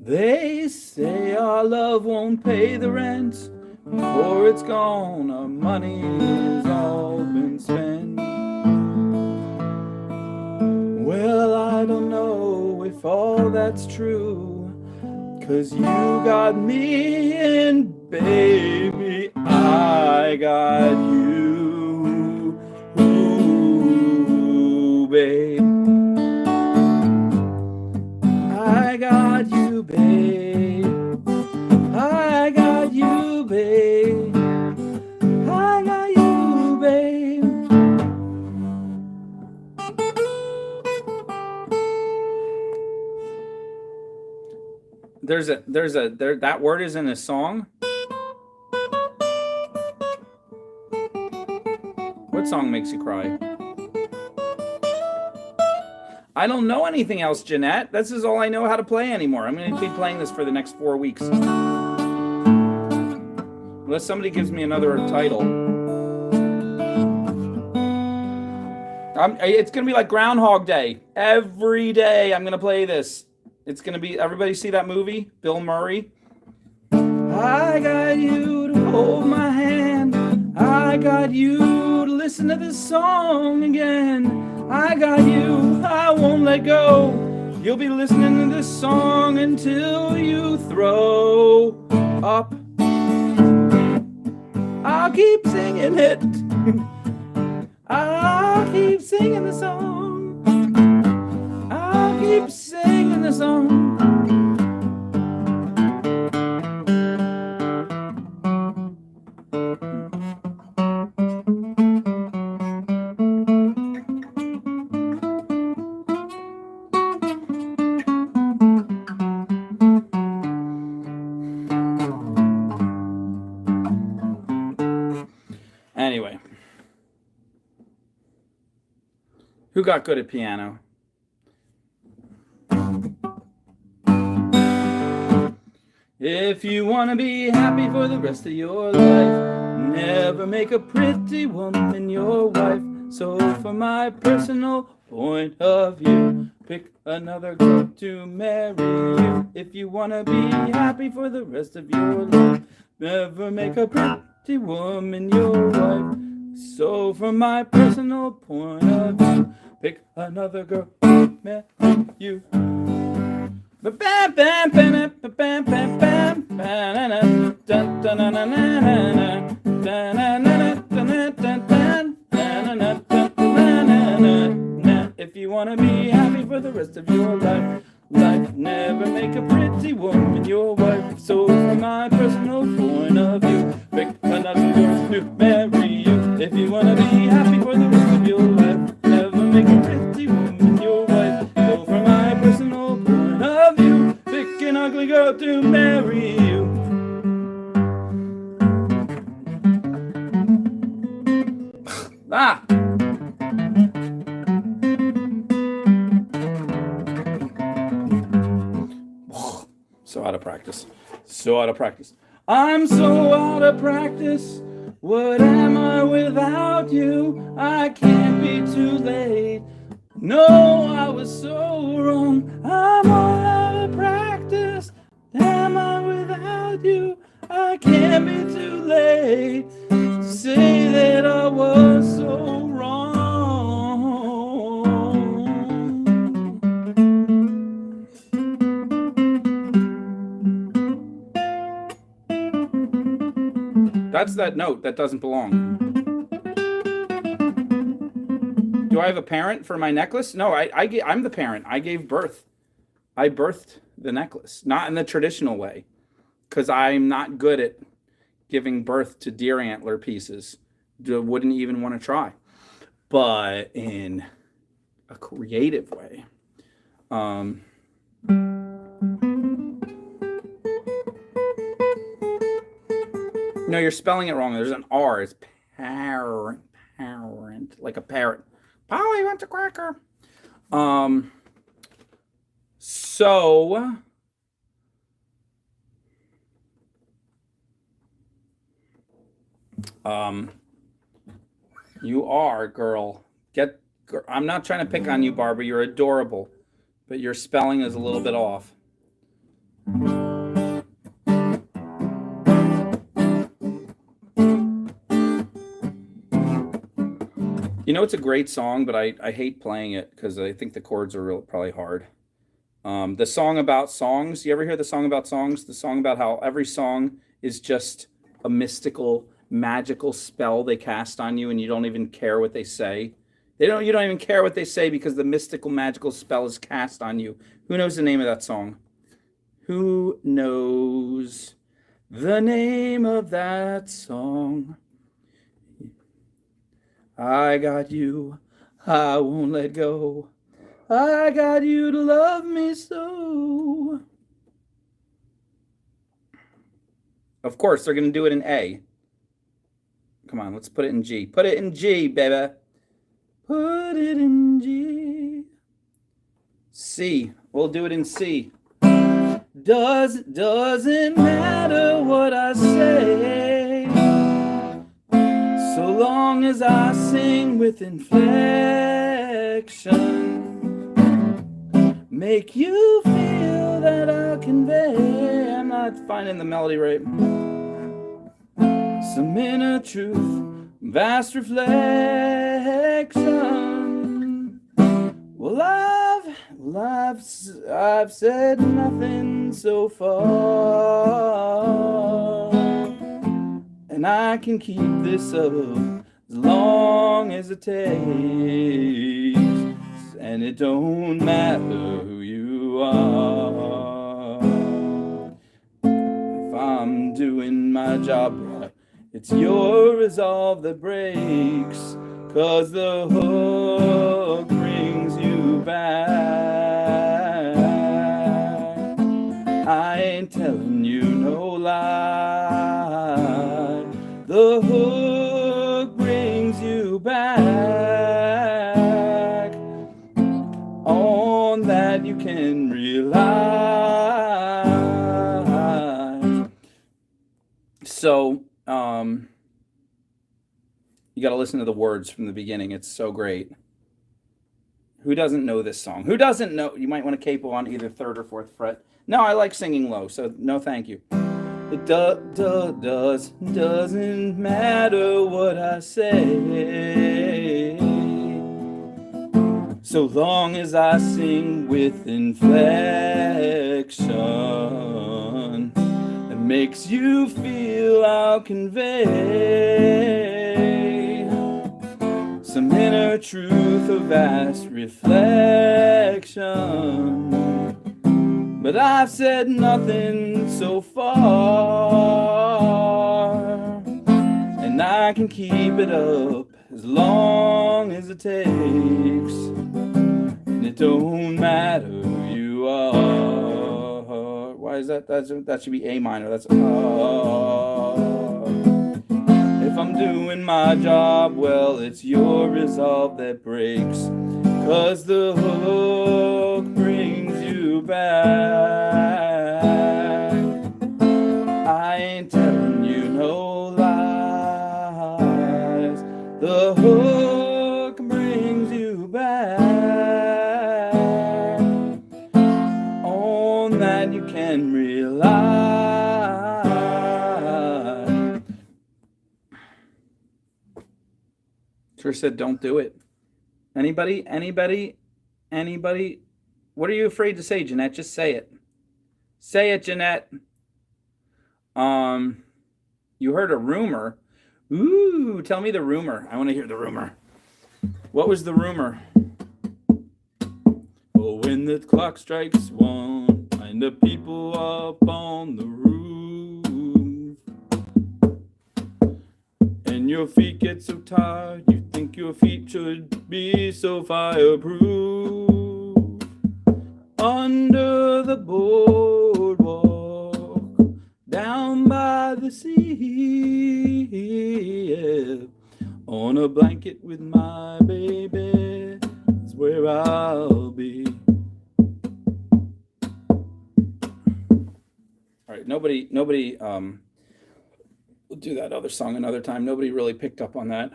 They say our love won't pay the rent before it's gone. Our money's all been spent. Well, I don't know if all that's true, 'cause you got me and baby, I got you. Ooh, babe. I got you, babe. I got you, babe. I got you, babe. That word is in a song. What song makes you cry? I don't know anything else, Jeanette. This is all I know how to play anymore. I'm going to be playing this for the next 4 weeks. Unless somebody gives me another title. It's going to be like Groundhog Day. Every day I'm going to play this. It's going to be, everybody see that movie? Bill Murray. I got you to hold my hand. I got you to listen to this song again. I got you, I won't let go. You'll be listening to this song until you throw up. I'll keep singing it. I'll keep singing the song. I'll keep singing the song. Who got good at piano? If you want to be happy for the rest of your life, never make a pretty woman your wife. So from my personal point of view, pick another girl to marry you. If you want to be happy for the rest of your life, never make a pretty woman your wife. So from my personal point of view, pick another girl to marry you. If you want to be happy for the rest of your life, never make a pretty woman your wife. So from my personal point of view, pick another girl to marry you. If you want to be happy for the rest of your life, never make a pretty woman your wife. So from my personal point of view, pick an ugly girl to marry you. Ah! So out of practice. So out of practice. I'm so out of practice. What am I without you? I can't be too late. No, I was so wrong. I'm all out of practice. Am I without you? I can't be too late to say that I was so wrong. That's that note that doesn't belong. Do I have a parent for my necklace? No, I'm the parent. I gave birth. I birthed the necklace, not in the traditional way, because I'm not good at giving birth to deer antler pieces. Wouldn't even want to try. But in a creative way. No, you're spelling it wrong. There's an R. It's parent, like a parrot. Polly wants a cracker. So you are, girl. I'm not trying to pick on you, Barbara. You're adorable, but your spelling is a little bit off. You know, it's a great song, but I hate playing it because I think the chords are probably hard. The song about songs. You ever hear the song about songs? The song about how every song is just a mystical, magical spell they cast on you, and you don't even care what they say. You don't even care what they say because the mystical, magical spell is cast on you. Who knows the name of that song? Who knows the name of that song? I got you, I won't let go. I got you to love me so. Of course, they're going to do it in A. Come on, let's put it in G. Put it in G, baby. Put it in G. C. We'll do it in C. Doesn't matter what I say, so long as I sing with inflection, make you feel that I convey. I'm not finding the melody right. Some inner truth, vast reflection. Well, I've said nothing so far, and I can keep this up as long as it takes, and it don't matter who you are. If I'm doing my job right, it's your resolve that breaks, 'cause the hook brings you back. I ain't telling you no lie. The hook brings you back. You got to listen to the words from the beginning. It's so great. Who doesn't know this song? Who doesn't know? You might want to capo on either 3rd or 4th fret. No, I like singing low, so no thank you. It doesn't matter what I say, so long as I sing with inflection that makes you feel I'll convey some inner truth of vast reflection. But I've said nothing so far, and I can keep it up as long as it takes. And it don't matter who you are. Why is that? That should be A minor. That's If I'm doing my job well, it's your resolve that breaks, 'cause the hook brings you back. I ain't telling you no lies. The hook brings you back. On that you can rely. Trish said, don't do it. Anybody? What are you afraid to say, Jeanette? Just say it. Say it, Jeanette. You heard a rumor. Ooh, tell me the rumor. I want to hear the rumor. What was the rumor? Oh, when the clock strikes 1 and the people up on the roof, and your feet get so tired, you think your feet should be so fireproof. Under the boardwalk, down by the sea, yeah. On a blanket with my baby is where I'll be. All right, nobody we'll do that other song another time. Nobody really picked up on that.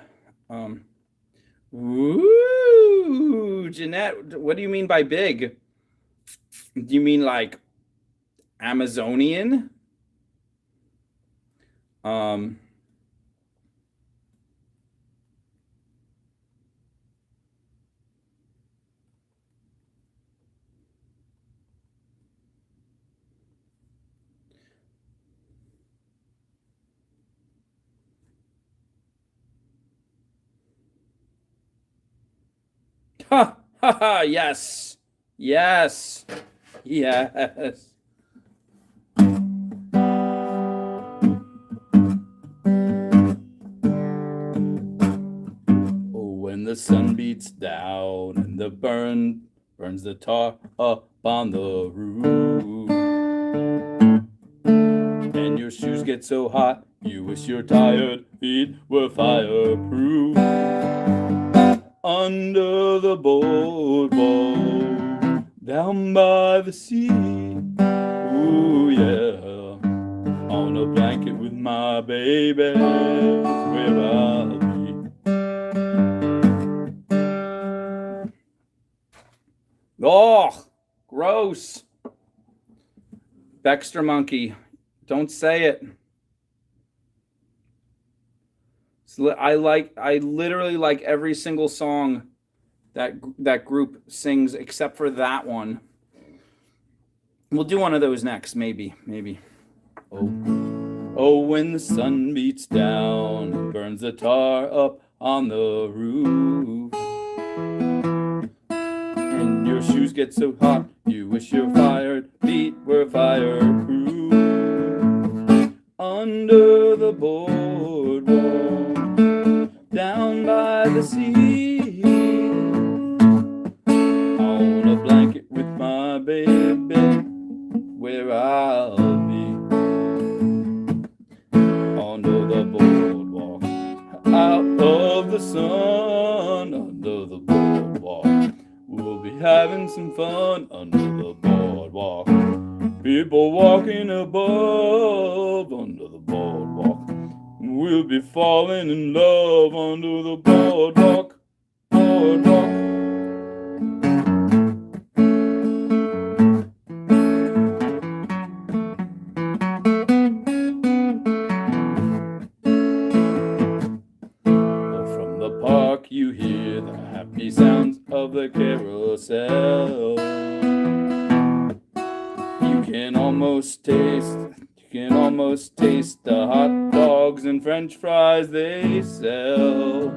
Woo, Jeanette, what do you mean by big? Do you mean like Amazonian? Ha ha ha, yes. Yes. Yes. Oh, when the sun beats down and the burns the tar up on the roof, and your shoes get so hot you wish your tired feet were fireproof. Under the boardwalk, down by the sea, ooh yeah. On a blanket with my baby is where I'll be. Oh, gross. Baxter Monkey, don't say it. I literally like every single song that group sings except for that one. We'll do one of those next, maybe. Oh, when the sun beats down and burns the tar up on the roof, and your shoes get so hot you wish your fired feet were fireproof. Under the boardwalk, down by the sea, on a blanket with my baby, where I'll be. Under the boardwalk, out of the sun, under the boardwalk, we'll be having some fun under the boardwalk. People walking above under the boardwalk. We'll be falling in love under the boardwalk, boardwalk. From the park you hear the happy sounds of the carousel. You can almost taste the hot dogs and french fries they sell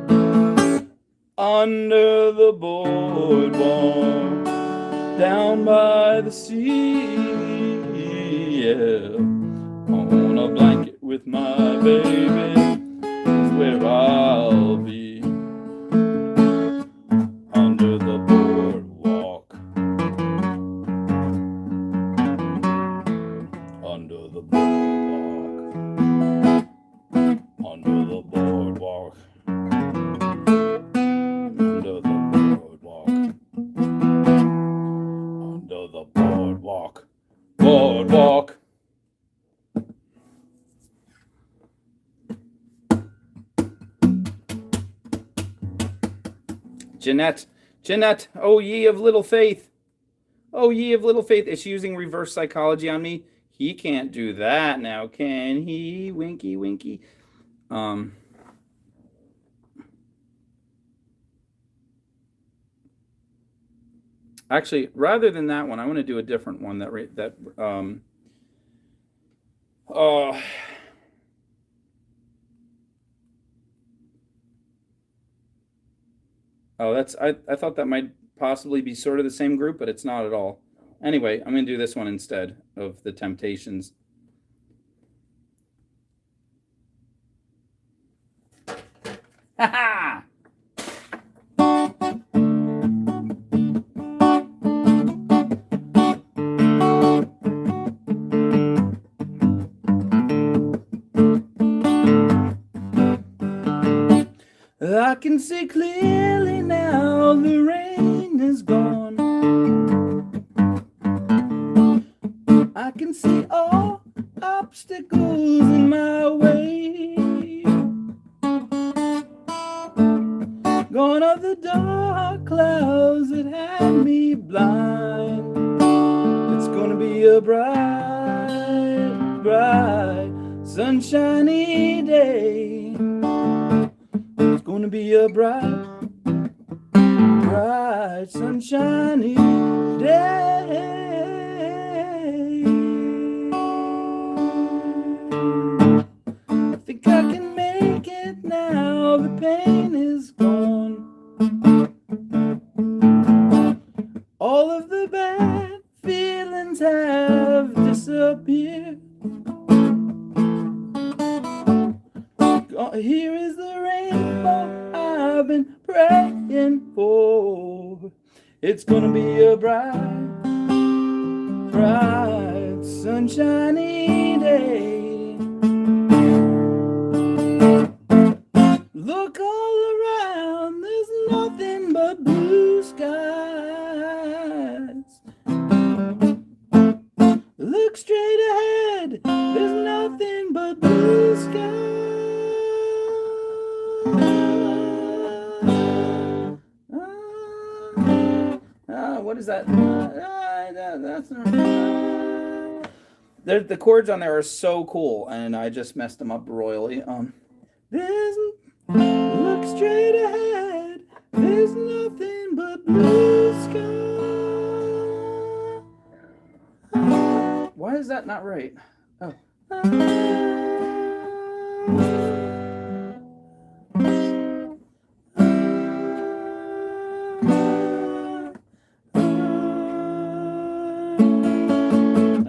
under the boardwalk down by the sea. Yeah, on a blanket with my baby is where I'll be under the boardwalk. Under the boardwalk, under the boardwalk, under the boardwalk, under the boardwalk, boardwalk. Jeanette, oh ye of little faith. Oh ye of little faith. Is she using reverse psychology on me? He can't do that now, can he? Winky, winky. Actually, rather than that one, I want to do a different one I thought that might possibly be sort of the same group, but it's not at all. Anyway, I'm going to do this one instead of the Temptations. Ha ha! I can see clearly now the rain is gone. I can see all obstacles in my way. Gone are the dark clouds that had me blind. It's gonna be a bright, bright, sunshiny day. It's gonna be a bright, bright, sunshiny day. I think I can make it now, the pain is gone. All of the bad feelings have disappeared. Here is the rainbow I've been praying for. It's gonna be a bright, bright, sunshiny day. Look all around, there's nothing but blue skies. Look straight ahead, there's nothing but blue skies. What is that? That's not... The chords on there are so cool, and I just messed them up royally. Look straight ahead, there's nothing but blue sky. Why is that not right? Oh.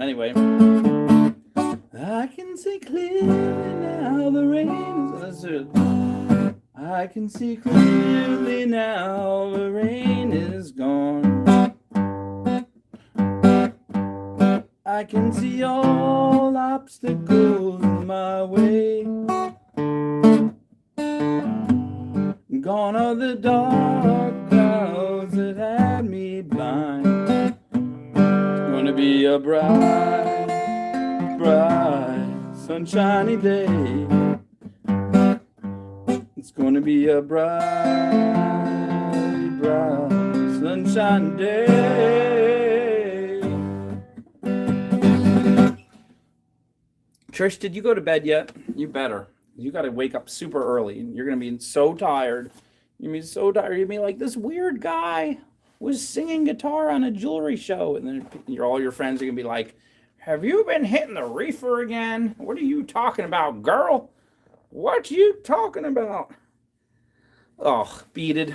Anyway, I can see clearly now the rain is... I can see clearly now the rain is gone. I can see all obstacles in my way. Gone are the dark clouds that had me blind. It's gonna be a bright, bright, sunshiny day. gonna be a bright, bright sunshine day. Trish, did you go to bed yet? You better. You got to wake up super early. You're gonna be so tired. You're gonna be so tired. You're gonna be like, this weird guy was singing guitar on a jewelry show, and then all your friends are gonna be like, have you been hitting the reefer again? What are you talking about, girl? What you talking about? Oh, beaded.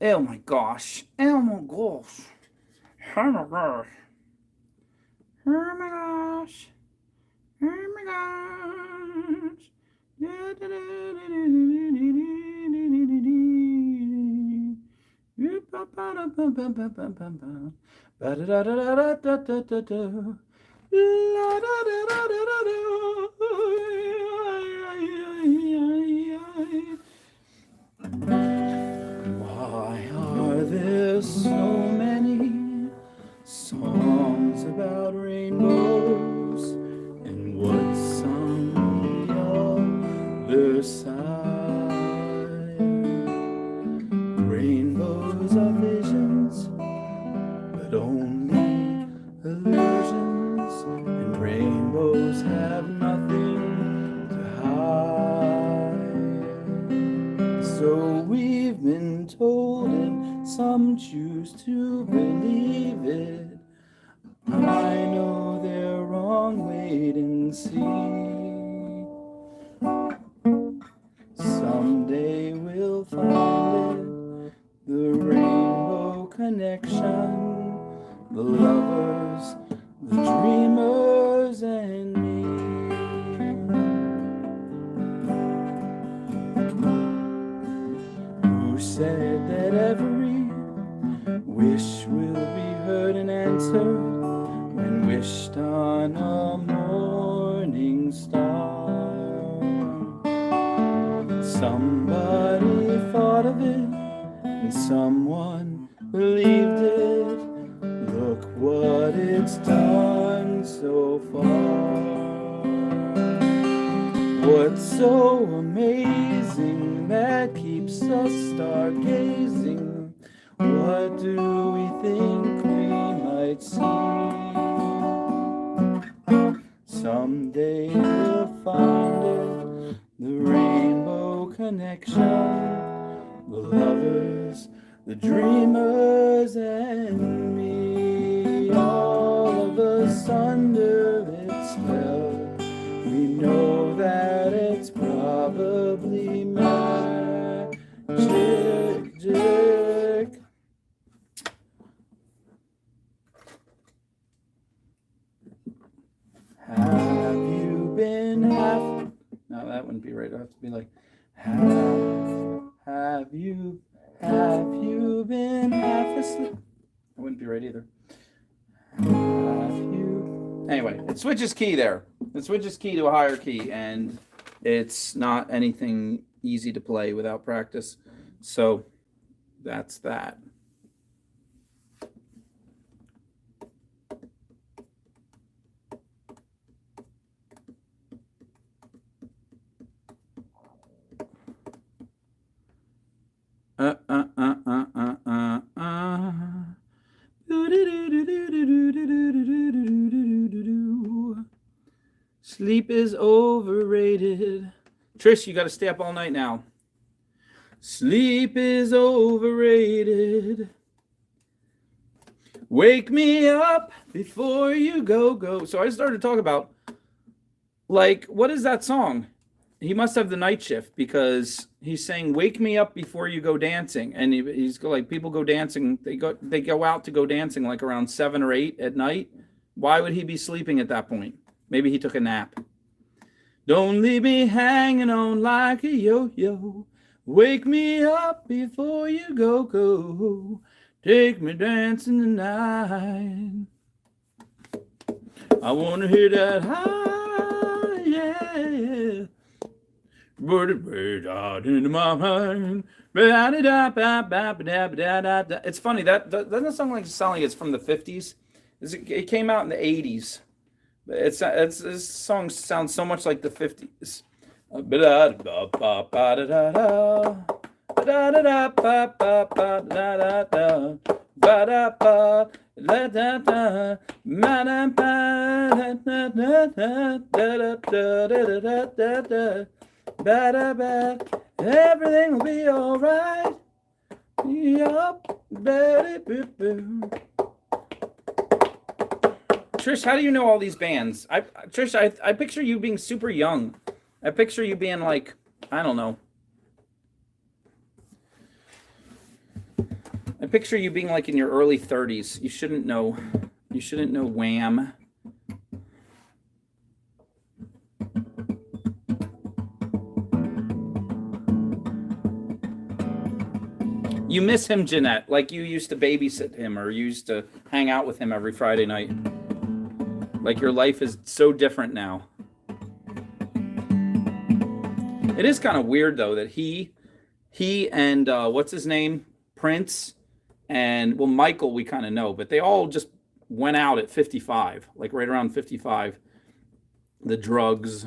Oh my gosh. Oh my gosh. Oh my gosh. Oh my gosh. Oh my gosh. Why are there so many songs about rainbows, and what's on the other side? Rainbows are visions, but only illusions, and rainbows have nothing to hide. So we've been told it, some choose to believe it. I know they're wrong, wait and see. Someday we'll find it, the rainbow connection, the lovers, the dreamers, and me. Who said that every wish will be heard and answered when wished on a morning star? Somebody thought of it, and someone believed it. Look what it's done so far. What's so amazing that keeps us stargazing? What do we think we might see? Someday we'll find it, the rainbow connection, the lovers, the dreamers, and me. All of us under its spell, we know that it's probably magic. Have you been half? No, that wouldn't be right. It would have to be like, have you been half asleep? That wouldn't be right either. Have you? Anyway, it switches key there. It switches key to a higher key, and it's not anything easy to play without practice. So that's that. Sleep is overrated. Trish, you got to stay up all night now. Sleep is overrated. Wake me up before you go. So I started to talk about, like, what is that song? He must have the night shift, because he's saying, wake me up before you go dancing. And he's like, people go dancing. They go out to go dancing like around 7 or 8 at night. Why would he be sleeping at that point? Maybe he took a nap. Don't leave me hanging on like a yo-yo. Wake me up before you go. Take me dancing tonight. I want to hear that high, yeah. Put it right out into my mind. It's funny, that doesn't sound like it's from the 50s. It came out in the 80s. This song sounds so much like the 50s. Everything will be alright. Yup, Trish, how do you know all these bands? Trish, I picture you being super young. I picture you being like, I don't know. I picture you being like in your early 30s. You shouldn't know. You shouldn't know Wham. You miss him, Jeanette, like you used to babysit him or you used to hang out with him every Friday night. Like your life is so different now. It is kind of weird though that he and what's his name? Prince and well Michael we kind of know, but they all just went out at 55, like right around 55. The drugs.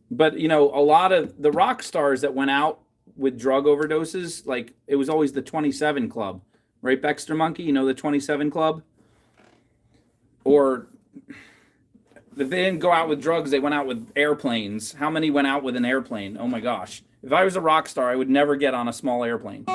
But you know, a lot of the rock stars that went out with drug overdoses, like it was always the 27 Club, right? Baxter Monkey, you know the 27 Club? Or if they didn't go out with drugs, they went out with airplanes. How many went out with an airplane? Oh my gosh. If I was a rock star, I would never get on a small airplane.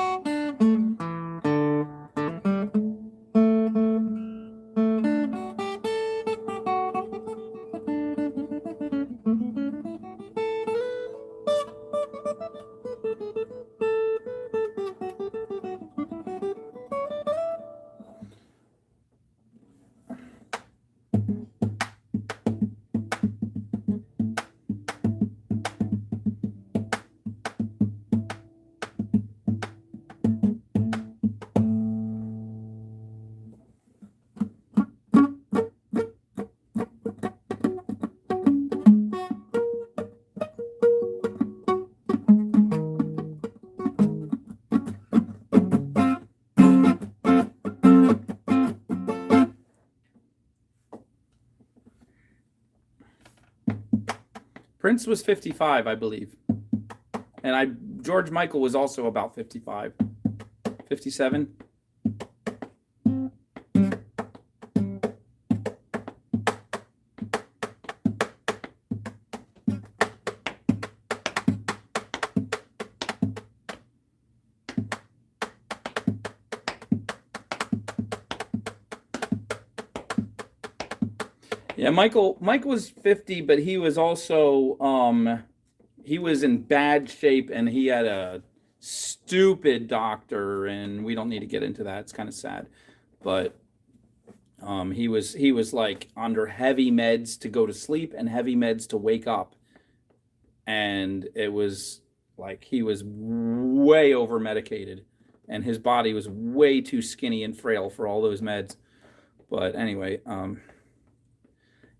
Prince was 55, I believe. And George Michael was also about 55. 57. Yeah, Michael was 50, but he was also he was in bad shape and he had a stupid doctor and we don't need to get into that. It's kind of sad. But he was like under heavy meds to go to sleep and heavy meds to wake up. And it was like he was way over medicated and his body was way too skinny and frail for all those meds. But anyway,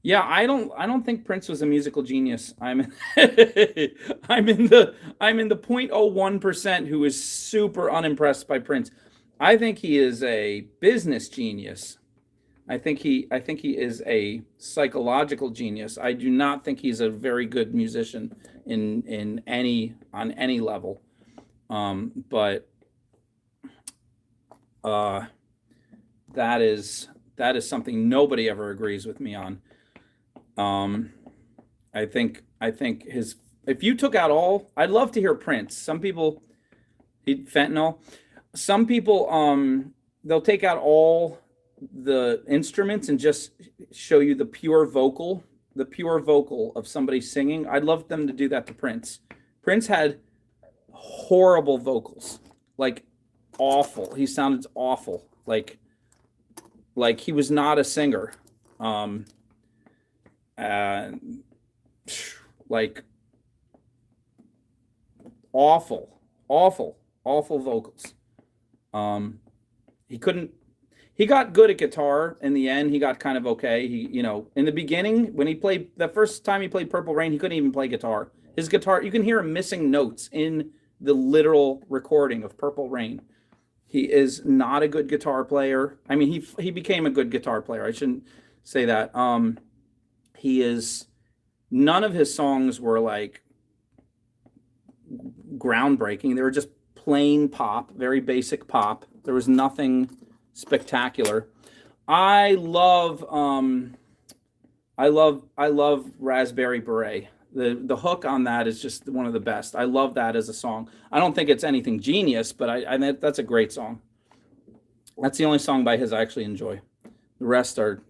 yeah, I don't think Prince was a musical genius. I'm I'm in the 0.01% who is super unimpressed by Prince. I think he is a business genius. I think he is a psychological genius. I do not think he's a very good musician on any level. But that is something nobody ever agrees with me on. I think if you took out all, I'd love to hear Prince. Some people, fentanyl. Some people, they'll take out all the instruments and just show you the pure vocal of somebody singing. I'd love them to do that to Prince. Prince had horrible vocals, like awful. He sounded awful, like he was not a singer. Like awful vocals. He got good at guitar in the end. He got kind of okay. In the beginning when he played the first time he played Purple Rain, he couldn't even play guitar. His guitar, you can hear him missing notes in the literal recording of Purple Rain. He is not a good guitar player. I mean, he became a good guitar player. I shouldn't say that. None of his songs were like groundbreaking. They were just plain pop, very basic pop. There was nothing spectacular. I love Raspberry Beret. The hook on that is just one of the best. I love that as a song. I don't think it's anything genius, but that's a great song. That's the only song by his I actually enjoy. The rest are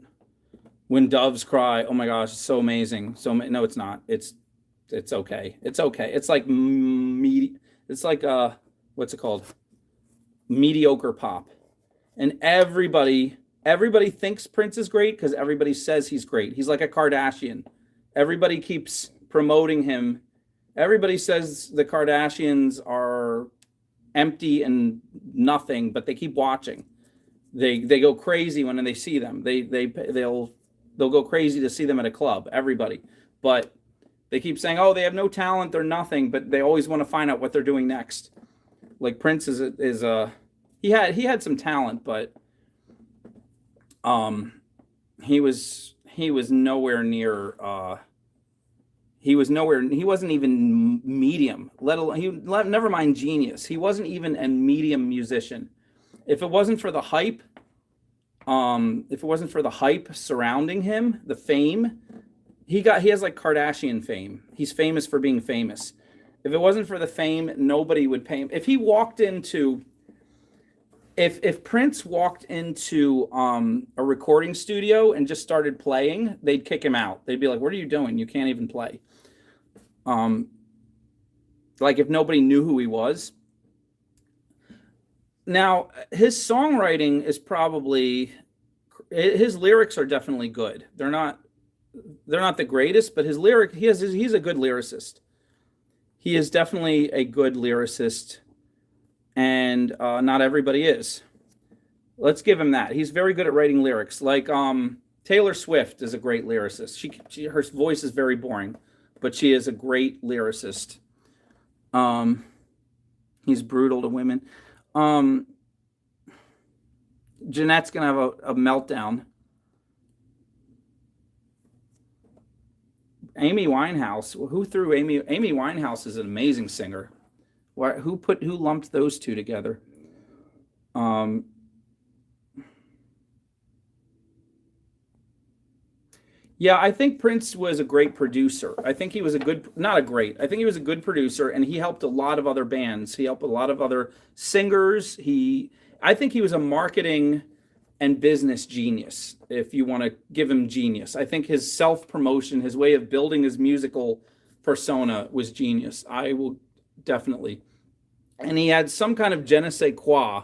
When Doves Cry. Oh my gosh, it's so amazing. No, it's not. It's okay. It's okay. It's like it's like what's it called? Mediocre pop. And everybody thinks Prince is great because everybody says he's great. He's like a Kardashian. Everybody keeps promoting him. Everybody says the Kardashians are empty and nothing, but they keep watching. They go crazy when they see them. They'll go crazy to see them at a club. Everybody, but they keep saying, "Oh, they have no talent. They're nothing," but they always want to find out what they're doing next. Like Prince he had some talent, but he was nowhere near he wasn't even medium, never mind genius. He wasn't even a medium musician. If it wasn't for the hype surrounding him, the fame, he has like Kardashian fame. He's famous for being famous. If it wasn't for the fame, nobody would pay him. If Prince walked into a recording studio and just started playing, they'd kick him out. They'd be like, "What are you doing? You can't even play." Like if nobody knew who he was. Now, his songwriting is his lyrics are definitely good. They're not the greatest, but he's a good lyricist. He is definitely a good lyricist, and not everybody is. Let's give him that. He's very good at writing lyrics. Like Taylor Swift is a great lyricist. Her voice is very boring, but she is a great lyricist. He's brutal to women. Jeanette's gonna have a meltdown. Amy Winehouse. Who threw Amy Winehouse is an amazing singer. Who lumped those two together? Yeah, I think Prince was a great producer. I think he was I think he was a good producer, and he helped a lot of other bands. He helped a lot of other singers. I think he was a marketing and business genius, if you want to give him genius. I think his self-promotion, his way of building his musical persona was genius. I will definitely. And he had some kind of je ne sais quoi.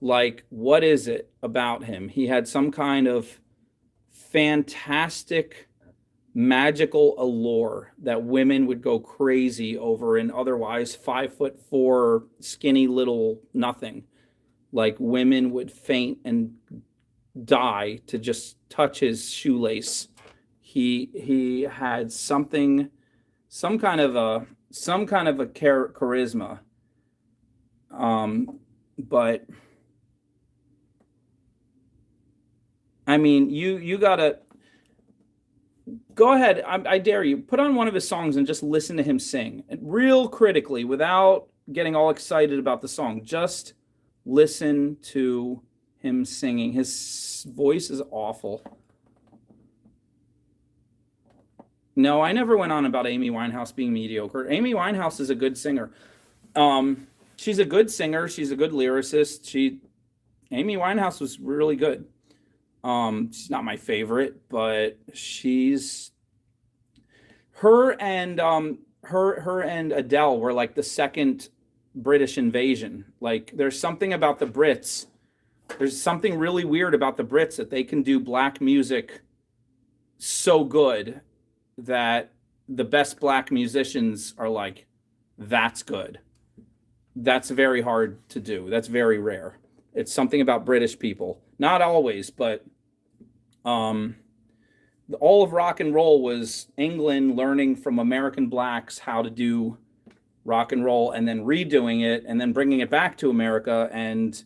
Like, what is it about him? He had some kind of fantastic magical allure that women would go crazy over an otherwise 5'4" skinny little nothing. Like women would faint and die to just touch his shoelace. He had some kind of a charisma. But I mean, you gotta go ahead. I dare you, put on one of his songs and just listen to him sing, and real critically, without getting all excited about the song. Just listen to him singing. His voice is awful. No, I never went on about Amy Winehouse being mediocre. Amy Winehouse is a good singer. She's a good singer. She's a good lyricist. Amy Winehouse was really good. She's not my favorite, but her and Adele were like the second British invasion. Like there's something about the Brits. There's something really weird about the Brits that they can do black music so good that the best black musicians are like, that's good. That's very hard to do. That's very rare. It's something about British people. Not always, but all of rock and roll was England learning from American blacks how to do rock and roll and then redoing it and then bringing it back to America and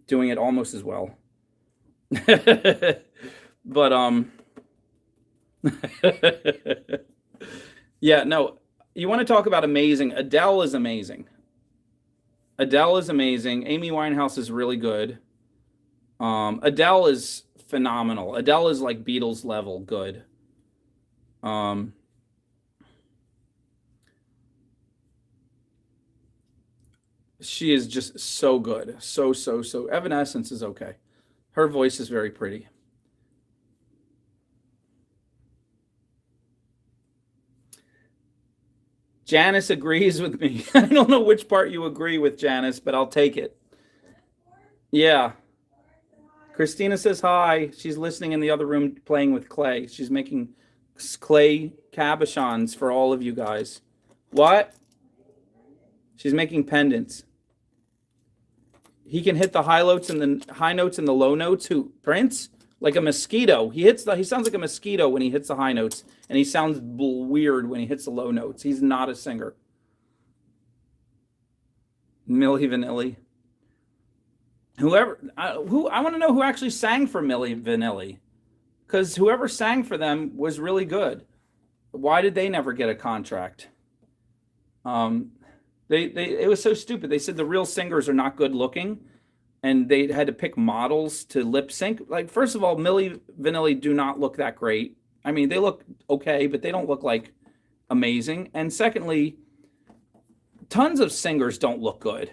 doing it almost as well. But yeah, no, you want to talk about amazing. Adele is amazing. Adele is amazing. Amy Winehouse is really good. Adele is phenomenal. Adele is like Beatles level good. She is just so good. So. Evanescence is okay. Her voice is very pretty. Janice agrees with me. I don't know which part you agree with, Janice, but I'll take it. Yeah. Christina says hi. She's listening in the other room playing with clay. She's making clay cabochons for all of you guys. What? She's making pendants. He can hit the high notes and the low notes. Who? Prince? Like a mosquito. He sounds like a mosquito when he hits the high notes, and he sounds weird when he hits the low notes. He's not a singer. Milli Vanilli. I want to know who actually sang for Milli Vanilli, because whoever sang for them was really good. Why did they never get a contract? It was so stupid. They said the real singers are not good looking, and they had to pick models to lip sync. Like, first of all, Milli Vanilli do not look that great. I mean, they look okay, but they don't look like amazing. And secondly, tons of singers don't look good.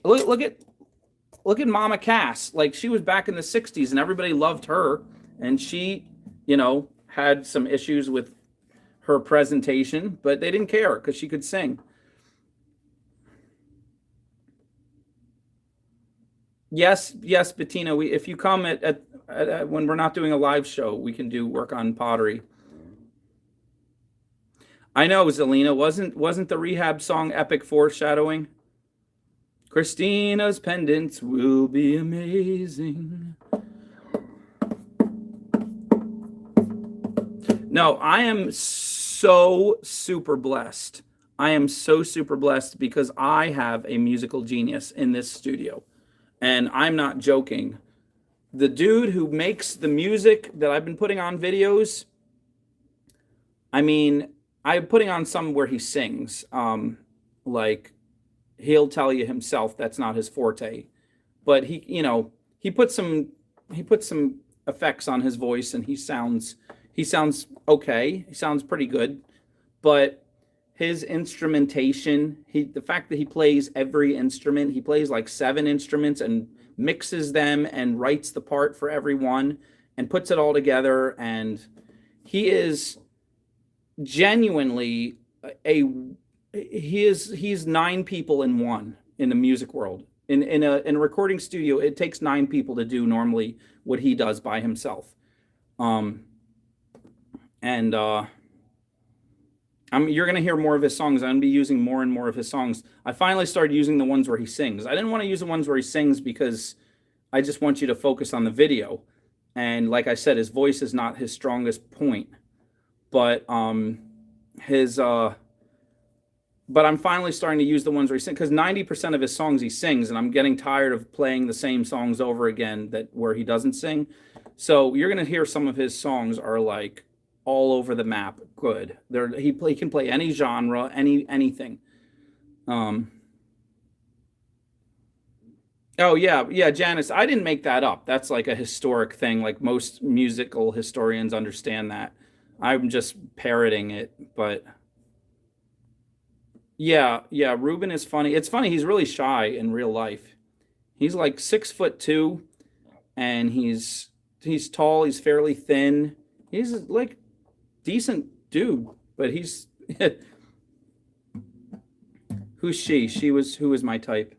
Look at Mama Cass. Like, she was back in the 60s and everybody loved her, and she, had some issues with her presentation, but they didn't care because she could sing. Yes, Bettina. If you come at when we're not doing a live show, we can do work on pottery. I know, Zelina. Wasn't the Rehab song epic foreshadowing? Christina's pendants will be amazing. No, I am so super blessed. I am so super blessed because I have a musical genius in this studio. And I'm not joking. The dude who makes the music that I've been putting on videos, I mean, I'm putting on some where he sings. Like, he'll tell you himself that's not his forte. But he puts some effects on his voice, and he sounds okay. He sounds pretty good. But his instrumentation, the fact that he plays every instrument, he plays like 7 instruments and mixes them and writes the part for everyone and puts it all together. And he is genuinely he's 9 people in one in the music world. In a recording studio, it takes 9 people to do normally what he does by himself. You're going to hear more of his songs. I'm going to be using more and more of his songs. I finally started using the ones where he sings. I didn't want to use the ones where he sings because I just want you to focus on the video. And like I said, his voice is not his strongest point. But but I'm finally starting to use the ones where he sings, because 90% of his songs he sings, and I'm getting tired of playing the same songs over again where he doesn't sing. So you're going to hear some of his songs are like all over the map good. He can play any genre, anything. Oh yeah, Janice, I didn't make that up. That's like a historic thing. Like, most musical historians understand that. I'm just parroting it, but yeah, Ruben is funny. It's funny, he's really shy in real life. He's like 6'2", and he's tall, he's fairly thin. He's like decent dude, but he's who's she? Who was my type?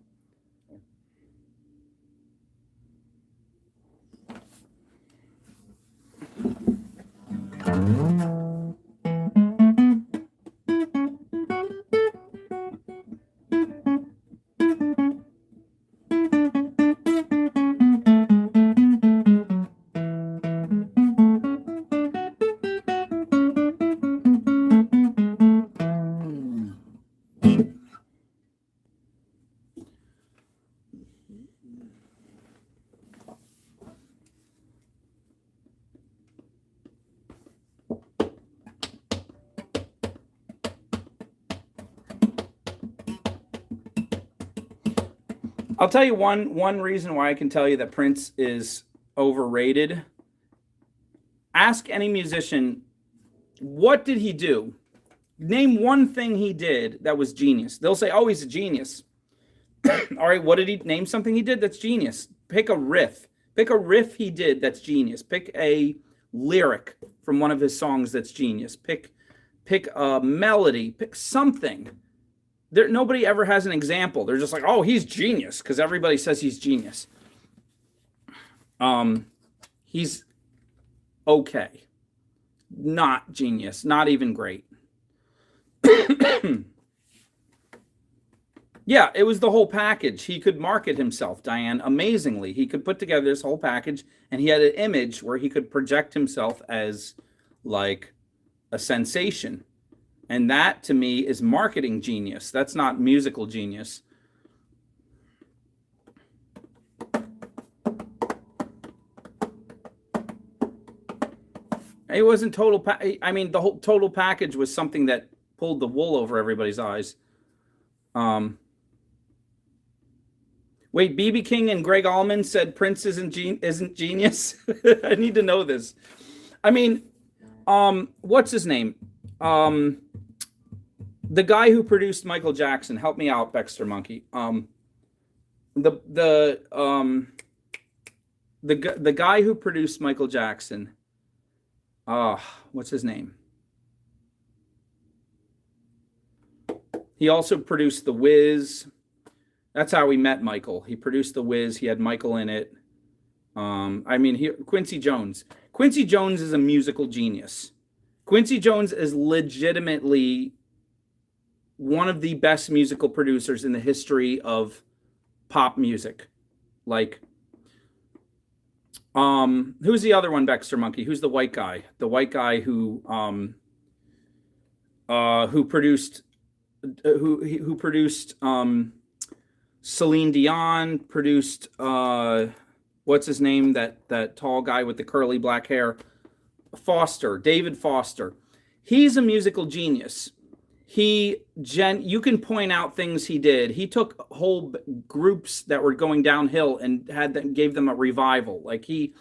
I'll tell you one reason why I can tell you that Prince is overrated. Ask any musician, what did he do? Name one thing he did that was genius. They'll say, oh, he's a genius. All right, what did he name? Something he did that's genius. Pick a riff. Pick a riff he did that's genius. Pick a lyric from one of his songs that's genius. Pick a melody. Pick something. Nobody ever has an example. They're just like, oh, he's genius, because everybody says he's genius. He's okay. Not genius. Not even great. Yeah, it was the whole package. He could market himself, Diane, amazingly. He could put together this whole package, and he had an image where he could project himself as like a sensation. And that, to me, is marketing genius. That's not musical genius. It wasn't total. I mean, the whole total package was something that pulled the wool over everybody's eyes. Wait, BB King and Greg Allman said Prince isn't genius. I need to know this. I mean, what's his name? The guy who produced Michael Jackson. Help me out, Baxter Monkey. The guy who produced Michael Jackson. What's his name? He also produced The Wiz. That's how we met Michael. He produced The Wiz. He had Michael in it. Quincy Jones. Quincy Jones is a musical genius. Quincy Jones is legitimately one of the best musical producers in the history of pop music. Like, who's the other one, Baxter Monkey? Who's the white guy? The white guy who produced Celine Dion, produced what's his name? That tall guy with the curly black hair. David Foster. He's a musical genius. You can point out things he did. He took whole groups that were going downhill and gave them a revival. Like he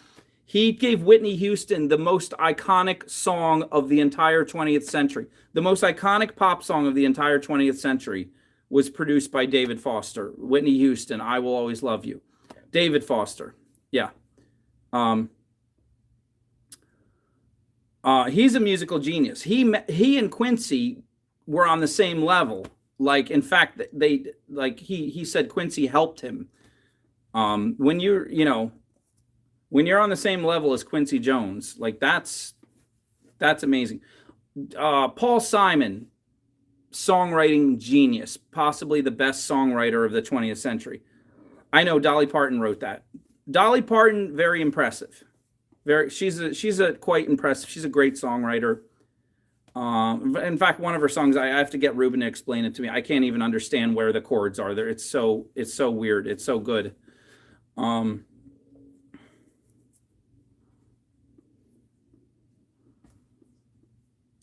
gave Whitney Houston the most iconic song of the entire 20th century. The most iconic pop song of the entire 20th century was produced by David Foster. Whitney Houston, I Will Always Love You. David Foster. Yeah. He's a musical genius. He and Quincy were on the same level. Like, in fact, he said Quincy helped him. When you're on the same level as Quincy Jones, like that's amazing. Paul Simon, songwriting genius, possibly the best songwriter of the 20th century. I know Dolly Parton wrote that. Dolly Parton, very impressive. She's quite impressive. She's a great songwriter. In fact, one of her songs, I have to get Ruben to explain it to me. I can't even understand where the chords are there. It's so weird. It's so good.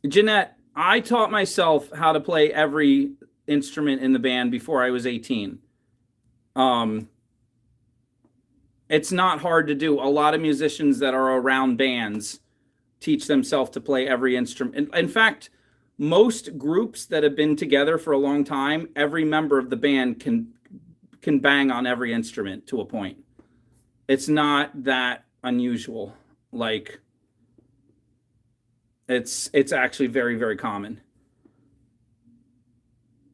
Jeanette, I taught myself how to play every instrument in the band before I was 18. It's not hard to do. A lot of musicians that are around bands teach themselves to play every instrument. In fact, most groups that have been together for a long time, every member of the band can bang on every instrument to a point. It's not that unusual. Like, it's actually very, very common.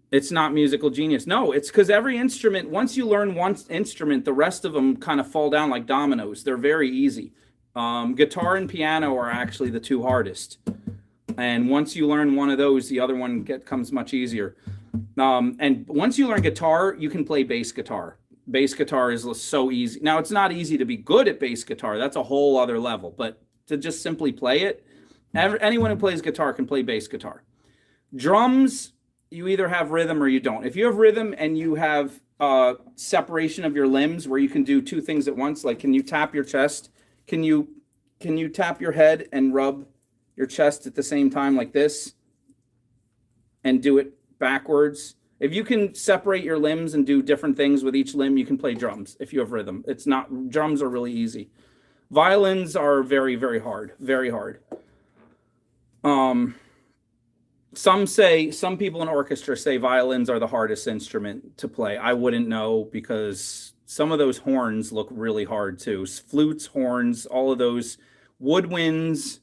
It's not musical genius. No, it's because every instrument, once you learn one instrument, the rest of them kind of fall down like dominoes. They're very easy. Guitar and piano are actually the two hardest. And once you learn one of those, the other one comes much easier. And once you learn guitar, you can play bass guitar. Bass guitar is so easy. Now, it's not easy to be good at bass guitar. That's a whole other level. But to just simply play it, anyone who plays guitar can play bass guitar. Drums, you either have rhythm or you don't. If you have rhythm and you have separation of your limbs where you can do two things at once, like can you tap your chest? Can you tap your head and rub your chest at the same time like this and do it backwards If you can separate your limbs and do different things with each limb, you can play drums if you have rhythm. Drums are really easy. Violins are very, very hard, very hard. Some people in orchestra say violins are the hardest instrument to play. I wouldn't know, because some of those horns look really hard too. Flutes, horns, all of those. Woodwinds,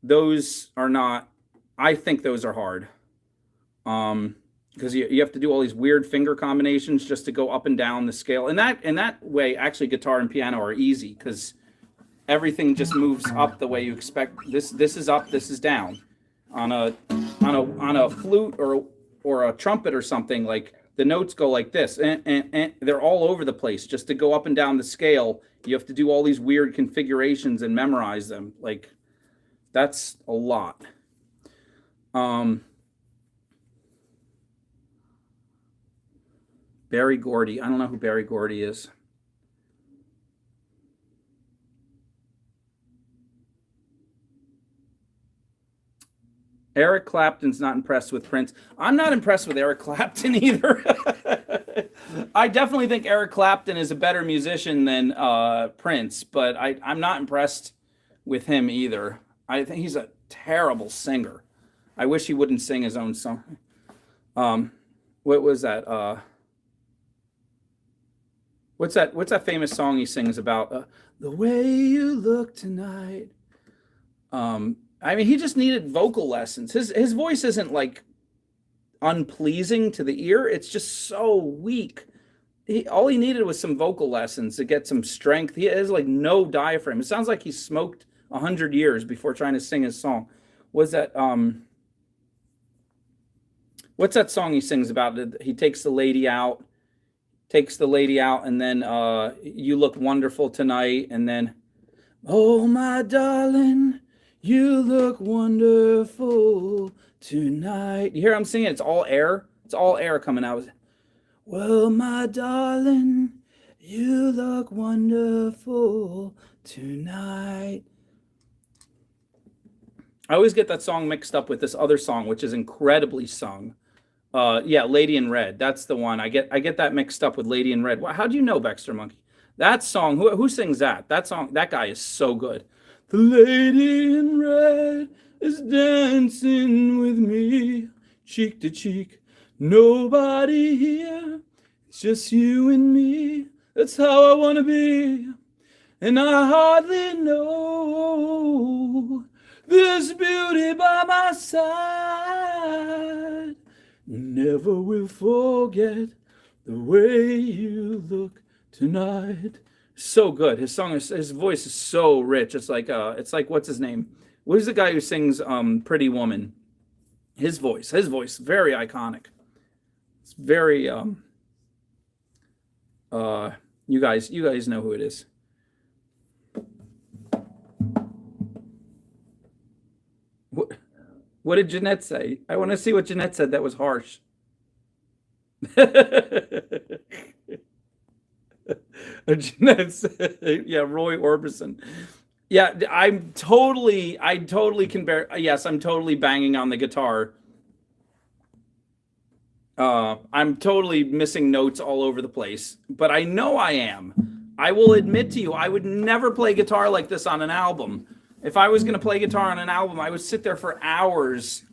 those are not, I think those are hard. Because you have to do all these weird finger combinations just to go up and down the scale. And that way, actually, guitar and piano are easy, because everything just moves up the way you expect. This is up, this is down. On a flute or a trumpet or something, like, the notes go like this, and they're all over the place. Just to go up and down the scale, you have to do all these weird configurations and memorize them. Like, that's a lot. Barry Gordy. I don't know who Barry Gordy is. Eric Clapton's not impressed with Prince. I'm not impressed with Eric Clapton either. I definitely think Eric Clapton is a better musician than Prince, but I'm not impressed with him either. I think he's a terrible singer. I wish he wouldn't sing his own song. What was that? What's that famous song he sings about? The way you look tonight. I mean, he just needed vocal lessons. His voice isn't like unpleasing to the ear. It's just so weak. All he needed was some vocal lessons to get some strength. He has like no diaphragm. It sounds like he smoked 100 years before trying to sing his song. Was that what's that song he sings about? He takes the lady out, and then you look wonderful tonight, and then, oh my darling, you look wonderful tonight. You hear I'm singing? It's all air. It's all air coming out. Well, my darling, you look wonderful tonight. I always get that song mixed up with this other song, which is incredibly sung. Yeah, Lady in Red. That's the one. I get that mixed up with Lady in Red. How do you know, Baxter Monkey? That song, who sings that? That song, that guy is so good. The lady in red is dancing with me, cheek to cheek. Nobody here, it's just you and me. That's how I want to be. And I hardly know this beauty by my side. Never will forget the way you look tonight. So good. His voice is so rich. It's like what's his name? Who's the guy who sings Pretty Woman? His voice very iconic. It's very you guys know who it is. What did Jeanette say? I want to see what Jeanette said that was harsh. Jeanette said, yeah, Roy Orbison. Yeah, I totally can bear. Yes, I'm totally banging on the guitar. I'm totally missing notes all over the place, but I know I am. I will admit to you, I would never play guitar like this on an album. If I was going to play guitar on an album, I would sit there for hours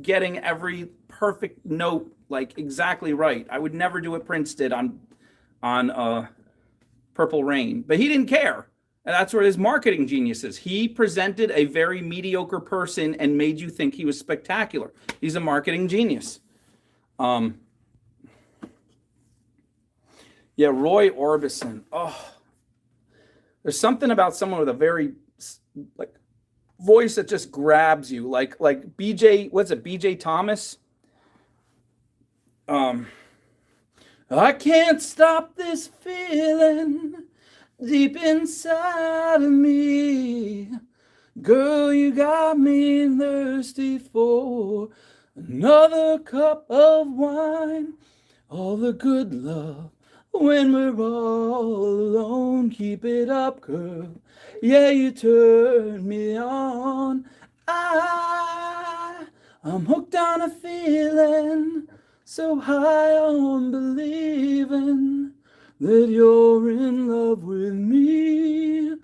getting every perfect note like exactly right. I would never do what Prince did on Purple Rain, but he didn't care. And that's where his marketing genius is. He presented a very mediocre person and made you think he was spectacular. He's a marketing genius. Yeah, Roy Orbison. Oh, there's something about someone with a very like voice that just grabs you, like BJ. What's it? BJ Thomas. I can't stop this feeling deep inside of me. Girl, you got me thirsty for another cup of wine. All the good love when we're all alone. Keep it up, girl. Yeah, you turn me on. I'm hooked on a feeling so high on believing that you're in love with me.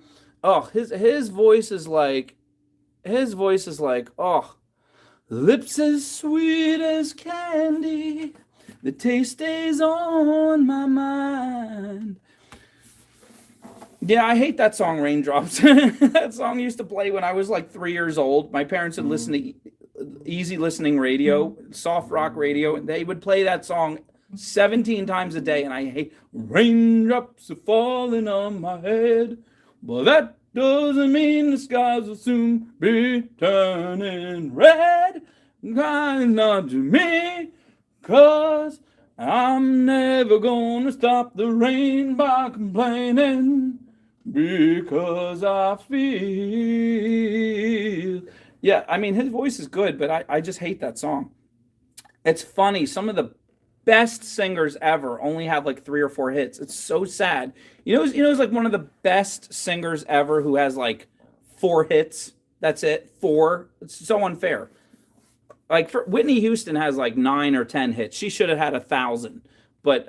Oh, his voice is like, oh, lips as sweet as candy. The taste stays on my mind. Yeah, I hate that song, Raindrops. That song used to play when I was like 3 years old. My parents would listen to easy listening radio, soft rock radio, and they would play that song 17 times a day. And I hate raindrops are falling on my head. But that doesn't mean the skies will soon be turning red. Crying not to me, 'cause I'm never gonna stop the rain by complaining, because I feel. Yeah, I mean, his voice is good, but I just hate that song. It's funny. Some of the best singers ever only have like 3 or 4 hits. It's so sad. He's like one of the best singers ever who has like 4 hits. That's it. 4. It's so unfair. Like Whitney Houston has like 9 or 10 hits. She should have had 1,000. But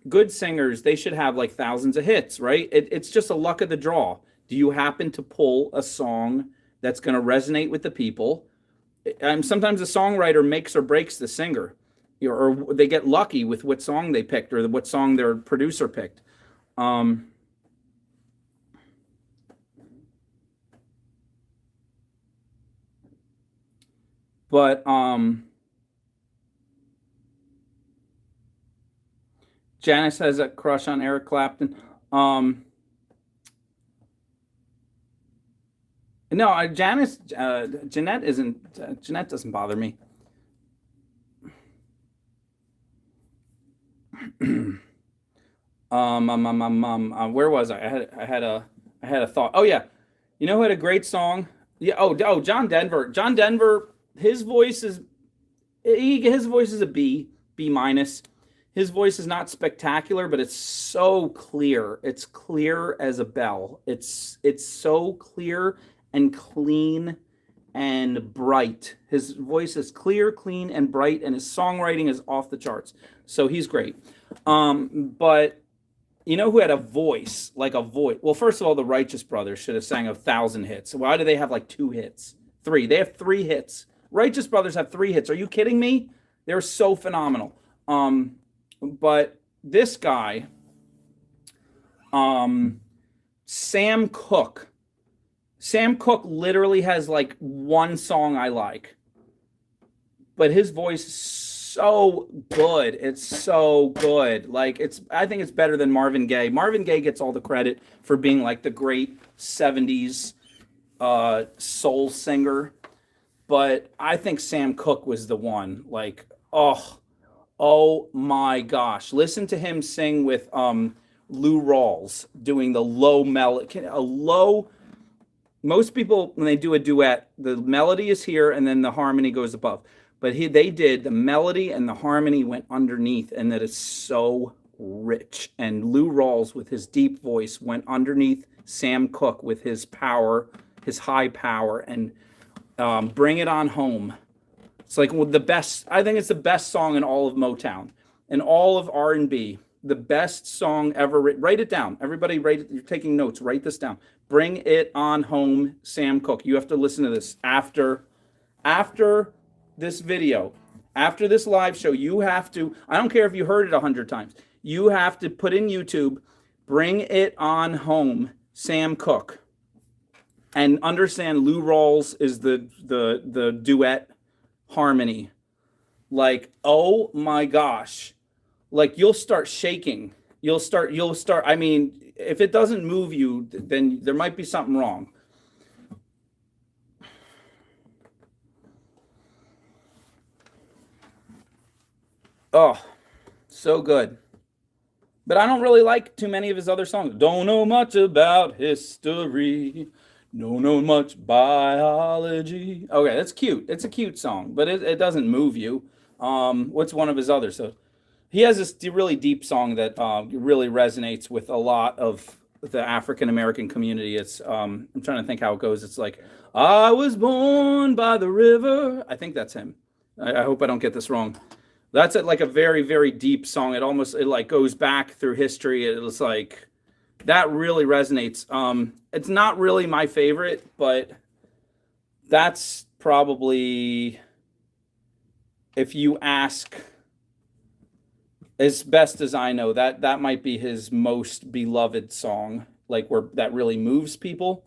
good singers, they should have like thousands of hits, right? It's just a luck of the draw. Do you happen to pull a song that's going to resonate with the people? And sometimes the songwriter makes or breaks the singer, or they get lucky with what song they picked or what song their producer picked. But Janice has a crush on Eric Clapton. No, Janice, Jeanette isn't. Jeanette doesn't bother me. Where was I? I had a thought. Oh yeah, you know who had a great song? Yeah. Oh, John Denver. John Denver. His voice is a B minus. His voice is not spectacular, but it's so clear. It's clear as a bell. It's so clear and clean and bright. His voice is clear, clean, and bright, and his songwriting is off the charts. So he's great. But you know who had a voice, like a voice? Well, first of all, the Righteous Brothers should have sang 1,000 hits. Why do they have like 2 hits? 3. They have 3 hits. Righteous Brothers have 3 hits. Are you kidding me? They're so phenomenal. But this guy, Sam Cooke. Sam Cooke literally has like 1 song I like. But his voice is so good. It's so good. Like I think it's better than Marvin Gaye. Marvin Gaye gets all the credit for being like the great 70s soul singer. But I think Sam Cooke was the one. Like, oh my gosh. Listen to him sing with Lou Rawls doing the low melody. Most people, when they do a duet, the melody is here and then the harmony goes above. But they did the melody and the harmony went underneath, and that is so rich. And Lou Rawls with his deep voice went underneath Sam Cooke with his power, his high power, and Bring It On Home. It's like the best. I think it's the best song in all of Motown and all of R&B. The best song ever written. Write it down. Everybody write it. You're taking notes. Write this down. Bring It On Home, Sam Cooke. You have to listen to this after this video, after this live show. You have to, I don't care if you heard it 100 times. You have to put in YouTube, Bring It On Home, Sam Cooke. And understand Lou Rawls is the duet harmony. Like, oh my gosh. Like, you'll start shaking. You'll start, I mean, if it doesn't move you, then there might be something wrong. Oh, so good. But I don't really like too many of his other songs. Don't know much about history. Don't know much biology. Okay, that's cute. It's a cute song, but it doesn't move you. What's one of his others? So he has this really deep song that really resonates with a lot of the African American community. It's I'm trying to think how it goes. It's like, I was born by the river. I think that's him. I hope I don't get this wrong. That's like a very, very deep song. It like goes back through history. It's like that really resonates. It's not really my favorite, but that's probably, if you ask, as best as I know, that might be his most beloved song, like where that really moves people.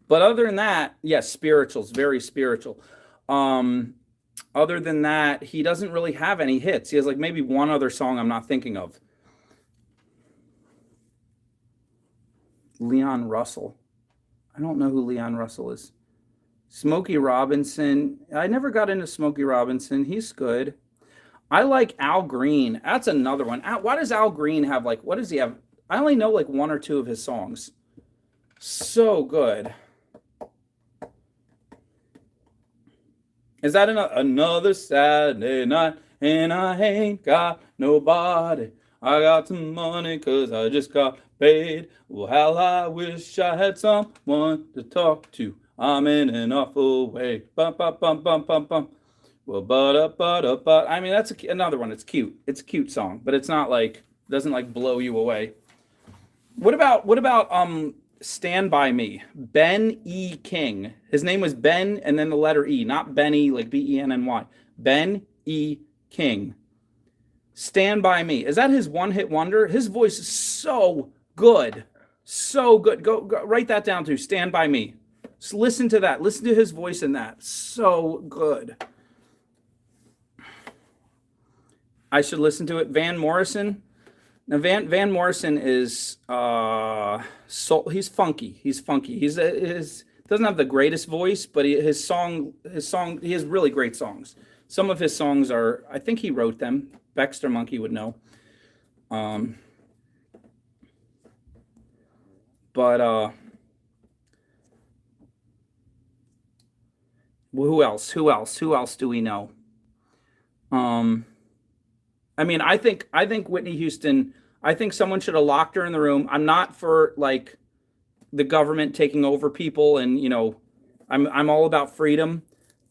But other than that, yes, spirituals, very spiritual. Other than that, he doesn't really have any hits. He has like maybe one other song I'm not thinking of. Leon Russell. I don't know who Leon Russell is. Smokey Robinson. I never got into Smokey Robinson. He's good. I like Al Green. That's another one. Why does Al Green have like, what does he have? I only know like one or two of his songs. So good. Is that another Saturday night and I ain't got nobody? I got some money cause I just got paid. Well, how I wish I had someone to talk to. I'm in an awful way. Bum, bum, bum, bum, bum, bum. Well, but. I mean, that's another one. It's cute. It's a cute song, but it's not like, doesn't like blow you away. What about Stand By Me? Ben E. King. His name was Ben and then the letter E, not Benny, like Benny. Ben E. King. Stand By Me. Is that his one-hit wonder? His voice is so good. So good. Go write that down too. Stand By Me. Just listen to that. Listen to his voice in that. So good. I should listen to it. Van Morrison. Now Van Morrison is he's funky. He's funky. Doesn't have the greatest voice, but his song he has really great songs. Some of his songs are, I think he wrote them. Baxter Monkey would know. But who else? Who else do we know? I mean, I think Whitney Houston, I think someone should have locked her in the room. I'm not for like the government taking over people, and you know, I'm all about freedom,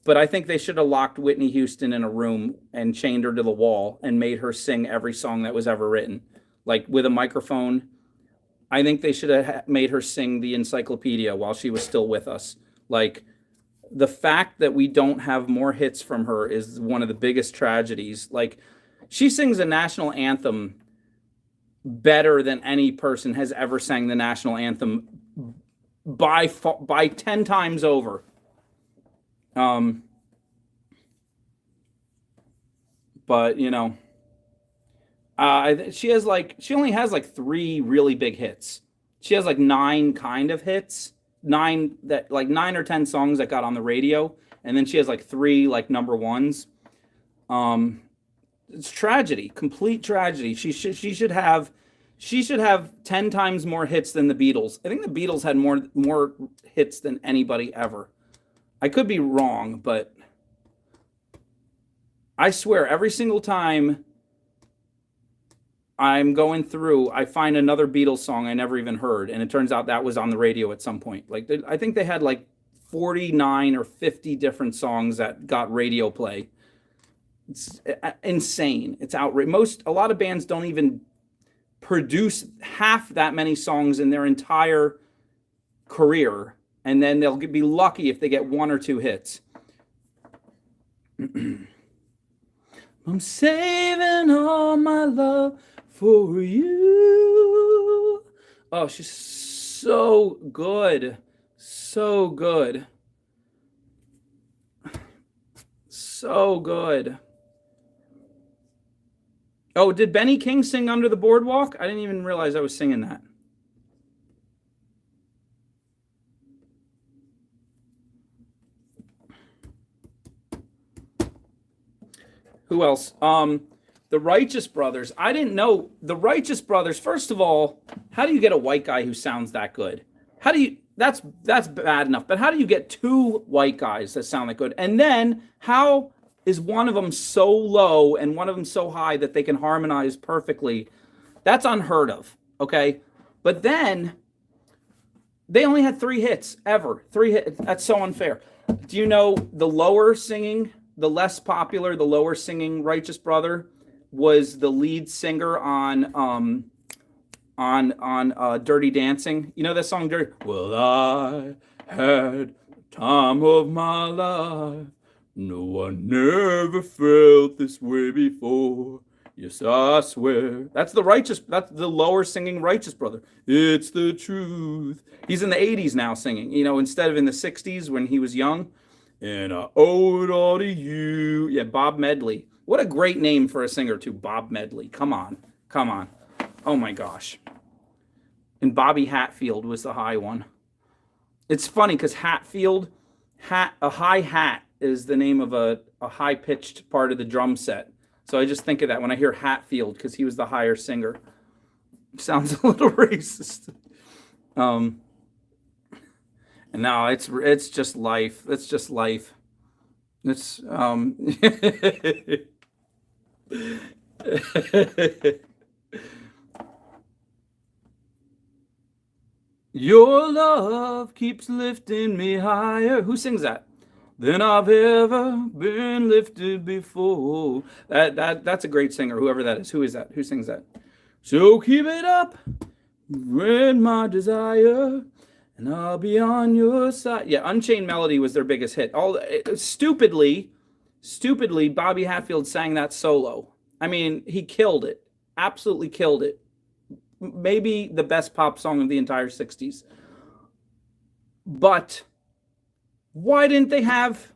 but I think they should have locked Whitney Houston in a room and chained her to the wall and made her sing every song that was ever written, like with a microphone. I think they should have made her sing the encyclopedia while she was still with us. Like, the fact that we don't have more hits from her is one of the biggest tragedies. Like, she sings a national anthem better than any person has ever sang the national anthem by 10 times over. But you know, she only has like 3 really big hits. She has like 9 kind of hits, 9 or 10 songs that got on the radio, and then she has like 3 like number ones. It's tragedy, complete tragedy. She should have 10 times more hits than the Beatles. I think the Beatles had more hits than anybody ever. I could be wrong, but I swear every single time I'm going through, I find another Beatles song I never even heard, and it turns out that was on the radio at some point. Like, I think they had like 49 or 50 different songs that got radio play. It's insane. It's outrageous. A lot of bands don't even produce half that many songs in their entire career, and then they'll be lucky if they get 1 or 2 hits. I'm saving all my love for you. Oh, she's so good. So good. So good. Oh, did Benny King sing Under the Boardwalk? I didn't even realize I was singing that. Who else? The Righteous Brothers. I didn't know the Righteous Brothers. First of all, how do you get a white guy who sounds that good? That's bad enough, but how do you get 2 white guys that sound that good? And then how is one of them so low and one of them so high that they can harmonize perfectly? That's unheard of, okay? But then they only had 3 hits ever. 3 hits. That's so unfair. Do you know the lower singing the less popular, the lower singing Righteous Brother was the lead singer on Dirty Dancing. You know that song, Dirty? Well, I had the time of my life. No, I never felt this way before. Yes, I swear. That's the lower singing Righteous Brother. It's the truth. He's in the 80s now singing, instead of in the 60s when he was young. And I owe it all to you. Yeah, Bob Medley. What a great name for a singer, too. Bob Medley. Come on. Oh, my gosh. And Bobby Hatfield was the high one. It's funny because Hatfield, a high hat is the name of a high-pitched part of the drum set. So I just think of that when I hear Hatfield because he was the higher singer. Sounds a little racist. And no, it's just life. It's just life. It's Your love keeps lifting me higher. Who sings that? Than I've ever been lifted before. That's a great singer, whoever that is. Who is that? Who sings that? So keep it up, red my desire, and I'll be on your side. Yeah, Unchained Melody was their biggest hit. Stupidly, Bobby Hatfield sang that solo. I mean, he killed it. Absolutely killed it. Maybe the best pop song of the entire 60s. But why didn't they have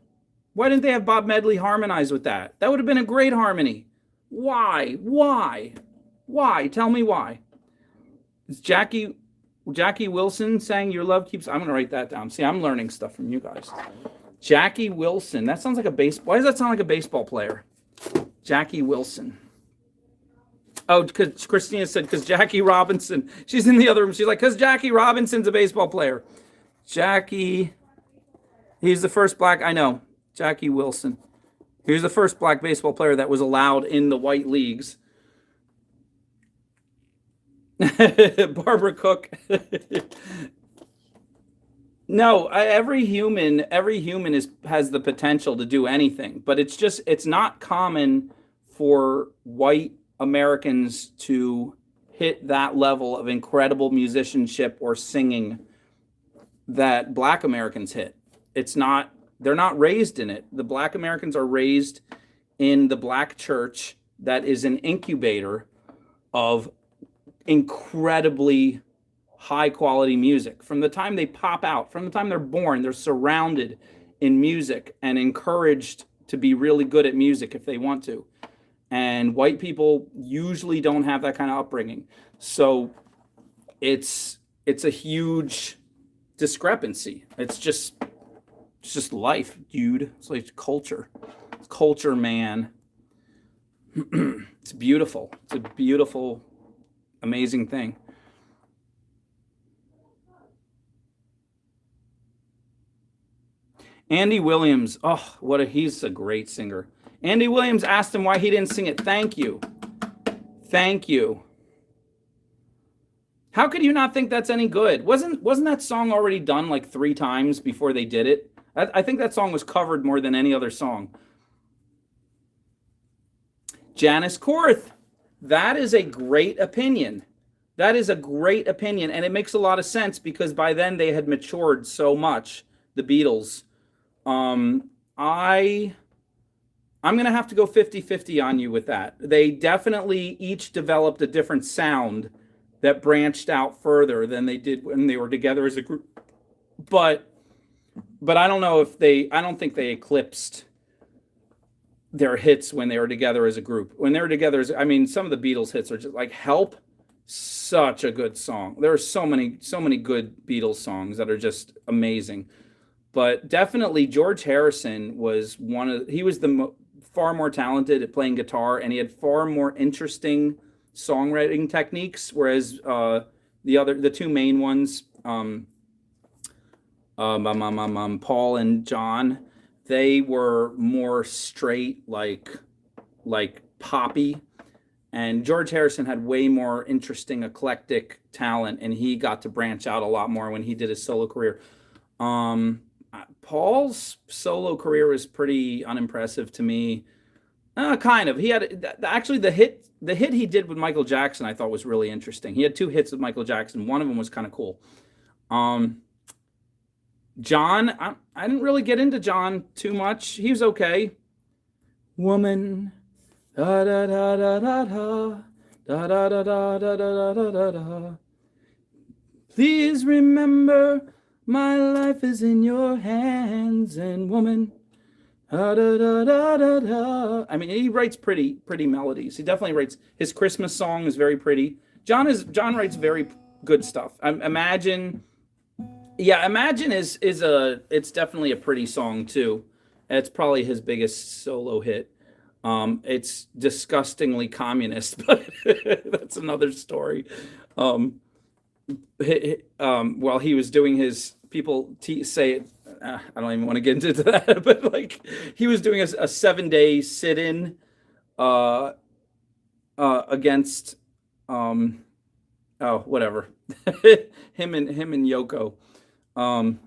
Bob Medley harmonize with that? That would have been a great harmony. Why? Tell me why. Is Jackie Wilson sang Your Love Keeps... I'm going to write that down. See, I'm learning stuff from you guys. Jackie Wilson. That sounds like a baseball... Why does that sound like a baseball player? Jackie Wilson. Oh, because Christina said, because Jackie Robinson... She's in the other room. She's like, because Jackie Robinson's a baseball player. Jackie... He's the first black... I know. Jackie Wilson. He was the first black baseball player that was allowed in the white leagues. Barbara Cook. No, every human has the potential to do anything, but it's not common for white Americans to hit that level of incredible musicianship or singing that black Americans hit. They're not raised in it. The black Americans are raised in the black church that is an incubator of incredibly high quality music. From the time they pop out, from the time they're born, they're surrounded in music and encouraged to be really good at music if they want to. And white people usually don't have that kind of upbringing. So it's a huge discrepancy. It's just life, dude. It's like culture. It's culture, man. It's beautiful. It's a beautiful, amazing thing. Andy Williams. Oh, he's a great singer. Andy Williams asked him why he didn't sing it. Thank you. Thank you. How could you not think that's any good? Wasn't that song already done like 3 times before they did it? I think that song was covered more than any other song. Janice Korth. That is a great opinion. That is a great opinion. And it makes a lot of sense because by then they had matured so much, the Beatles. I'm going to have to go 50-50 on you with that. They definitely each developed a different sound that branched out further than they did when they were together as a group. But I don't know if I don't think they eclipsed their hits when they were together as a group. When they were together, some of the Beatles hits are just like Help, such a good song. There are so many good Beatles songs that are just amazing. But definitely George Harrison was he was far more talented at playing guitar, and he had far more interesting songwriting techniques, whereas the 2 main ones, Paul and John, they were more straight, like poppy, and George Harrison had way more interesting, eclectic talent, and he got to branch out a lot more when he did his solo career. Paul's solo career was pretty unimpressive to me. Kind of. He had actually the hit he did with Michael Jackson. I thought was really interesting. He had 2 hits with Michael Jackson. One of them was kind of cool. John, I didn't really get into John too much. He was okay. Woman, da da da da da da da da da da da da da da da. Please remember, my life is in your hands, and woman, da da da da da da. I mean, he writes pretty melodies. He definitely writes. His Christmas song is very pretty. John writes very good stuff. Imagine. Yeah, Imagine is it's definitely a pretty song too. It's probably his biggest solo hit. It's disgustingly communist, but that's another story. While he was doing his people say it, I don't even want to get into that, but like he was doing a 7-day sit-in against whatever him and Yoko. I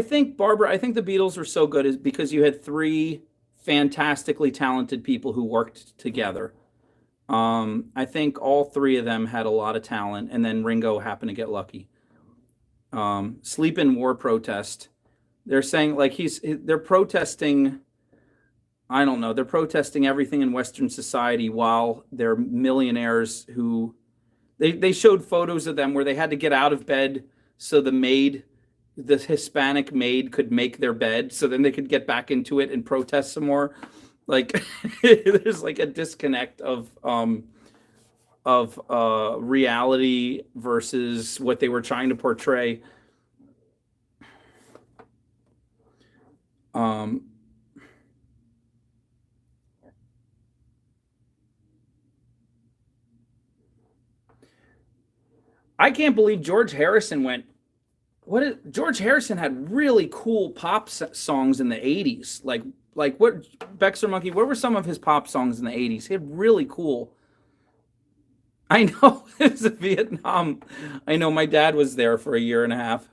think the Beatles were so good is because you had 3 fantastically talented people who worked together. I think all 3 of them had a lot of talent, and then Ringo happened to get lucky. Sleep in War protest. They're saying like they're protesting. I don't know. They're protesting everything in Western society while they're millionaires who. They showed photos of them where they had to get out of bed so the Hispanic maid could make their bed so then they could get back into it and protest some more. Like there's like a disconnect of reality versus what they were trying to portray. I can't believe George Harrison went. George Harrison had really cool pop songs in the 80s. Like what Bexer Monkey, what were some of his pop songs in the 80s? He had really cool. I know it's Vietnam. I know my dad was there for a year and a half.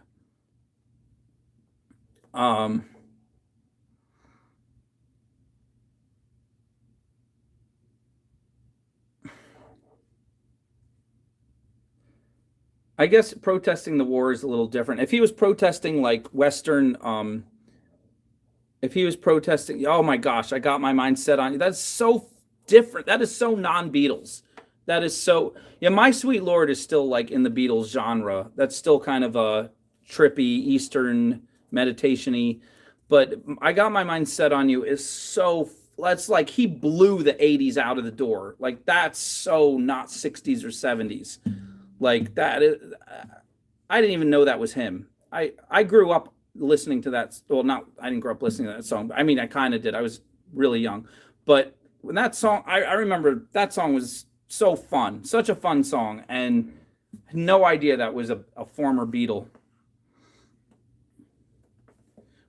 I guess protesting the war is a little different. If he was protesting like Western, if he was protesting, oh my gosh, I got my mind set on you. That's so different. That is so non-Beatles. That is so, yeah, My Sweet Lord is still like in the Beatles genre. That's still kind of a trippy Eastern meditation-y. But I Got My Mind Set on You is so, that's like he blew the 80s out of the door. Like that's so not 60s or 70s. Like that is, I didn't even know that was him. I grew up listening to that. Well, I didn't grow up listening to that song. I mean, I kind of did. I was really young. But when that song, I remember that song was so fun. Such a fun song. And no idea that was a former Beatle.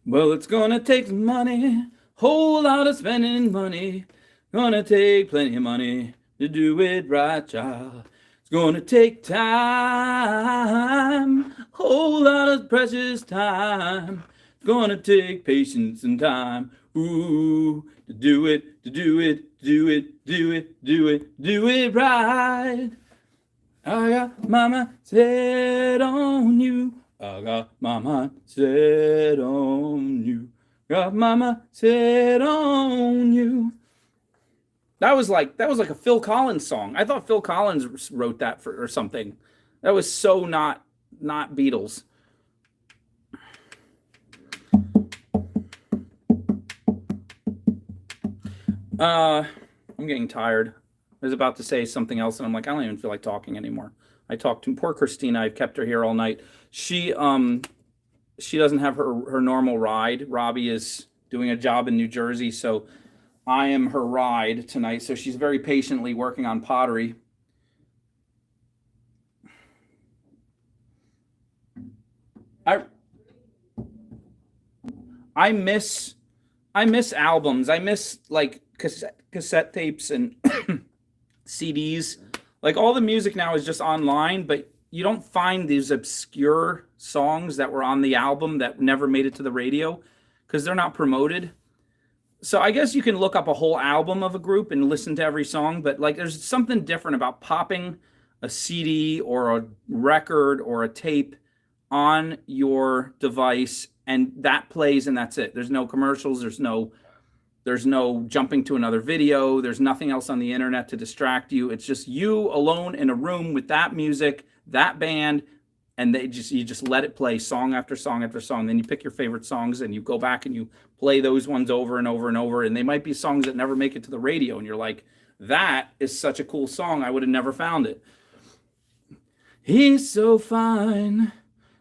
Well, it's gonna take money, whole lot of spending money. Gonna take plenty of money to do it right, child. It's gonna take time, whole lot of precious time. It's gonna take patience and time, ooh, to do it right. I got my mind set on you. I got my mind set on you. Got my mind set on you. That was like a Phil Collins song. I thought Phil Collins wrote that or something. That was so not Beatles. I'm getting tired. I was about to say something else, and I'm like, I don't even feel like talking anymore. I talked to poor Christina. I've kept her here all night. She doesn't have her normal ride. Robbie is doing a job in New Jersey, so I am her ride tonight. So she's very patiently working on pottery. I miss albums. I miss like cassette tapes and CDs. Like all the music now is just online, but you don't find these obscure songs that were on the album that never made it to the radio because they're not promoted. So I guess you can look up a whole album of a group and listen to every song, but like there's something different about popping a CD or a record or a tape on your device and that plays and that's it. There's no commercials, there's no jumping to another video, there's nothing else on the internet to distract you. It's just you alone in a room with that music, that band, and you just let it play song after song after song. Then you pick your favorite songs and you go back and you play those ones over and over and over. And they might be songs that never make it to the radio. And you're like, that is such a cool song. I would have never found it. He's so fine.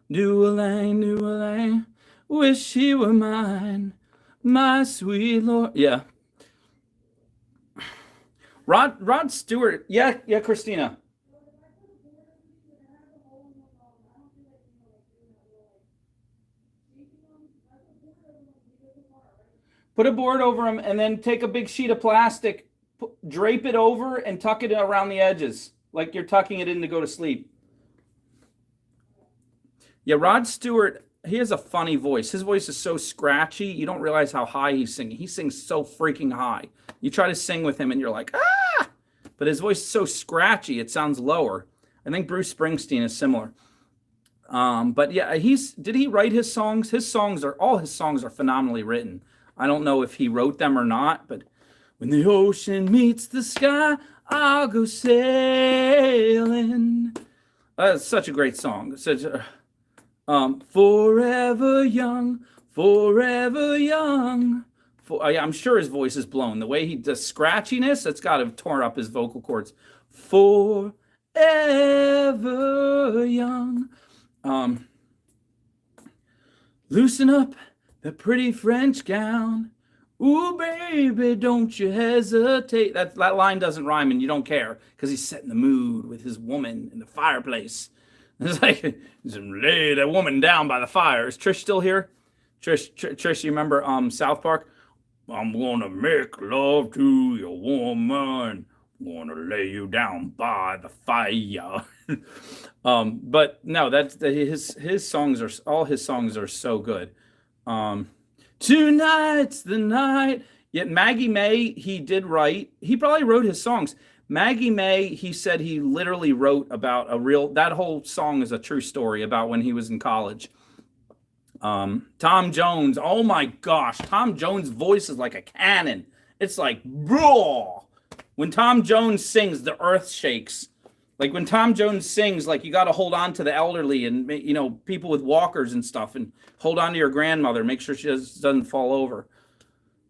Do-a-lang, wish he were mine. My sweet Lord. Yeah. Rod Stewart. Yeah, Christina. Put a board over them and then take a big sheet of plastic, drape it over and tuck it around the edges like you're tucking it in to go to sleep. Yeah, Rod Stewart, he has a funny voice. His voice is so scratchy, you don't realize how high he's singing. He sings so freaking high. You try to sing with him and you're like, ah! But his voice is so scratchy, it sounds lower. I think Bruce Springsteen is similar. But yeah, did he write his songs? All his songs are phenomenally written. I don't know if he wrote them or not, but when the ocean meets the sky, I'll go sailing. That's such a great song. Forever young, forever young. I'm sure his voice is blown. The way he does scratchiness, it's got to have torn up his vocal cords. Forever young. Loosen up that pretty French gown. Ooh, baby, don't you hesitate. That line doesn't rhyme and you don't care because he's setting the mood with his woman in the fireplace. It's like, lay that woman down by the fire. Is Trish still here? Trish, you remember South Park? I'm gonna make love to your woman. I'm gonna lay you down by the fire. But no, his songs are all his songs are so good. Tonight's the night. Yet Maggie May, he did write. He probably wrote his songs. Maggie May, he said he literally wrote about that whole song is a true story about when he was in college. Tom Jones, oh my gosh, Tom Jones' voice is like a cannon. It's like, raw. When Tom Jones sings, the earth shakes. Like when Tom Jones sings, like you got to hold on to the elderly and, you know, people with walkers and stuff and hold on to your grandmother, make sure she doesn't fall over.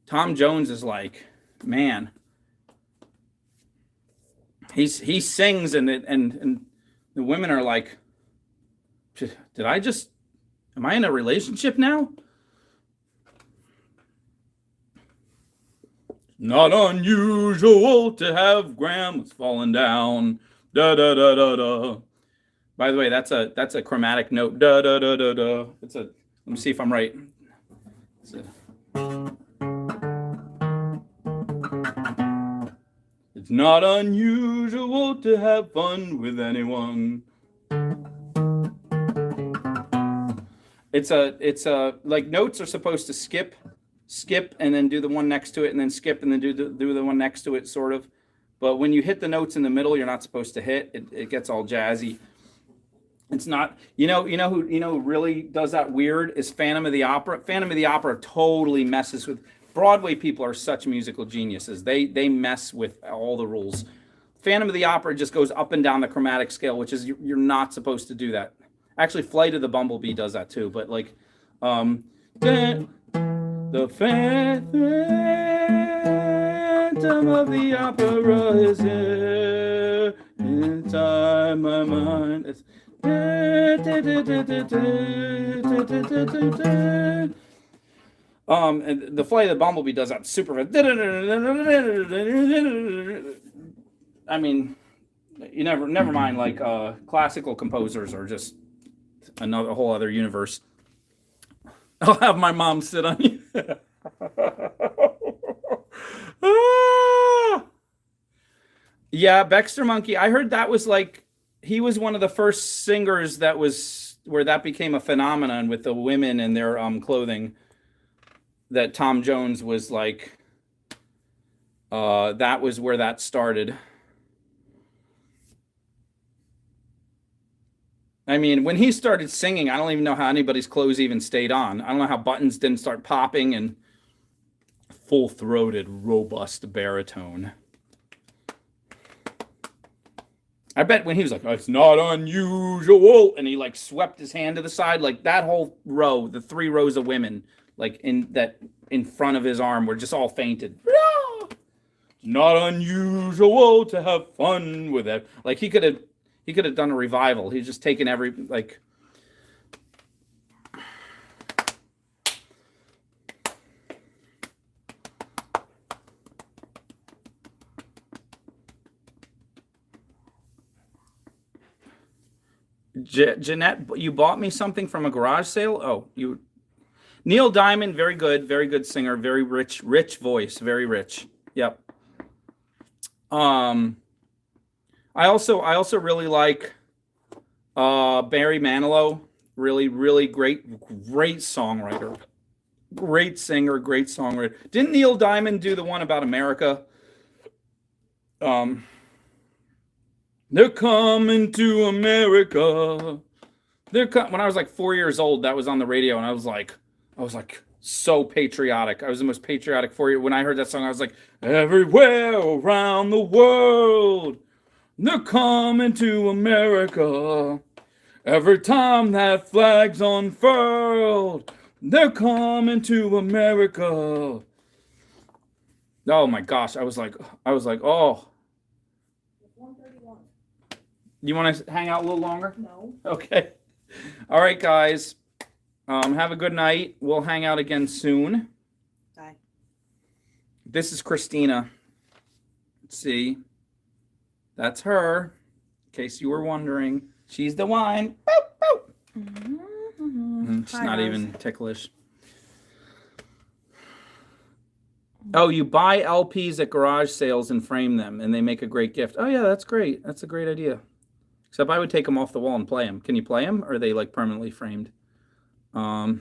Tom Jones is like, man, he sings and the women are like, am I in a relationship now? Not unusual to have grandmas falling down. Da da da da da. By the way, that's a chromatic note. Da da da da da. Let me see if I'm right. It's not unusual to have fun with anyone. It's like notes are supposed to skip and then do the one next to it and then skip and then do the one next to it, sort of. But when you hit the notes in the middle, you're not supposed to hit. It gets all jazzy. It's not, you know who really does that weird is Phantom of the Opera. Phantom of the Opera totally messes with Broadway. People are such musical geniuses. They mess with all the rules. Phantom of the Opera just goes up and down the chromatic scale, which is you're not supposed to do that. Actually, Flight of the Bumblebee does that too. But like, the Phantom of the Opera is here inside my mind. It's and the Flight of the Bumblebee does that super. I mean, you never mind. Like classical composers are just a whole other universe. I'll have my mom sit on you. Yeah, Baxter Monkey. I heard that was like he was one of the first singers that was where that became a phenomenon with the women and their clothing. That Tom Jones was like, that was where that started. I mean, when he started singing, I don't even know how anybody's clothes even stayed on. I don't know how buttons didn't start popping, and full-throated, robust baritone. I bet when he was like, oh, it's not unusual, and he like swept his hand to the side, like that whole row, the 3 rows of women, like in front of his arm were just all fainted. It's not unusual to have fun with it. Like he could have done a revival. He's just taken every like. Jeanette, you bought me something from a garage sale? Oh, you. Neil Diamond, very good singer, very rich voice, very rich. Yep. I also really like Barry Manilow. Really great songwriter. Great singer, great songwriter. Didn't Neil Diamond do the one about America? They're coming to America. When I was like 4 years old, that was on the radio, and I was like so patriotic. I was the most patriotic 4 year. When I heard that song, I was like, everywhere around the world, they're coming to America. Every time that flag's unfurled, they're coming to America. Oh my gosh, I was like, oh. You want to hang out a little longer? No. Okay. All right, guys. Have a good night. We'll hang out again soon. Bye. This is Christina. Let's see. That's her. In case you were wondering. She's the one. Boop, boop. She's not even ticklish. Oh, you buy LPs at garage sales and frame them, and they make a great gift. Oh, yeah, that's great. That's a great idea. Except I would take them off the wall and play them. Can you play them, or are they like permanently framed? All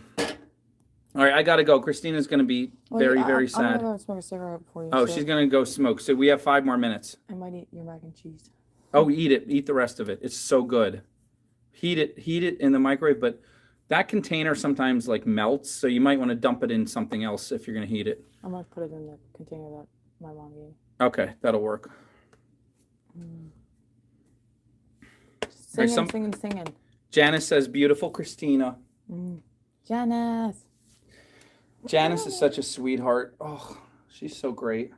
right, I gotta go. Christina's gonna be very sad. I'm gonna smoke a cigarette before you. Oh, she's gonna go smoke. So we have 5 more minutes. I might eat your mac and cheese. Oh, eat it. Eat the rest of it. It's so good. Heat it in the microwave, but that container sometimes like melts, so you might want to dump it in something else if you're gonna heat it. I'm gonna put it in the container that my mom gave. Okay, that'll work. Singing. Janice says, beautiful Christina. Janice. Janice is such a sweetheart. Oh, she's so great.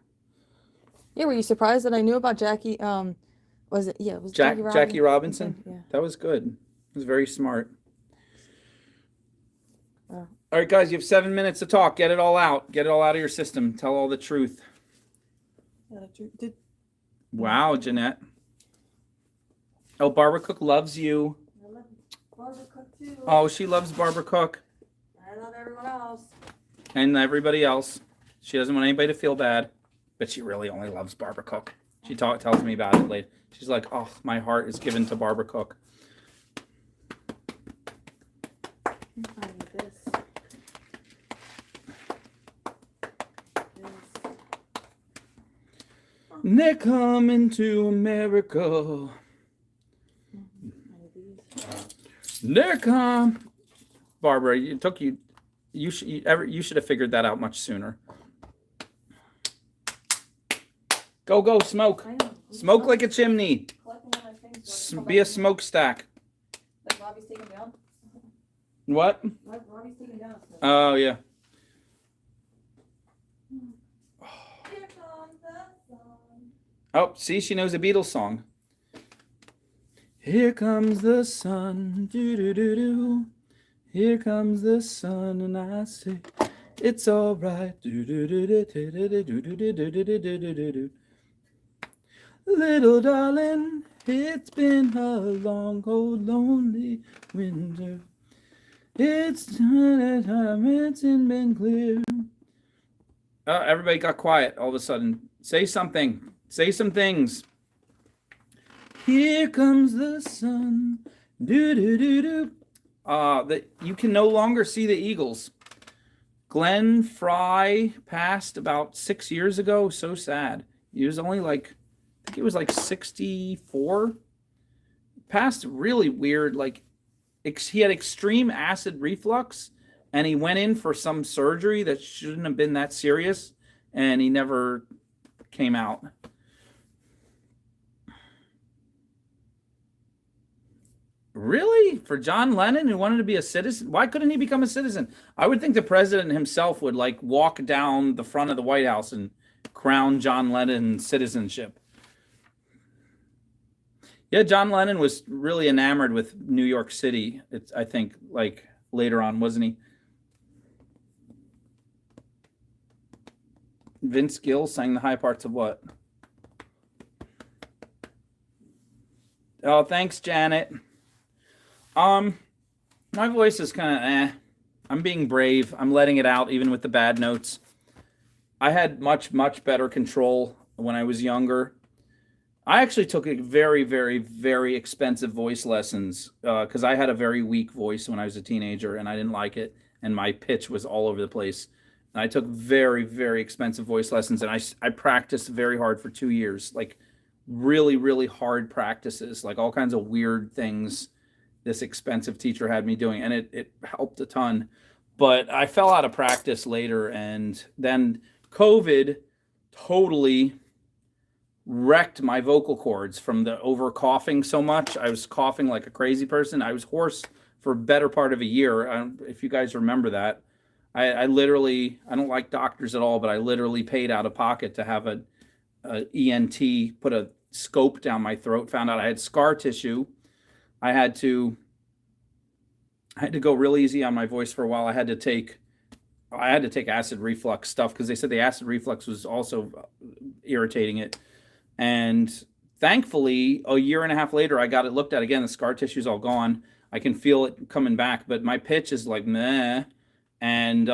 Yeah, were you surprised that I knew about Jackie? Was it? Yeah, it was Jackie Robinson. Yeah. That was good. It was very smart. All right, guys, you have 7 minutes to talk. Get it all out. Get it all out of your system. Tell all the truth. Wow, Jeanette. Oh, Barbara Cook loves you. I love Barbara Cook too. Oh, she loves Barbara Cook. I love everyone else. And everybody else. She doesn't want anybody to feel bad, but she really only loves Barbara Cook. She tells me about it later. She's like, oh, my heart is given to Barbara Cook. I need this. They're coming to America. They're come. Barbara, it took you. You should have figured that out much sooner. Go, smoke. Smoke like a chimney. Be a smokestack. Like Robbie's taking down? What? Like Robbie's taking down. Oh, yeah. Here comes the sun. Oh, see, she knows a Beatles song. Here comes the sun, do-do-do-do. Here comes the sun, and I say, it's all right. Little darling, it's been a long, cold, lonely winter. It's time it's been clear. Everybody got quiet all of a sudden. Say something. Say some things. Here comes the sun. Do do do do. That you can no longer see the Eagles. Glenn Fry passed about 6 years ago. So sad. He was only like, I think he was like 64. Passed really weird. Like, he had extreme acid reflux, and he went in for some surgery that shouldn't have been that serious, and he never came out. Really? For John Lennon, who wanted to be a citizen? Why couldn't he become a citizen? I would think the president himself would like walk down the front of the White House and crown John Lennon citizenship. Yeah, John Lennon was really enamored with New York City. It's, I think, like later on, wasn't he? Vince Gill sang the high parts of what? Oh, thanks, Janet. My voice is kind of I'm being brave. I'm letting it out even with the bad notes. I had much better control when I was younger. I actually took a very, very, very expensive voice lessons because I had a very weak voice when I was a teenager and I didn't like it, and my pitch was all over the place. And I took very, very expensive voice lessons, and I practiced very hard for 2 years, like really, really hard practices, like all kinds of weird things this expensive teacher had me doing, and it helped a ton. But I fell out of practice later, and then COVID totally wrecked my vocal cords from the over coughing so much. I was coughing like a crazy person. I was hoarse for a better part of a year. If you guys remember that, I literally, I don't like doctors at all, but I literally paid out of pocket to have a ENT put a scope down my throat, found out I had scar tissue. I had to go real easy on my voice for a while. I had to take acid reflux stuff because they said the acid reflux was also irritating it. And thankfully, a year and a half later, I got it looked at again. The scar tissue's all gone. I can feel it coming back, but my pitch is like meh. And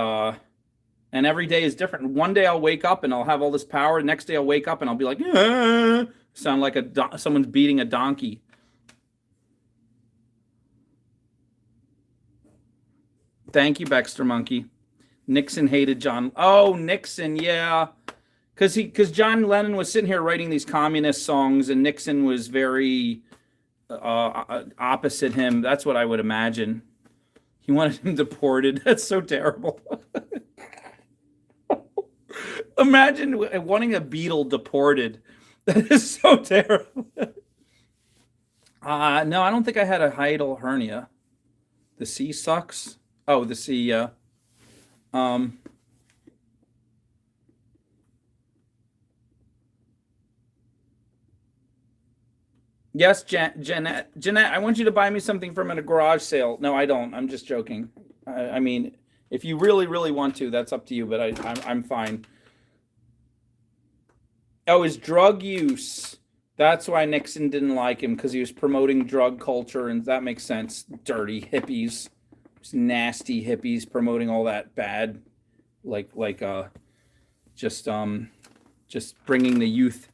every day is different. One day I'll wake up and I'll have all this power. The next day I'll wake up and I'll be like, sound like someone's beating a donkey. Thank you, Baxter Monkey. Nixon hated John. Oh, Nixon, yeah. Because John Lennon was sitting here writing these communist songs, and Nixon was very opposite him. That's what I would imagine. He wanted him deported. That's so terrible. Imagine wanting a Beatle deported. That is so terrible. No, I don't think I had a hiatal hernia. The C sucks. Oh, the C, yeah. Yes, Jeanette, I want you to buy me something from a garage sale. No, I don't. I'm just joking. I mean, if you really, really want to, that's up to you, but I'm fine. Oh, his drug use. That's why Nixon didn't like him, because he was promoting drug culture, and that makes sense. Dirty hippies. Nasty hippies promoting all that bad, just bringing the youth,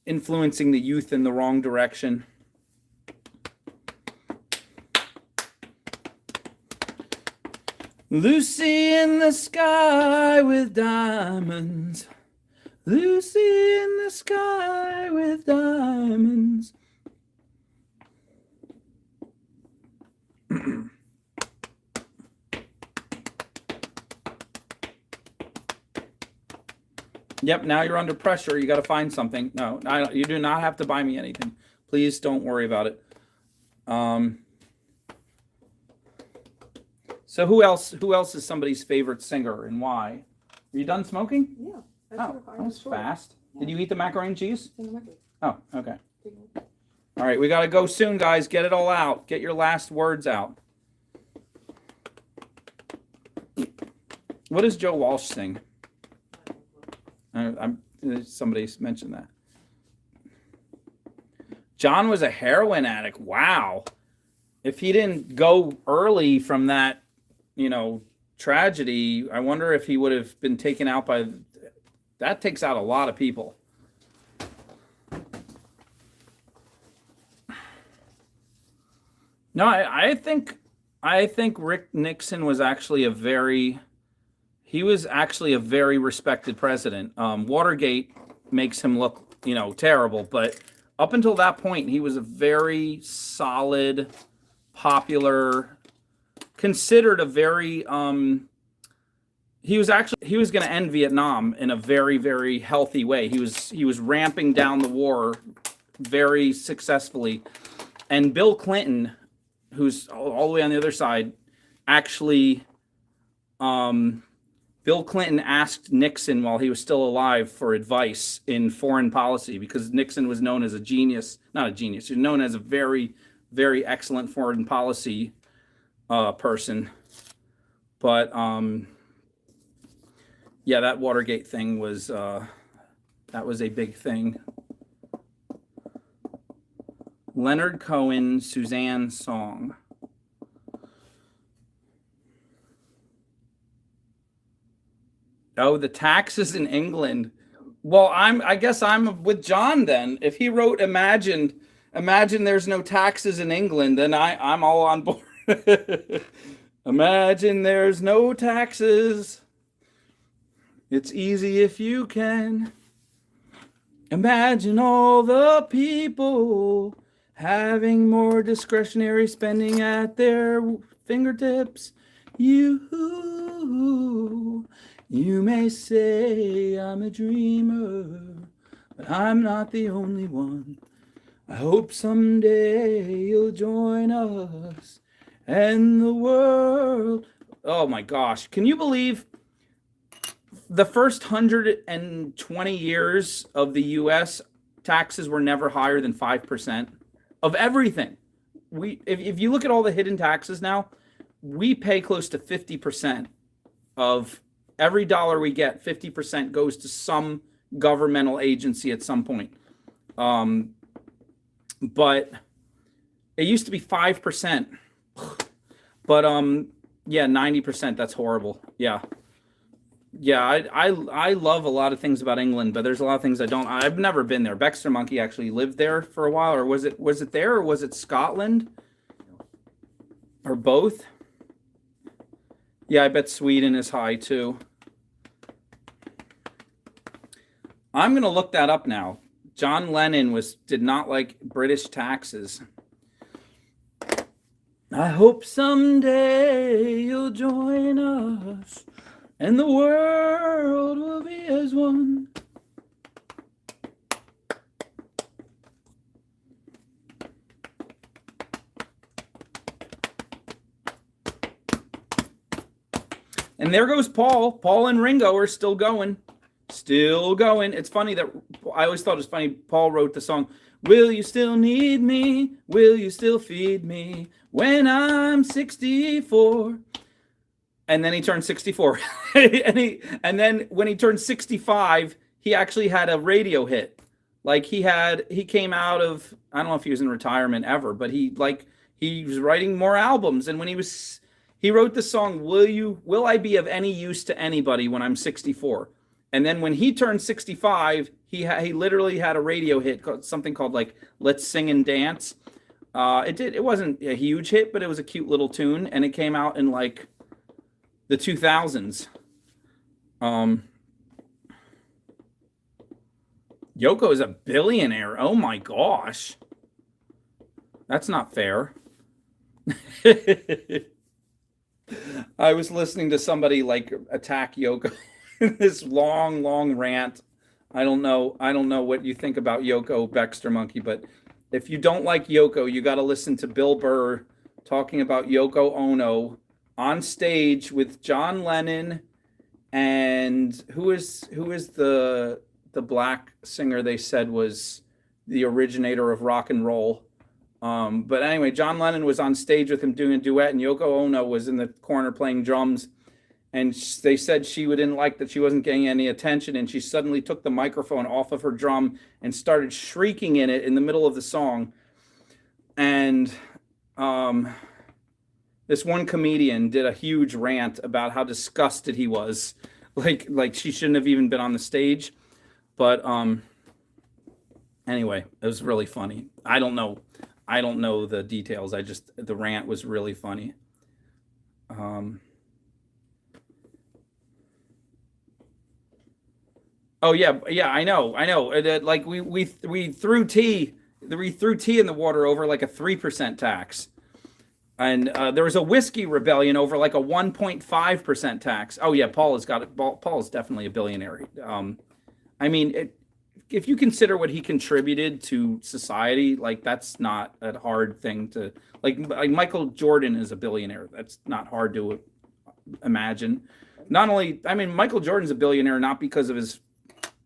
influencing the youth in the wrong direction. Lucy in the sky with diamonds. Lucy in the sky with diamonds. Yep, now you're under pressure. You got to find something. No, you do not have to buy me anything. Please don't worry about it. So who else is somebody's favorite singer and why? Are you done smoking? Yeah. Oh, that was fast. Did you eat the macaroni and cheese? It's in the microwave. Oh, okay. All right, we got to go soon, guys. Get it all out. Get your last words out. What does Joe Walsh sing? Somebody mentioned that. John was a heroin addict. Wow. If he didn't go early from that, tragedy, I wonder if he would have been taken out by... That takes out a lot of people. No, I think Rick Nixon was actually he was actually a very respected president. Watergate makes him look, terrible, but up until that point, he was a very solid, popular, considered a very he was going to end Vietnam in a very, very healthy way. He was ramping down the war very successfully. And Bill Clinton, who's all the way on the other side, actually Bill Clinton asked Nixon while he was still alive for advice in foreign policy, because Nixon was known as a genius, not a genius, he was known as a very, very excellent foreign policy person. But yeah, that Watergate thing was that was a big thing. Leonard Cohen, Suzanne Song. Oh, the taxes in England. Well, I guess I'm with John then. If he wrote Imagine there's no taxes in England, then I'm all on board. Imagine there's no taxes. It's easy if you can. Imagine all the people having more discretionary spending at their fingertips. You may say I'm a dreamer, but I'm not the only one. I hope someday you'll join us and the world. Oh my gosh. Can you believe the first 120 years of the US, taxes were never higher than 5% of everything? If you look at all the hidden taxes now, we pay close to 50% of every dollar we get. 50% goes to some governmental agency at some point. But it used to be 5%. But yeah, 90%. That's horrible. Yeah. I love a lot of things about England, but there's a lot of things I don't. I've never been there. Baxter Monkey actually lived there for a while, or was it there, or was it Scotland, or both? Yeah, I bet Sweden is high too. I'm gonna look that up now. John Lennon did not like British taxes. I hope someday you'll join us and the world will be as one. And there goes Paul. Paul and Ringo are still going. Still going. It's funny that I always thought it was funny. Paul wrote the song, "Will you still need me? Will you still feed me when I'm 64?" And then he turned 64. and then when he turned 65, he actually had a radio hit. Like he came out of, I don't know if he was in retirement ever, but he was writing more albums. And when he wrote the song, "Will I be of any use to anybody when I'm 64?" And then when he turned 65, he literally had a radio hit, something called like "Let's Sing and Dance." It wasn't a huge hit, but it was a cute little tune, and it came out in like the 2000s. Yoko is a billionaire. Oh my gosh. That's not fair. I was listening to somebody like attack Yoko. This long rant. I don't know what you think about Yoko, Baxter Monkey, but if you don't like Yoko, you got to listen to Bill Burr talking about Yoko Ono on stage with John Lennon and who is the black singer they said was the originator of rock and roll. But anyway, John Lennon was on stage with him doing a duet, and Yoko Ono was in the corner playing drums. And they said she didn't like that she wasn't getting any attention, and she suddenly took the microphone off of her drum and started shrieking in it in the middle of the song. And this one comedian did a huge rant about how disgusted he was, like she shouldn't have even been on the stage. But anyway, it was really funny. I don't know. I don't know the details. The rant was really funny. Oh yeah, I know. Like we threw tea in the water over like a 3% tax, and there was a whiskey rebellion over like a 1.5% tax. Oh yeah, Paul has got it. Paul is definitely a billionaire. I mean, if you consider what he contributed to society, like that's not a hard thing to like Michael Jordan is a billionaire. That's not hard to imagine. Not only, I mean, Michael Jordan's a billionaire not because of his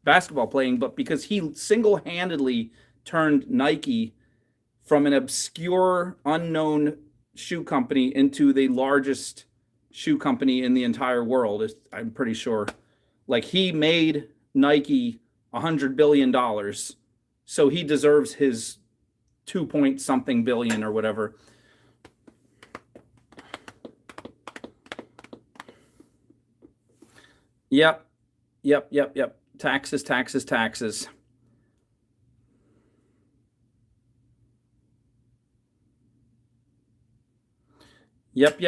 basketball playing, but because he single-handedly turned Nike from an obscure, unknown shoe company into the largest shoe company in the entire world. I'm pretty sure. Like he made Nike $100 billion, so he deserves his 2 point something billion or whatever. Yep. Taxes. Yep.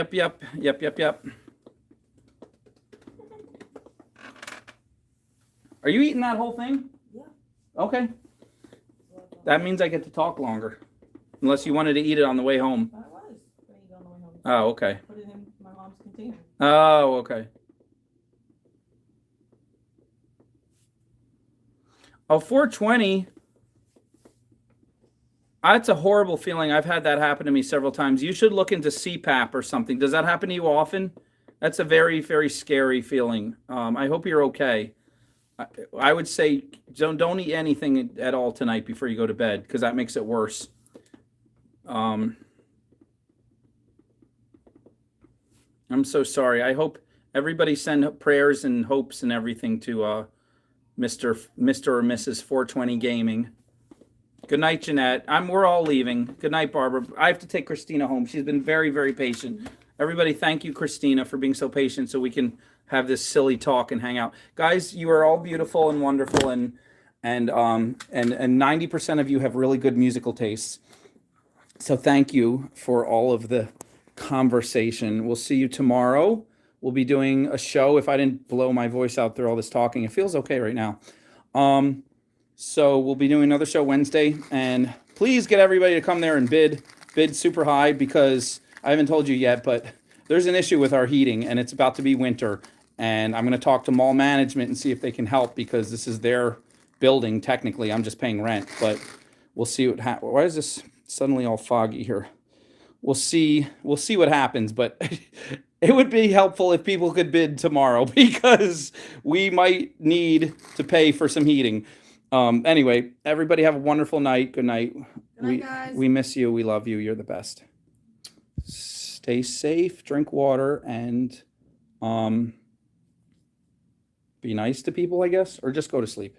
Are you eating that whole thing? Yeah. Okay. That means I get to talk longer. Unless you wanted to eat it on the way home. I was going to eat on the way home. Oh, okay. Put it in my mom's container. Oh, okay. Oh, 420. That's a horrible feeling. I've had that happen to me several times. You should look into CPAP or something. Does that happen to you often? That's a very, very scary feeling. I hope you're okay. I would say don't eat anything at all tonight before you go to bed because that makes it worse. I'm so sorry. I hope everybody send prayers and hopes and everything to Mr. or Mrs. 420 Gaming. Good night, Jeanette. We're all leaving. Good night, Barbara. I have to take Christina home. She's been very, very patient. Everybody, thank you, Christina, for being so patient so we can have this silly talk and hang out. Guys, you are all beautiful and wonderful, and 90% of you have really good musical tastes. So thank you for all of the conversation. We'll see you tomorrow. We'll be doing a show. If I didn't blow my voice out through all this talking, it feels okay right now. So we'll be doing another show Wednesday, and please get everybody to come there and bid super high, because I haven't told you yet, but there's an issue with our heating, and it's about to be winter, and I'm going to talk to mall management and see if they can help, because this is their building. Technically, I'm just paying rent, but we'll see what happens. Why is this suddenly all foggy here? We'll see what happens, but it would be helpful if people could bid tomorrow, because we might need to pay for some heating. Anyway, everybody have a wonderful night. Good night. Good night, guys. We miss you. We love you. You're the best. Stay safe, drink water, and be nice to people, I guess, or just go to sleep.